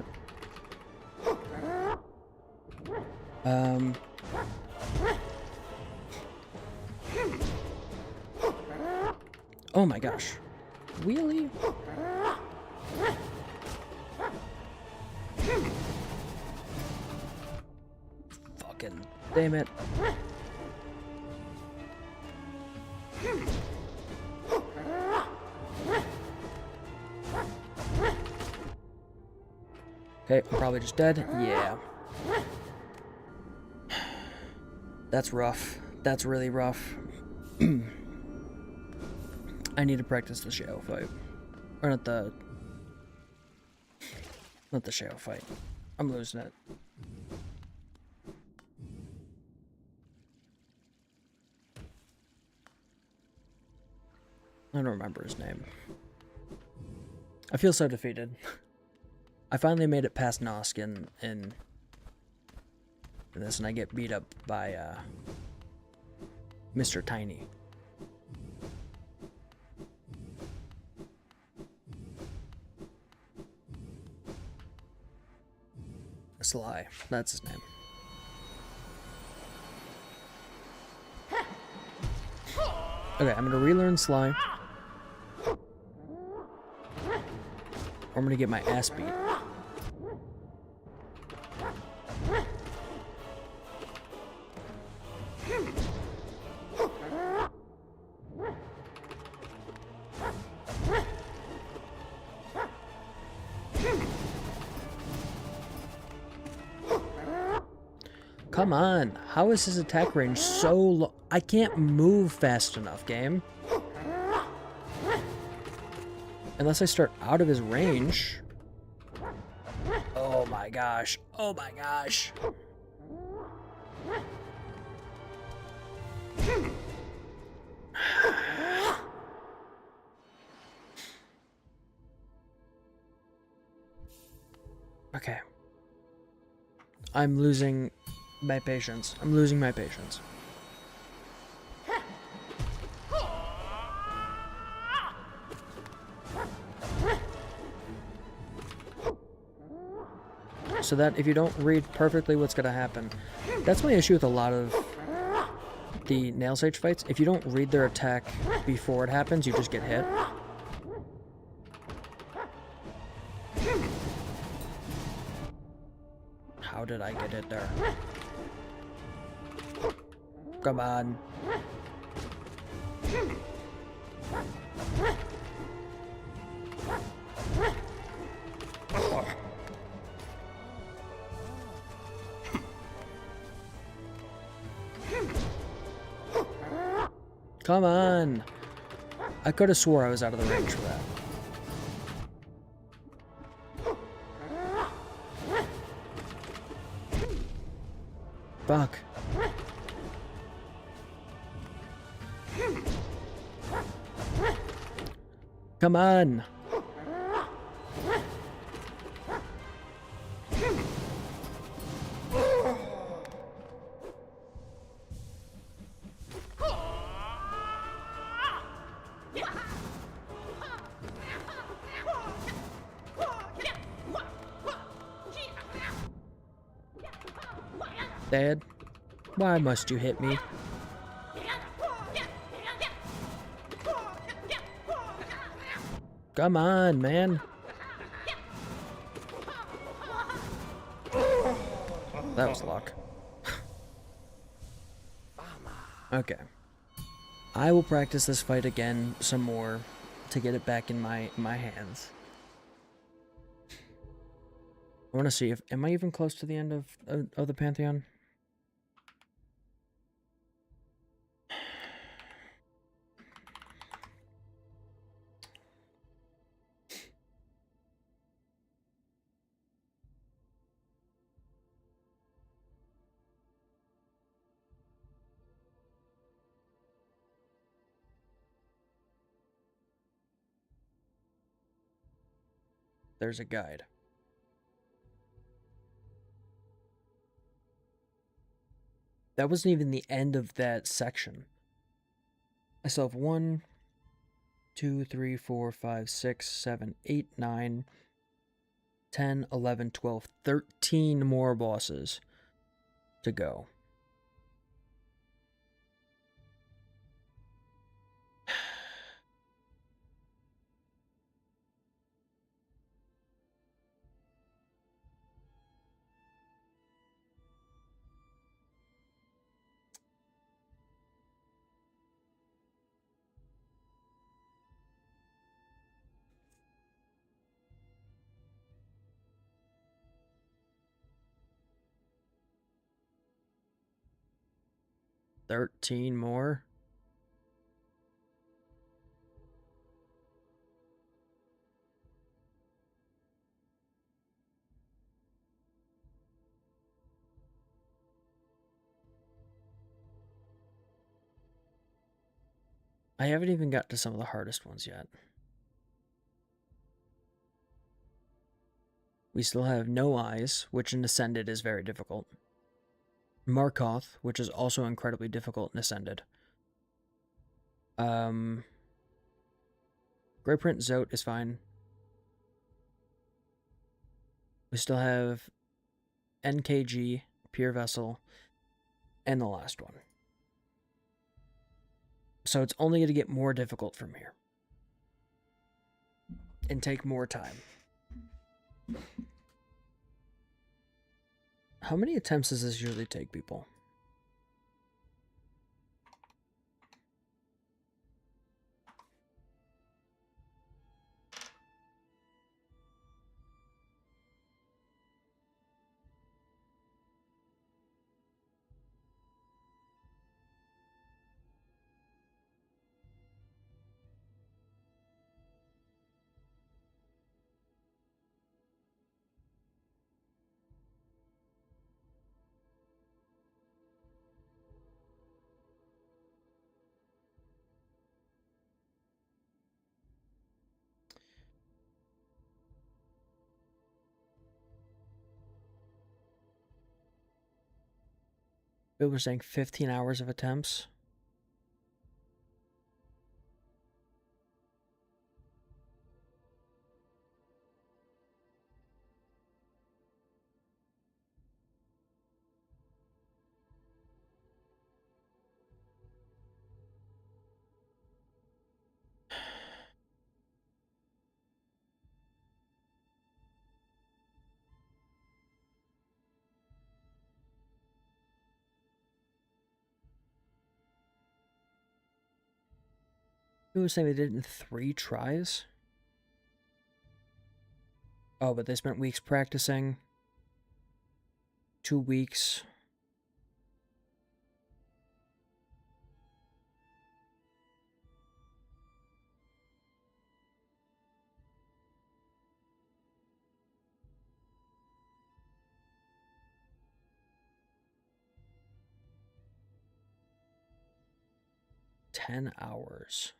Oh my gosh. Wheelie? Fucking damn it. Okay, I'm probably just dead. Yeah. That's rough. That's really rough. I need to practice the shadow fight. Or not the shadow fight. I'm losing it. I don't remember his name. I feel so defeated. I finally made it past Nosk in this, and I get beat up by Mr. Tiny. Sly, that's his name. Okay, I'm gonna relearn Sly. Or I'm gonna get my ass beat. Come on, how is his attack range so low? I can't move fast enough, game. Unless I start out of his range. Oh my gosh, oh my gosh. Okay. I'm losing my patience. I'm losing my patience. So that if you don't read perfectly what's going to happen, that's my issue with a lot of the Nail Sage fights. If you don't read their attack before it happens, you just get hit. How did I get it there? Come on. Come on. I could have swore I was out of the range for that. Fuck. Come on. Dad, why must you hit me? Come on, man. That was luck. Okay. I will practice this fight again some more to get it back in my hands. I want to see if... Am I even close to the end of the Pantheon? There's a guide. That wasn't even the end of that section. I still have 1, 2, 3, 4, 5, 6, 7, 8, 9, 10, 11, 12, 13 more bosses to go. $13 more? I haven't even got to some of the hardest ones yet. We still have No Eyes, which in Ascended is very difficult. Markoth, which is also incredibly difficult in Ascended. Grey Print Zote is fine. We still have NKG, Pure Vessel, and the last one. So it's only going to get more difficult from here. And take more time. How many attempts does this usually take, people? It was saying 15 hours of attempts. It was saying they did it in 3 tries. Oh, but they spent weeks practicing. 2 weeks. 10 hours.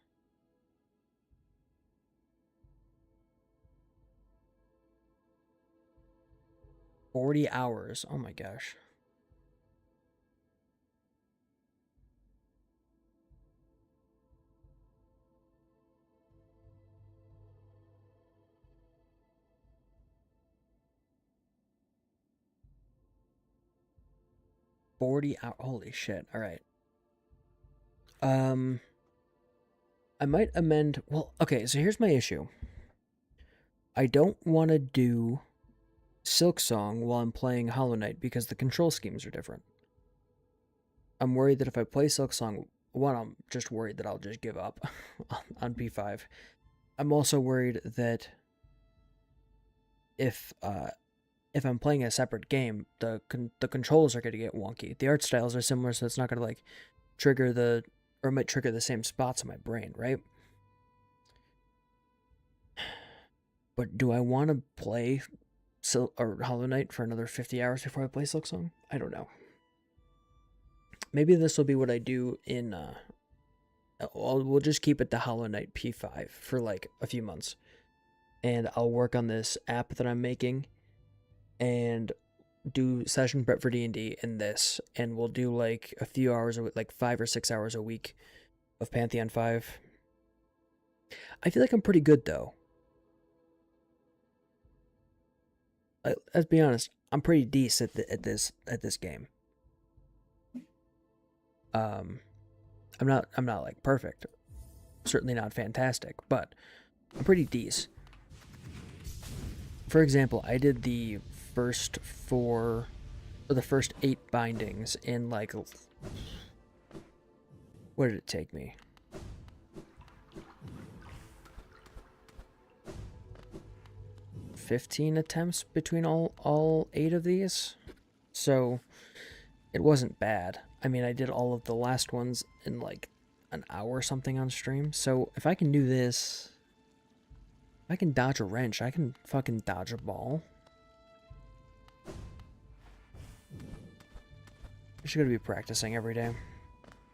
$40 hours. Oh my gosh. $40 hours. Holy shit. All right. I might amend. Well, okay, so here's my issue. I don't want to do Silksong while I'm playing Hollow Knight because the control schemes are different. I'm worried that if I play Silksong, one, I'm just worried that I'll just give up on P5. I'm also worried that if I'm playing a separate game, the controls are going to get wonky. The art styles are similar, so it's not going to like trigger the, or it might trigger the same spots in my brain, right? But do I want to play Hollow Knight for another 50 hours before I play Silksong? I don't know. Maybe this will be what I do in, we'll just keep it to Hollow Knight P5 for like a few months. And I'll work on this app that I'm making and do session prep for D&D in this. And we'll do like a few hours, like 5 or 6 hours a week of Pantheon 5. I feel like I'm pretty good though. Let's be honest, I'm pretty decent at this game. I'm not like perfect, certainly not fantastic, but I'm pretty decent. For example, I did the first 4 or the first 8 bindings in like, what did it take me? 15 attempts between all 8 of these, so it wasn't bad. I mean, I did all of the last ones in like an hour or something on stream, so if I can do this, if I can dodge a wrench, I can fucking dodge a ball. I should gotta be practicing every day.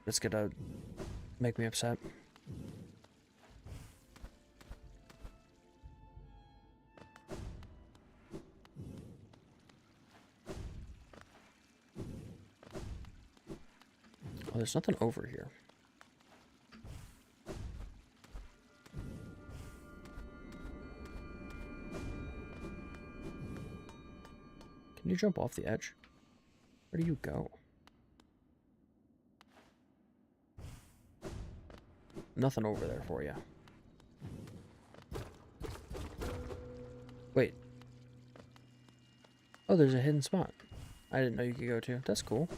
It's gonna make me upset. Oh, there's nothing over here. Can you jump off the edge? Where do you go? Nothing over there for you. Wait. Oh, there's a hidden spot. I didn't know you could go to. That's cool.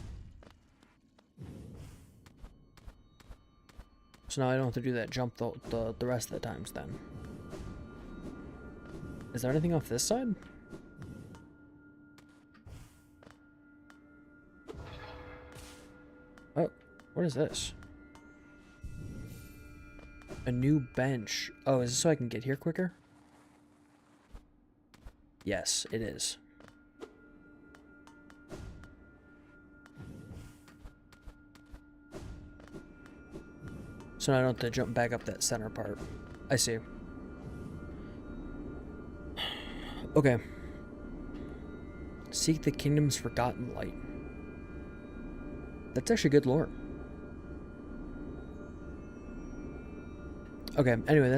So now I don't have to do that jump the rest of the times then. Is there anything off this side? Oh, what is this? A new bench. Oh, is this so I can get here quicker? Yes, it is. So now I don't have to jump back up that center part. I see. Okay. Seek the kingdom's forgotten light. That's actually good lore. Okay, anyway, that's